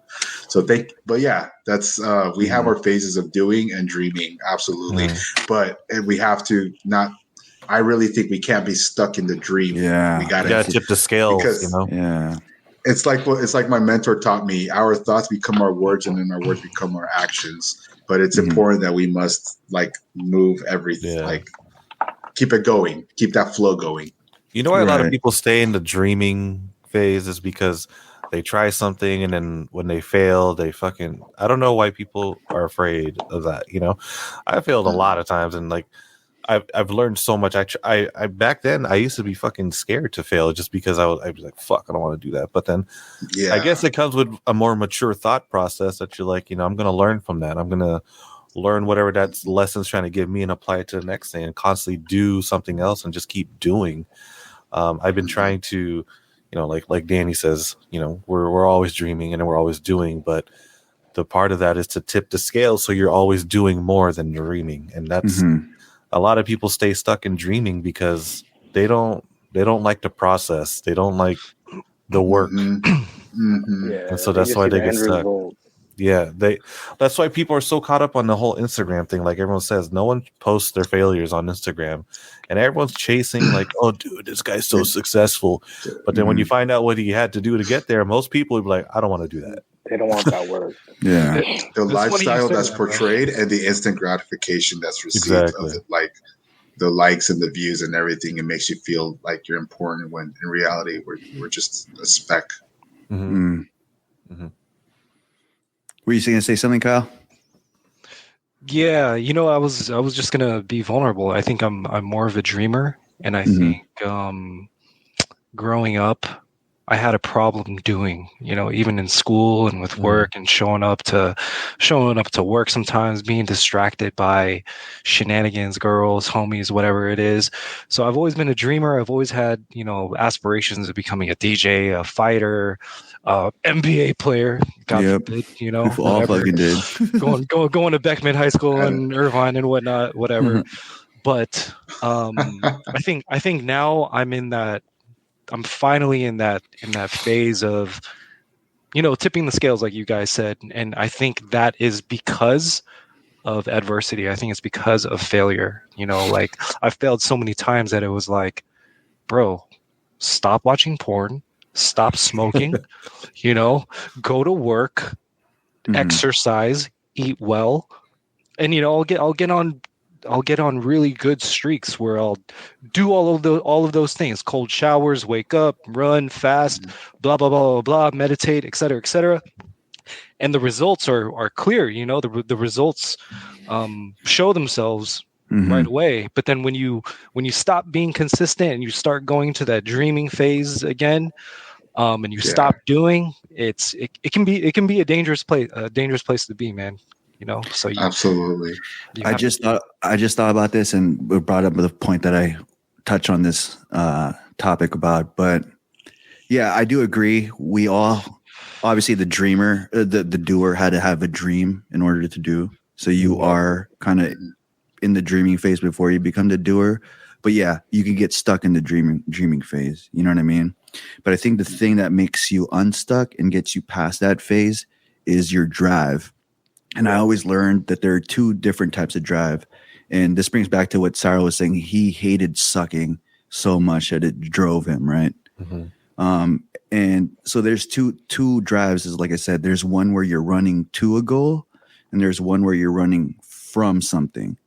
But yeah, that's, we have our phases of doing and dreaming. Absolutely. But we have to not, I really think we can't be stuck in the dream. Yeah. We got to tip the scales, Yeah. It's like my mentor taught me, our thoughts become our words, and then our words become our actions. But it's important that we must move everything, keep it going, keep that flow going. Why a lot of people stay in the dreaming phase is because they try something and then when they fail, they fucking, I don't know why people are afraid of that. You know, I failed a lot of times and like, I've learned so much. I back then I used to be fucking scared to fail just because I was like, fuck, I don't want to do that. But then I guess it comes with a more mature thought process that you're like, you know, I'm going to learn from that. I'm going to learn whatever that lesson's trying to give me and apply it to the next thing and constantly do something else and just keep doing. I've been trying to, you know, like Danny says, you know, we're always dreaming and we're always doing, but the part of that is to tip the scale so you're always doing more than dreaming. And that's a lot of people stay stuck in dreaming because they don't like the process. They don't like the work. Yeah, and so that's why they get stuck. Yeah, that's why people are so caught up on the whole Instagram thing. Like everyone says, no one posts their failures on Instagram, and everyone's chasing like, oh, dude, this guy's so successful. But then when you find out what he had to do to get there, most people would be like, I don't want to do that. They don't want that work. Yeah, the lifestyle that's portrayed and the instant gratification that's received of it, like the likes and the views and everything. It makes you feel like you're important when in reality we're just a speck. Were you going to say something, Kyle? Yeah, you know, I was just gonna be vulnerable. I think I'm more of a dreamer, and I think growing up, I had a problem doing, you know, even in school and with work and showing up to work sometimes, being distracted by shenanigans, girls, homies, whatever it is. So I've always been a dreamer. I've always had, you know, aspirations of becoming a DJ, a fighter, NBA player. God forbid, you know, we all fucking did. going to Beckman High School and Irvine and whatnot, whatever. But I think now I'm finally in that phase of, you know, tipping the scales, like you guys said. And I think that is because of adversity. I think it's because of failure. You know, like I've failed so many times that it was like, bro, stop watching porn, stop smoking, you know, go to work, exercise, eat well. And, you know, I'll get on really good streaks where I'll do all of those things: cold showers, wake up, run, fast, blah blah blah blah blah, meditate, etc., etc. And the results are clear. You know, the results show themselves right away. But then when you stop being consistent and you start going to that dreaming phase again, and you stop doing, it can be a dangerous place to be, man. You know, so absolutely. I just thought about this and brought up the point that I touch on this topic about. But yeah, I do agree. We all, obviously, the dreamer, the doer had to have a dream in order to do. So you are kind of in the dreaming phase before you become the doer. But yeah, you can get stuck in the dreaming phase. You know what I mean? But I think the thing that makes you unstuck and gets you past that phase is your drive. And I always learned that there are two different types of drive. And this brings back to what Cyrel was saying. He hated sucking so much that it drove him, right? And so there's two drives, is like I said, there's one where you're running to a goal, and there's one where you're running from something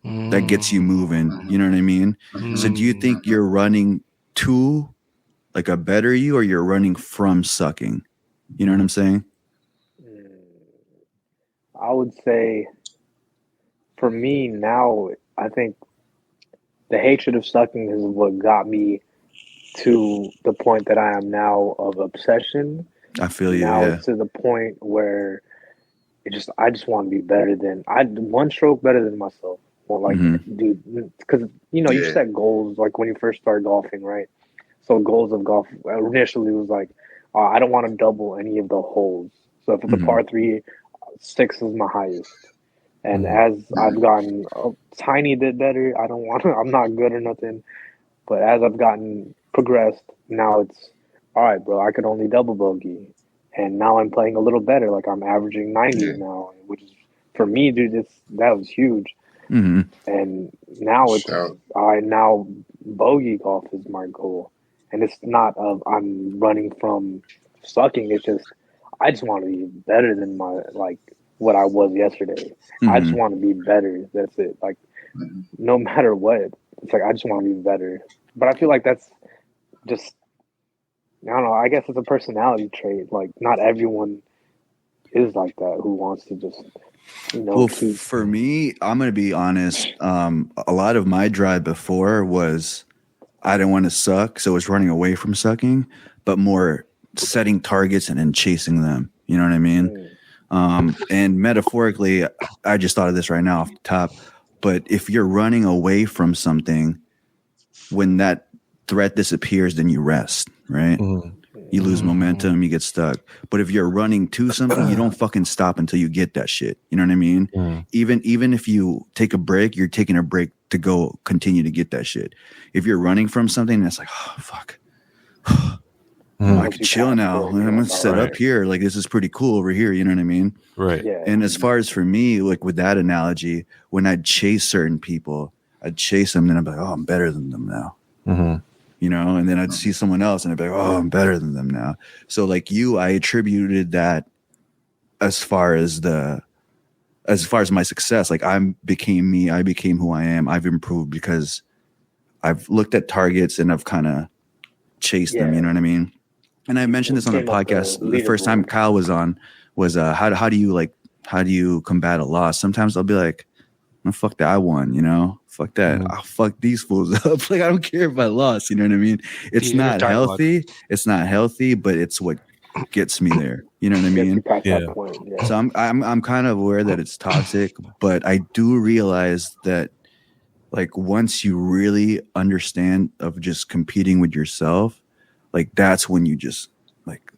that gets you moving. You know what I mean? So do you think you're running to like a better you, or you're running from sucking? You know what I'm saying? I would say for me now, I think the hatred of sucking is what got me to the point that I am now of obsession. I feel you. Now Yeah. it's to the point where I just want to be better than one stroke better than myself. Well, like, dude, because you know you set goals like when you first start golfing, right? So goals of golf initially was like, I don't want to double any of the holes. So if it's a par 3, 6 is my highest. And as I've gotten a tiny bit better, I'm not good or nothing. But as I've progressed, now it's, all right, bro, I could only double bogey. And now I'm playing a little better. Like I'm averaging 90 now, which is, for me, dude, that was huge. And now now bogey golf is my goal. And it's not I'm running from sucking. It's just, I just want to be better than what I was yesterday. I just want to be better. That's it. Like, no matter what, it's like, I just want to be better. But I feel like that's just I don't know. I guess it's a personality trait. Like, not everyone is like that who wants to just, well, for me, I'm going to be honest. A lot of my drive before was I didn't want to suck, so it was running away from sucking, but more setting targets and then chasing them. You know what I mean? And metaphorically, I just thought of this right now off the top. But if you're running away from something, when that threat disappears, then you rest, right? You lose momentum, you get stuck. But if you're running to something, you don't fucking stop until you get that shit. You know what I mean? Even if you take a break, you're taking a break to go continue to get that shit. If you're running from something, that's like, oh, fuck. I can chill now. I'm gonna set up here. Like, this is pretty cool over here. You know what I mean? Right. Yeah. And as far as for me, like with that analogy, when I'd chase certain people, I'd chase them, and I'd be like, oh, I'm better than them now. You know, and then I'd see someone else, and I'd be like, oh, I'm better than them now. So like you, I attributed that as far as my success. Like, I became me. I became who I am. I've improved because I've looked at targets and I've kind of chased them. You know what I mean? And I mentioned this on the podcast. The first time Kyle was on was how do you combat a loss? Sometimes I'll be like, oh, fuck that, I won, you know? Fuck that. I'll fuck these fools up. Like, I don't care if I lost, you know what I mean? It's not healthy. It's not healthy, but it's what gets me there. You know what I mean? Yeah. So I'm kind of aware that it's toxic, but I do realize that, like, once you really understand of just competing with yourself, like, that's when you just, like,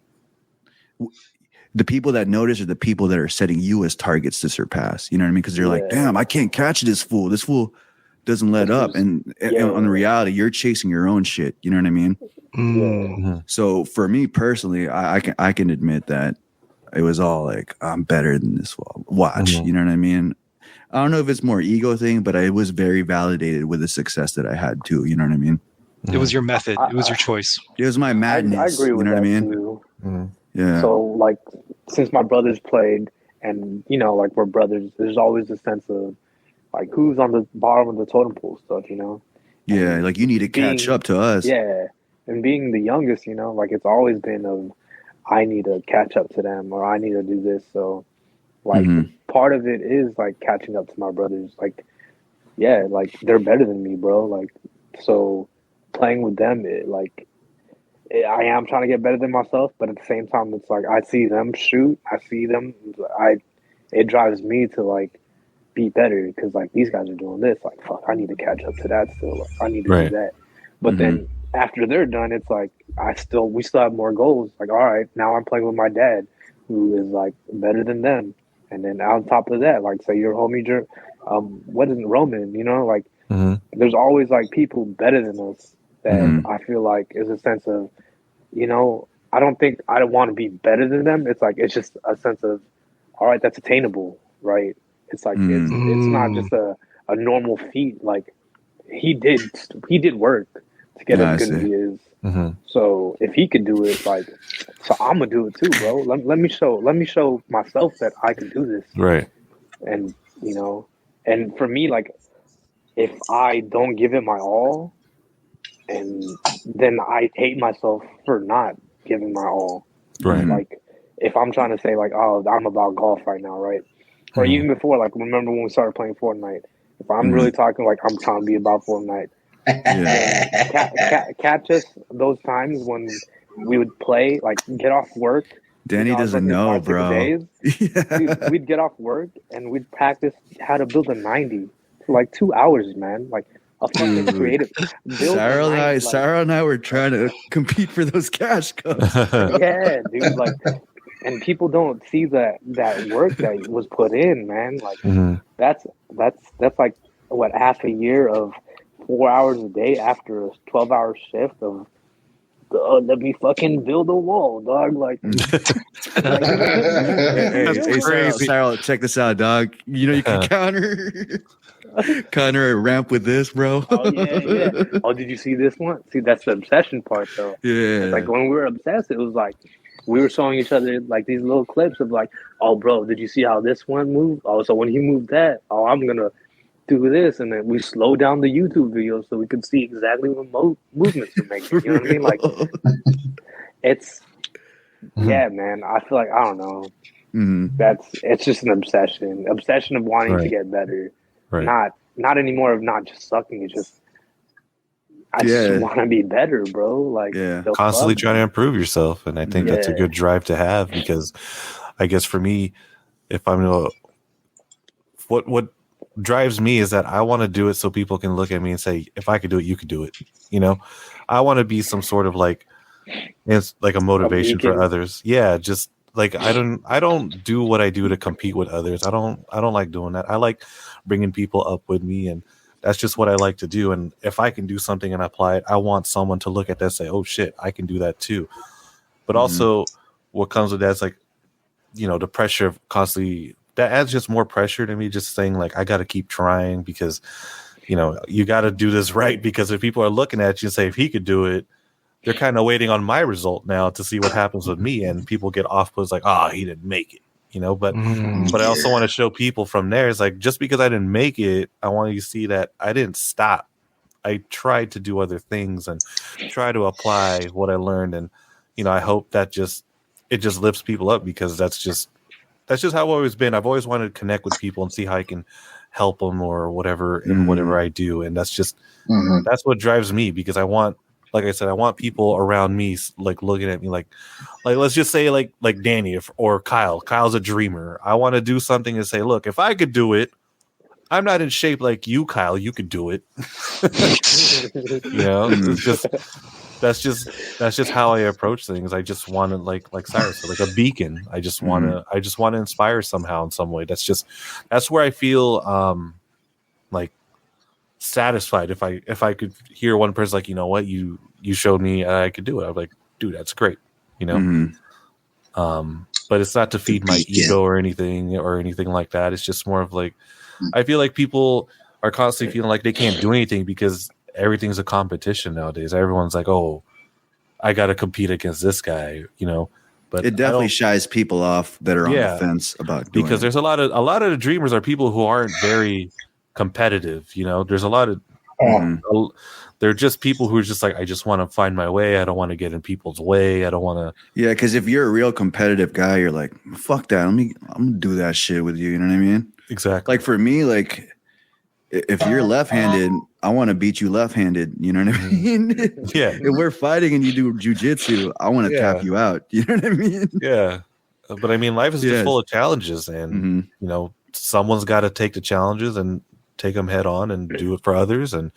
the people that notice are the people that are setting you as targets to surpass. You know what I mean? Because they're like, damn, I can't catch this fool. This fool doesn't let up. And on the reality, you're chasing your own shit. You know what I mean? So for me personally, I can admit that it was all like, I'm better than this fool. Watch. You know what I mean? I don't know if it's more ego thing, but I was very validated with the success that I had too. You know what I mean? It was your method. It was your choice. It was my madness. I agree with you know that what I mean? too. Yeah. So, like, since my brothers played, and, you know, like, we're brothers, there's always a sense of, like, who's on the bottom of the totem pole stuff, you know? Yeah, and like, you need to catch up to us. Yeah. And being the youngest, you know, like, it's always been of, I need to catch up to them, or I need to do this. So, like, part of it is, like, catching up to my brothers. Like, yeah, like, they're better than me, bro. Like, so playing with them, I am trying to get better than myself, but at the same time, it's like, I see them shoot, I see them, it drives me to, like, be better, because, like, these guys are doing this, like, fuck, I need to catch up to that still, like, I need to do that. But then after they're done, it's like, we still have more goals. Like, all right, now I'm playing with my dad, who is, like, better than them. And then on top of that, like, say your homie, what is it, Roman, you know, like, there's always, like, people better than us that I feel like is a sense of, you know, I don't want to be better than them. It's like, it's just a sense of, all right, that's attainable, right? It's like, it's not just a normal feat. Like, he did work to get as good as he is. So if he could do it, like, so I'm gonna do it too, bro. Let me show myself that I can do this. Right. And, you know, and for me, like, if I don't give it my all, and then I hate myself for not giving my all. Right. Like, if I'm trying to say, like, oh, I'm about golf right now, right? Or even before, like, remember when we started playing Fortnite? If I'm really talking, like, I'm trying to be about Fortnite. Catch us those times when we would play, like, get off work. Danny doesn't know, bro. Dude, we'd get off work and we'd practice how to build a 90 for, like, 2 hours, man. Like, a fucking creative. Cyrel and I were trying to compete for those cash cups. Yeah, dude. Like, and people don't see that work that was put in, man. Like, that's like, what, half a year of 4 hours a day after a 12-hour shift of, let me fucking build a wall, dog. Like, hey, Cyrel, check this out, dog. You know, you can counter a ramp with this, bro. Oh, yeah. Oh, did you see this one? See, that's the obsession part, though. Yeah. It's like, when we were obsessed, it was like, we were showing each other, like, these little clips of, like, oh, bro, did you see how this one moved? Oh, so when he moved that, oh, I'm going to do this. And then we slowed down the YouTube video so we could see exactly what movements we're making. You know what I mean? Like, it's yeah, man. I feel like I don't know. It's just an obsession of wanting to get better. Not anymore of not just sucking. It's just I just want to be better, bro. Like constantly trying to improve yourself, and I think that's a good drive to have, because I guess for me, if I'm what drives me is that I want to do it so people can look at me and say, if I could do it, you could do it. You know, I want to be some sort of like, it's like a motivation for others. Yeah, just like I don't do what I do to compete with others. I don't like doing that. I like bringing people up with me, and that's just what I like to do. And if I can do something and apply it, I want someone to look at that and say, oh shit, I can do that too. But also what comes with that is like, you know, the pressure of constantly, that adds just more pressure to me, just saying like, I got to keep trying, because, you know, you got to do this right, because if people are looking at you and say, if he could do it, they're kind of waiting on my result now to see what happens with me. And people get off put like, oh, he didn't make it, you know, but I also want to show people from there, it's like, just because I didn't make it, I want you to see that I didn't stop. I tried to do other things and try to apply what I learned. And, you know, I hope that it just lifts people up, because that's just how I've always been. I've always wanted to connect with people and see how I can help them or whatever in whatever I do. And that's just, that's what drives me, because I want, like I said, I want people around me like looking at me like let's just say like Danny or Kyle. Kyle's a dreamer. I want to do something and say, look, if I could do it, I'm not in shape like you, Kyle. You could do it. You know, it's just that's just how I approach things. I just want to like Cyrel said, like a beacon. I just want to inspire somehow in some way. That's where I feel like satisfied if I could hear one person like, you know what, you showed me I could do it. I'm like, dude, that's great, you know. But it's not to feed my ego or anything like that. It's just more of like, I feel like people are constantly feeling like they can't do anything because everything's a competition nowadays. Everyone's like, oh, I got to compete against this guy, you know. But it definitely shies people off that are on the fence about doing because there's a lot of the dreamers are people who aren't very competitive, you know. There's a lot of they're just people who are just like, I just want to find my way. I don't want to get in people's way. I don't want to. Yeah, because if you're a real competitive guy, you're like, fuck that. I'm gonna do that shit with you. You know what I mean? Exactly. Like for me, like if you're left-handed, I want to beat you left-handed. You know what I mean? Yeah. If we're fighting and you do jujitsu, I want to tap you out. You know what I mean? Yeah. But I mean, life is just full of challenges, and you know, someone's got to take the challenges and take them head on and do it for others. And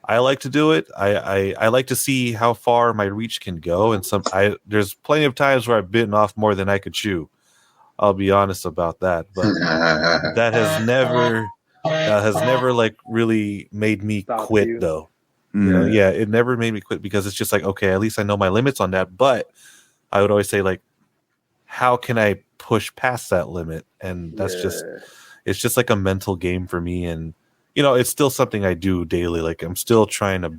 I like to do it. I like to see how far my reach can go. And there's plenty of times where I've bitten off more than I could chew. I'll be honest about that. But that has never like really made me quit though. You know, yeah, it never made me quit, because it's just like, okay, at least I know my limits on that. But I would always say, like, how can I push past that limit? And that's it's just like a mental game for me. And, you know, it's still something I do daily. Like, I'm still trying to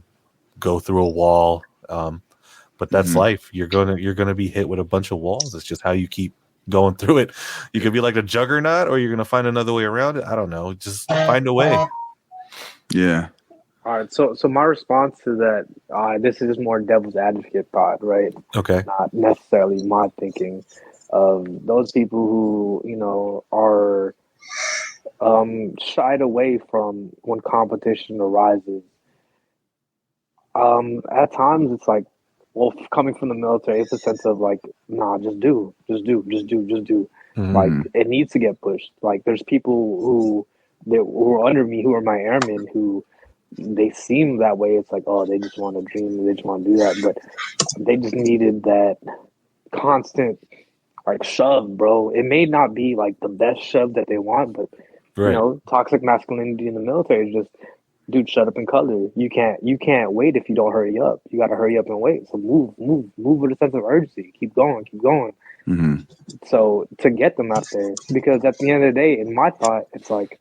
go through a wall. But that's life. You're gonna be hit with a bunch of walls. It's just how you keep going through it. You could be like a juggernaut, or you're gonna find another way around it. I don't know. Just find a way. Yeah. All right. So my response to that, this is more devil's advocate thought, right? Okay. Not necessarily my thinking of those people who, you know, are shied away from when competition arises. At times it's like, well, coming from the military, it's a sense of like, nah, just do. Like, it needs to get pushed. Like, there's people who are under me, who are my airmen, who they seem that way. It's like, oh, they just want to dream, they just want to do that, but they just needed that constant like shove, bro. It may not be like the best shove that they want, but you know, toxic masculinity in the military is just, dude, shut up and color. You can't wait if you don't hurry up. You got to hurry up and wait. So move with a sense of urgency. Keep going. So to get them out there, because at the end of the day, in my thought, it's like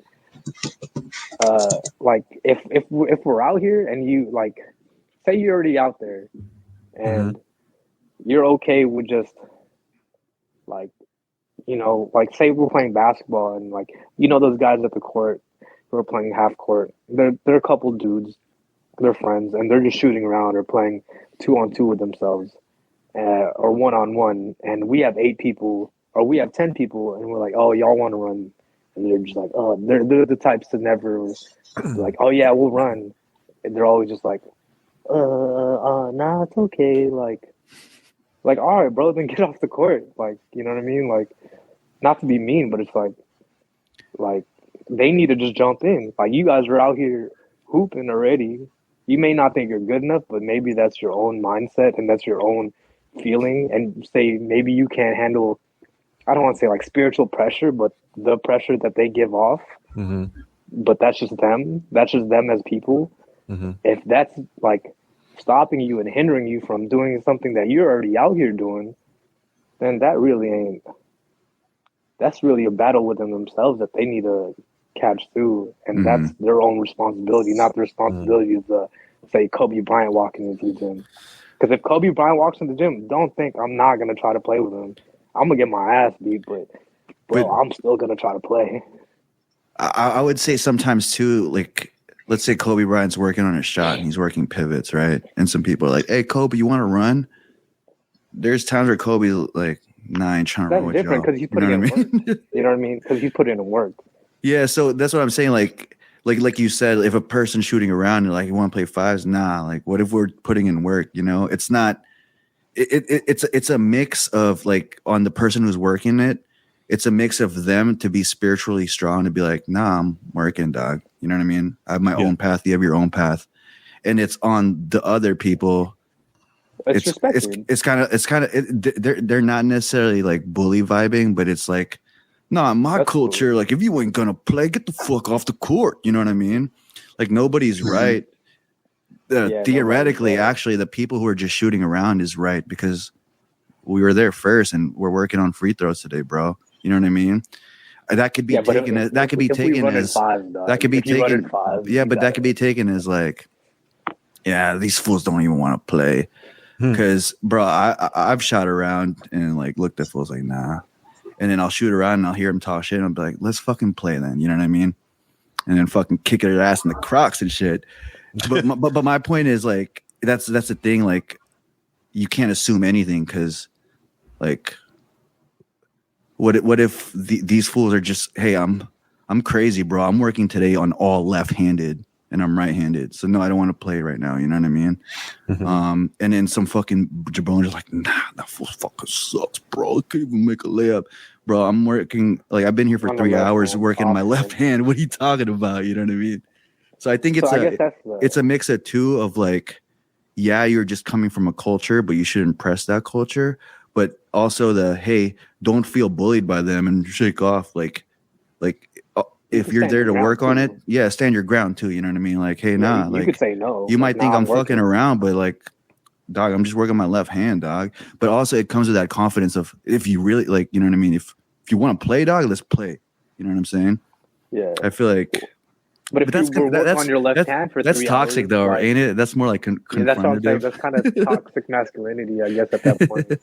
if we're out here and you like, say you're already out there and you're okay with just like, you know, like say we're playing basketball and like, you know, those guys at the court who are playing half court, they're a couple dudes, they're friends, and they're just shooting around or playing 2-on-2 with themselves. or 1-on-1, and we have 8 people or we have 10 people, and we're like, oh, y'all want to run, and they're just like, oh, they're the types to never like, oh yeah, we'll run, and they're always just like, nah, it's okay, like, all right, bro, then get off the court, like, you know what I mean, like, not to be mean, but it's like they need to just jump in, like, you guys are out here hooping already. You may not think you're good enough, but maybe that's your own mindset and that's your own feeling, and say maybe you can't handle, I don't want to say like spiritual pressure, but the pressure that they give off. Mm-hmm. But that's just them. That's just them as people. Mm-hmm. If that's like stopping you and hindering you from doing something that you're already out here doing, then that really ain't. That's really a battle within themselves that they need to catch through, and that's their own responsibility, not the responsibility of the, say, Kobe Bryant walking into the gym. Because if Kobe Bryant walks in the gym, don't think I'm not gonna try to play with him. I'm gonna get my ass beat, but I'm still gonna try to play. I would say sometimes too, like, let's say Kobe Bryant's working on a shot and he's working pivots, right? And some people are like, "Hey, Kobe, you want to run?" There's times where Kobe's like, "Nah, I ain't trying to run with y'all." That's different because he's putting in work. You know what I mean? Because he's putting in work. Yeah, so that's what I'm saying. Like you said, if a person's shooting around and like you want to play fives, nah. Like, what if we're putting in work? You know, it's not. It's a mix of like on the person who's working it. It's a mix of them to be spiritually strong, to be like, nah, I'm working, dog. You know what I mean? I have my own path. You have your own path, and it's on the other people. It's kind of they're not necessarily like bully vibing, but it's like, nah, my culture. Cool. Like, if you ain't gonna play, get the fuck off the court. You know what I mean? Like, nobody's right. Theoretically, actually, the people who are just shooting around is right, because we were there first, and we're working on free throws today, bro. You know what I mean? That could be taken as that could be taken as that could be taken. Yeah, but that could be taken as like, yeah, these fools don't even want to play. Because, bro, I've shot around and like looked at fools like, nah, and then I'll shoot around and I'll hear them talk shit and I'll be like, let's fucking play then. You know what I mean? And then fucking kick their ass in the Crocs and shit. But my point is, like, that's the thing. Like, you can't assume anything, because like, what if these fools are just, hey, I'm crazy, bro. I'm working today on all left-handed and I'm right-handed, so no, I don't want to play right now. You know what I mean? And then some fucking jabron is like, nah, that fool fucking sucks, bro. I can't even make a layup, bro. I'm working, like, I've been here for 3 hours working my left hand. What are you talking about? You know what I mean? So I think it's a mix of two, of like, yeah, you're just coming from a culture, but you should impress that culture. But also hey, don't feel bullied by them and shake off. Like if you're there to work on it, stand your ground too. You know what I mean? Like, hey, nah, you like, could say no. You might think I'm fucking around, but like, dog, I'm just working my left hand, dog. But also it comes with that confidence of, if you really, like, you know what I mean? If you want to play, dog, let's play. You know what I'm saying? Yeah. I feel like. But if you were working on your left hand for 3 hours, that's toxic, though, like, ain't it? That's more like that's what I'm saying. That's kind of toxic masculinity, I guess, at that point.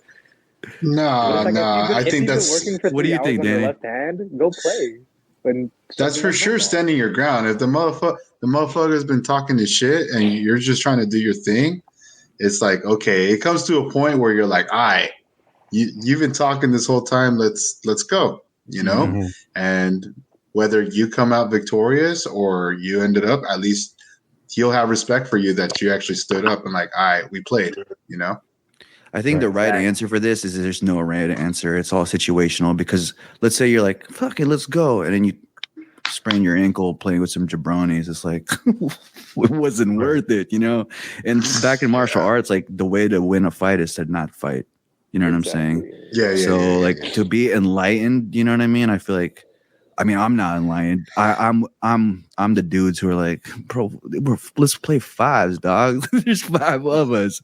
No, I think that's. What do you think, Danny? Left hand, go play. And that's for sure standing your ground. If the motherfucker's been talking this shit and you're just trying to do your thing, it's like, okay, it comes to a point where you're like, all right, you've been talking this whole time. Let's go, you know? And whether you come out victorious or you ended up, at least he'll have respect for you that you actually stood up and like, all right, we played, you know? I think the right answer for this is there's no right answer. It's all situational, because let's say you're like, fuck it, let's go. And then you sprain your ankle playing with some jabronis. It's like, it wasn't worth it, you know? And back in martial arts, like, the way to win a fight is to not fight. You know what I'm saying? Yeah. So like, to be enlightened, you know what I mean? I feel like, I mean, I'm not enlightened. I'm the dudes who are like, bro, let's play fives, dog. There's 5 of us.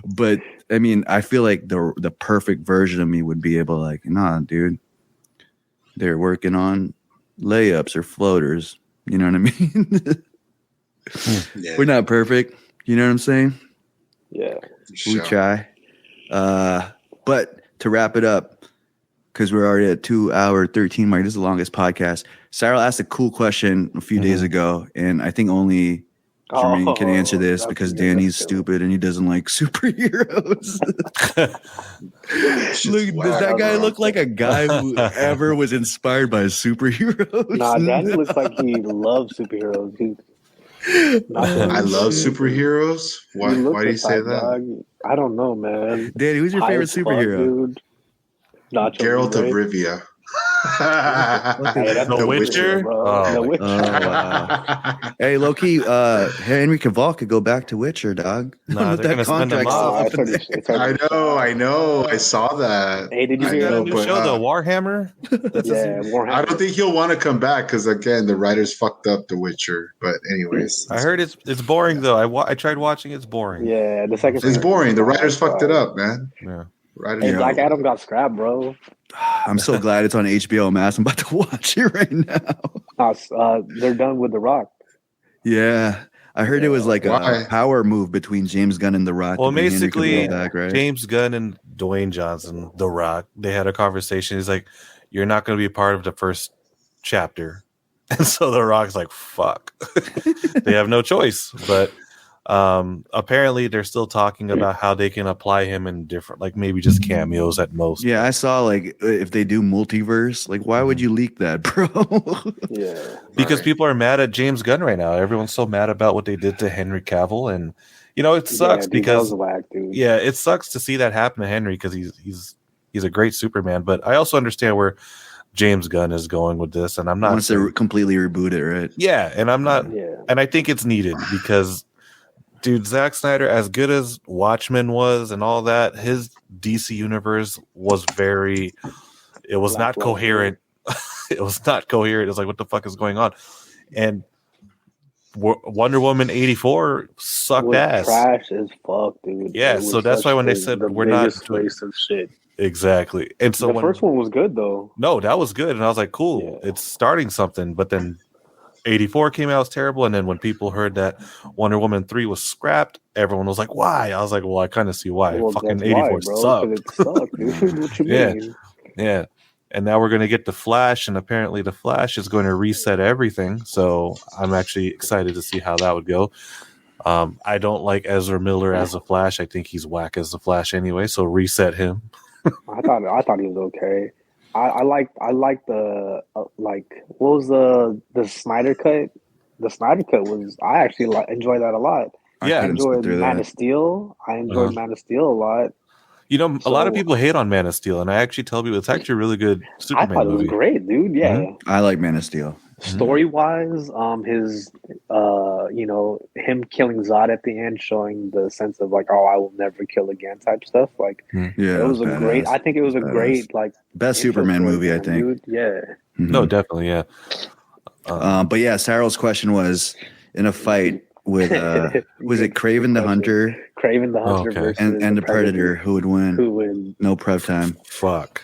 But I mean, I feel like the perfect version of me would be able to, like, nah, dude, they're working on layups or floaters. You know what I mean? We're not perfect. You know what I'm saying? Yeah. We try. But to wrap it up, because we're already at 2 hour 13 mark. This is the longest podcast. Cyrel asked a cool question a few days ago, and I think only Jermaine can answer Oh, this that's because good. Danny's That's good. stupid and he doesn't like superheroes. It's just Look, does whack, that guy bro. look like a guy who ever was inspired by superheroes? Nah, Danny looks like he loves superheroes. I love superheroes. Why? You look Why do you the say type, that? dog. I don't know, man. Danny, who's your High favorite as fuck, superhero? dude. Nacho Geralt of Libre. Rivia. Hey, that's The a Witcher? bro. Oh, The my Witcher. Oh wow! Hey, Loki, Henry Cavill could go back to Witcher, dog. Nah, With they're gonna spend them contract all. still It's up in already, there. it's already I know. I saw that. Hey, did you I hear Isn't that know, a new but, show, the Warhammer? That's Yeah, Warhammer. I don't think he'll want to come back because again, the writers fucked up The Witcher. But anyways, I heard it's boring though. I tried watching. It's boring. Yeah, the second it's season. boring. The writers fucked it up, man. Yeah. Writers Hey, Yeah. Black Adam got scrapped, bro. I'm so glad it's on HBO Max. I'm about to watch it right now. They're done with The Rock. Yeah, I heard it was like Why? a power move between James Gunn and The Rock. Well, to bring Henry basically, Cavill back, right? James Gunn and Dwayne Johnson, The Rock, they had a conversation. He's like, "You're not going to be a part of the first chapter," and so The Rock's like, "Fuck." They have no choice, but apparently they're still talking about how they can apply him in different, like maybe just cameos at most. Yeah, I saw like if they do multiverse, like why would you leak that, bro? Yeah. Because Right. people are mad at James Gunn right now. Everyone's so mad about what they did to Henry Cavill, and it sucks Dude, because that was whack, dude. yeah, it sucks to see that happen to Henry because he's a great Superman. But I also understand where James Gunn is going with this, and I'm not Wants to completely reboot it, right? yeah, and I'm not, Yeah. and I think it's needed because, dude, Zack Snyder, as good as Watchmen was and all that, his DC universe was it was not Lackluster. coherent. It was not coherent. It's like, what the fuck is going on? And Wonder Woman 84 sucked Was ass. trash as fuck, dude. Yeah, It was so that's such why when they the said we're not biggest waste of shit. Exactly. And so The first one was good though. no, that was good. And I was like, cool, Yeah. it's starting something. But then 84 came out, it was terrible. And then when people heard that Wonder Woman 3 was scrapped, everyone was like, why? I was like, well, I kind of see why. Well, Fucking that's 84 why, bro. 'Cause sucked. it sucked, dude. What you Yeah. mean? Yeah. And now we're going to get the Flash, and apparently the Flash is going to reset everything. So I'm actually excited to see how that would go. I don't like Ezra Miller as the Flash. I think he's whack as the Flash anyway. So reset him. I thought he was okay. I like the like what was the Snyder cut? The Snyder cut was I actually enjoyed that a lot. Yeah. I couldn't sit enjoyed through Man that. of Steel. I enjoyed Man of Steel a lot. A lot of So- people hate on Man of Steel, and I actually tell people it's actually a really good I Superman thought it was movie. great, dude. Yeah. I like Man of Steel. Story wise, his him killing Zod at the end, showing the sense of like, oh, I will never kill again type stuff. Like Yeah, it was a badass. great. I think it was a Badass. great like Best Superman intro movie, I story for him, think. Dude. Yeah. Mhm. No, definitely, yeah. But yeah, Cyril's question was in a fight with was it Craven the Hunter Craven the Hunter Okay. versus and the Predator? Who would win? Who would No prep time. Fuck.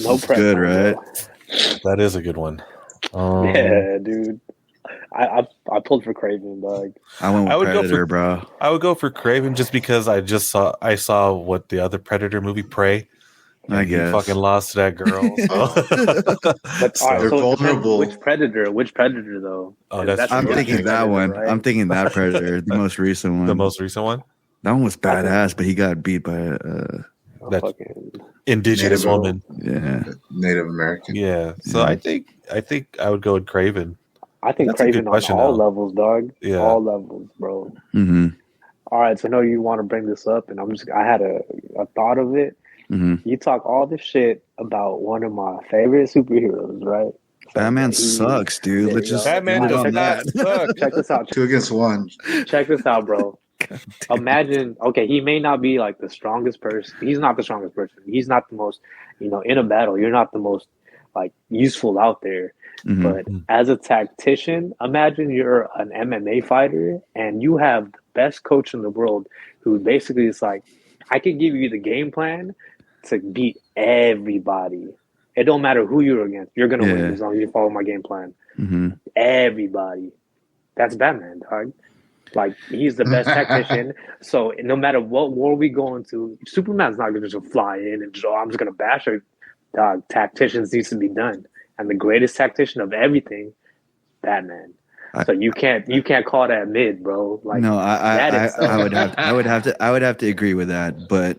no prep Good, time, right? bro. That is a good one. Yeah, dude. I pulled for Craven, dog. I went with I would go Predator, for- bro. I would go for Craven just because I saw what the other Predator movie, Prey. I He guess. fucking lost to that girl. So. But all right, They're so it depends vulnerable. Which Predator though? Oh, that's I'm true. thinking that one. right? I'm thinking that Predator, the most recent one. The most recent one. That one was badass, but he got beat by That- fucking Indigenous Native- woman. yeah. Native American. Yeah. So Yeah. I think I would go with Craven. I think That's a good Craven on question, all though. levels, dog. Yeah. All levels, bro. Mm-hmm. All right, so I know you want to bring this up, and I had a thought of it. Mm-hmm. You talk all this shit about one of my favorite superheroes, right? Batman He- sucks, dude. there Let's you just go. Batman end it does on not that. suck. Check this out. 2 against 1. Check this out, bro. Imagine, okay, he may not be like the strongest person. He's not the strongest person. He's not the most, in a battle, you're not the most like useful out there. Mhm. But as a tactician, imagine you're an MMA fighter and you have the best coach in the world who basically is like, I can give you the game plan to beat everybody. It don't matter who you're against. You're going to Yeah. win as long as you follow my game plan. Mhm. Everybody. That's Batman, dog. Like, he's the best tactician. So no matter what war we go into, Superman's not going to just fly in and just, I'm just going to bash her. Dog, tacticians needs to be done. And the greatest tactician of everything, Batman. So you can't call that mid, bro. Like no, I would have to agree with that, but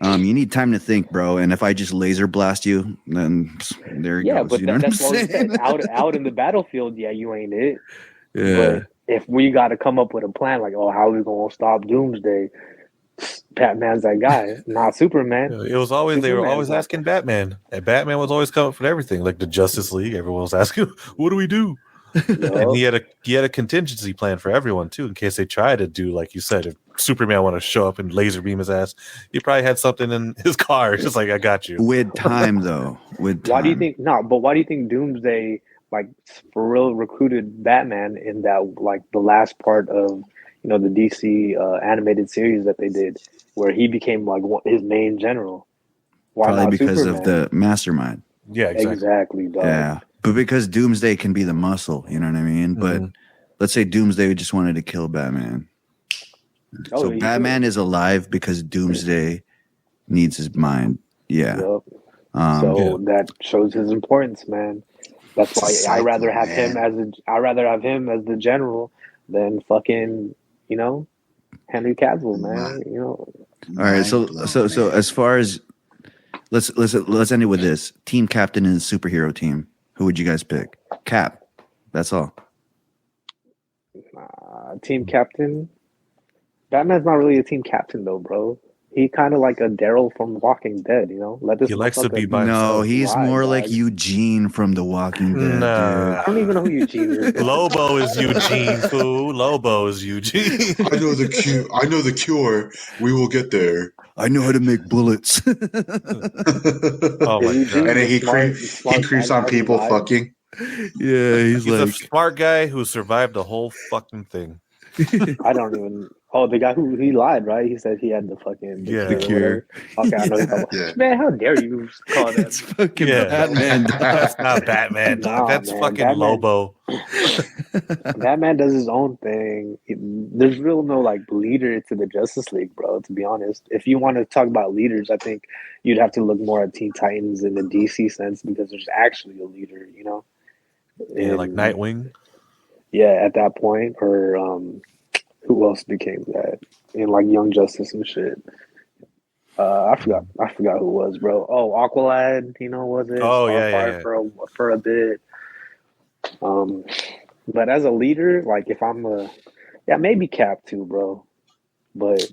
you need time to think, bro. And if I just laser blast you, then there it goes. But you know that's what I'm what I'm saying? saying. Out in the battlefield, yeah, you ain't it. Yeah. But if we got to come up with a plan, like, oh, how are we gonna stop Doomsday? Batman's that guy, not Superman. It was always they were always asking Batman, and Batman was always coming up with everything. Like the Justice League, everyone was asking, "What do we do?" And he had a contingency plan for everyone too, in case they try to do like you said. If Superman want to show up and laser beam his ass, he probably had something in his car. It's just like, I got you. With time, though. With time. Why do you think? No, but why do you think Doomsday, like, for real, recruited Batman in that, like, the last part of, the DC animated series that they did, where he became like his main general? Why probably not because Superman? of the mastermind. Yeah, exactly. Dog. Yeah, but because Doomsday can be the muscle, you know what I mean? But let's say Doomsday just wanted to kill Batman. Oh, so Batman is alive because Doomsday needs his mind. Yeah. Yep. That shows his importance, man. That's why I'd rather have him as the general than fucking, Henry Cavill, man. All right, so as far as let's end it with this. Team captain in the superhero team. Who would you guys pick? Cap. That's all. Team captain. Batman's not really a team captain though, bro. He kind of like a Daryl from Walking Dead, He likes to be by himself. No, he's more like Eugene from The Walking Dead. No. I don't even know who Eugene is. Lobo is Eugene, fool. Lobo is Eugene. I know the cure. We will get there. I know how to make bullets. Oh my god! And then he creeps on people fucking. Yeah, he's like a smart guy who survived the whole fucking thing. I don't even. Oh, the guy who he lied, right? He said he had the fucking the cure. Okay, I know he's talking about. Man, how dare you call that? It's fucking Batman. That's not Batman. That's fucking Batman. Lobo. Batman does his own thing. There's real no like leader to the Justice League, bro. To be honest, if you want to talk about leaders, I think you'd have to look more at Teen Titans in the DC sense because there's actually a leader, Yeah, like Nightwing. Yeah, at that point, or who else became that in like Young Justice and shit? I forgot who it was, bro. Oh, Aqualad, was it? Oh yeah. For a bit. But as a leader, like if I'm maybe Cap too, bro. But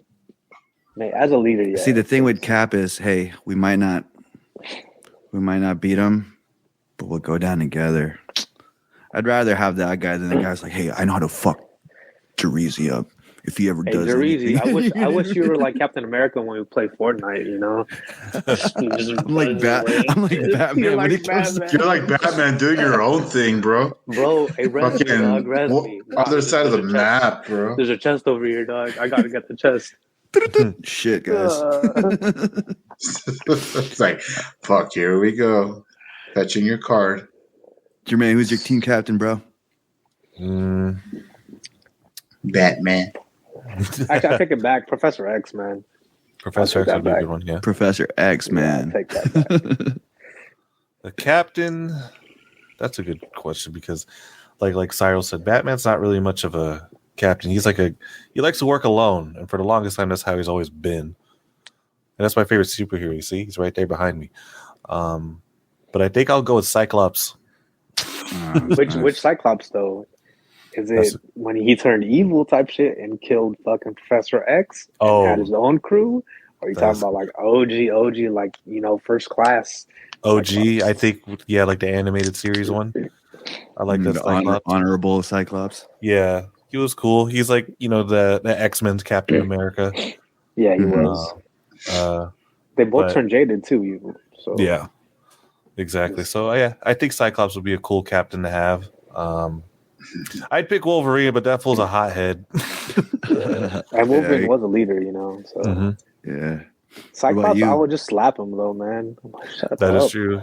as a leader, yeah. See, the thing with Cap is, hey, we might not beat him, but we'll go down together. I'd rather have that guy than the guy's like, hey, I know how to fuck Jerezi up if he ever does. Jerezi, I wish you were like Captain America when we play Fortnite. I'm like Batman. You're like Batman. You're like Batman doing your own thing, bro. Bro, hey, res me. Other side of the map, bro. There's a chest over here, dog. I gotta get the chest. Shit, guys. It's like, fuck, here we go. Fetching your card. Jermaine, who's your team captain, bro? Batman. Actually, I take it back. Professor X, man. Professor X would be a good one, yeah. Professor X, man. Yeah, take that back. The captain, that's a good question because, like Cyrel said, Batman's not really much of a captain. He likes to work alone, and for the longest time, that's how he's always been. And that's my favorite superhero. You see, he's right there behind me. But I think I'll go with Cyclops. Which Cyclops though? Is it when he turned evil type shit and killed fucking Professor X and had his own crew? Or are you talking about like OG, like first class? OG, Cyclops? I think, yeah, like the animated series one. I like that Cyclops. Honorable Cyclops. Yeah, he was cool. He's like the X-Men's Captain America. Yeah, he was. They both turned jaded too, evil. So yeah. Exactly. So yeah, I think Cyclops would be a cool captain to have. I'd pick Wolverine, but that fool's a hothead. And Wolverine was a leader, So yeah. Cyclops, I would just slap him though, man. That is true.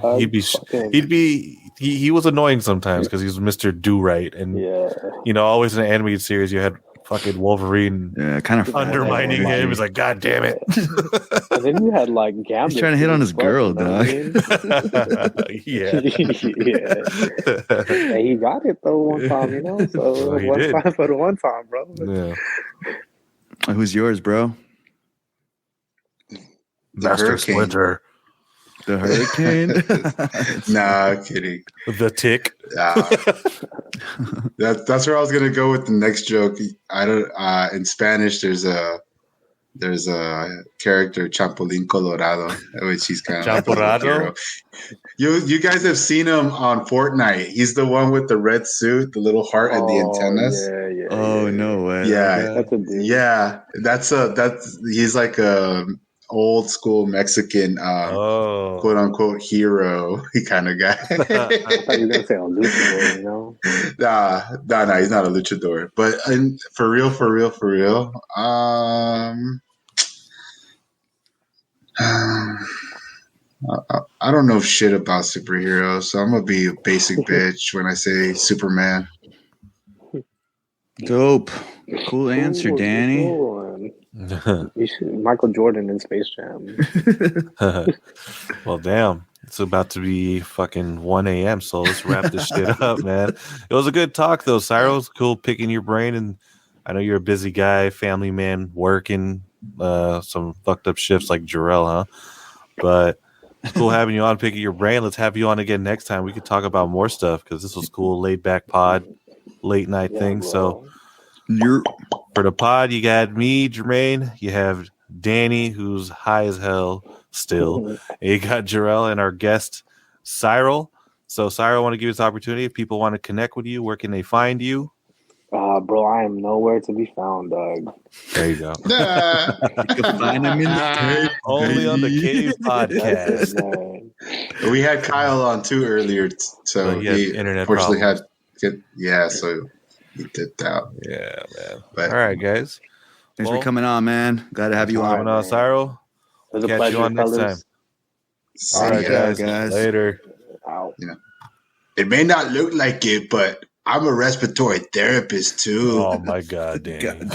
He was annoying sometimes because he was Mr. Do Right, and always in an animated series you had fucking Wolverine kind of undermining him. He's like, God damn it. And then you had like Gambit. He's trying to hit on his girl, dog. Yeah. Yeah. And he got it though one time, you know. So he one did. time for the one time, bro. Yeah. Who's yours, bro? Master Hurricane. Splinter. The Hurricane? Nah, kidding. The Tick. That's where I was gonna go with the next joke. I don't. In Spanish, there's a character Chapulín Colorado, which he's kind of Champurrado? You guys have seen him on Fortnite. He's the one with the red suit, the little heart, and the antennas. Yeah. Oh, no way. Yeah, That's a dude. yeah. He's like a old school Mexican, quote unquote hero kind of guy. I thought you were gonna say a luchador, you know? Nah, he's not a luchador. But for real. I don't know shit about superheroes, so I'm gonna be a basic bitch when I say Superman. Dope. Cool answer, Ooh, Danny. cool. You should, Michael Jordan in Space Jam. Well, damn. It's about to be fucking 1 a.m., so let's wrap this shit up, man. It was a good talk, though. Cyrel, it was cool picking your brain, and I know you're a busy guy, family man, working some fucked up shifts like Jarrell, huh? But it's cool having you on, picking your brain. Let's have you on again next time. We could talk about more stuff, because this was cool, laid-back pod, late-night thing, bro. so... For the pod, you got me, Jermaine. You have Danny, who's high as hell still. And you got Jarrell and our guest, Cyrel. So, Cyrel, I want to give you this opportunity. If people want to connect with you, where can they find you? Bro, I am nowhere to be found, dog. There you go. You can find him in the cave. Only on the Cave That's podcast. it, man. We had Kyle on too earlier, so he had he internet unfortunately problems. so he did that. Yeah, man. But All right, guys. Thanks Well, for coming on, man. Glad to have you Coming on. on, Cyrel. It was a Catch pleasure, you on next time. fellas. All right, yeah, guys. Later. Out. it may not look like it, but I'm a respiratory therapist too. Oh, my God, Danny. God.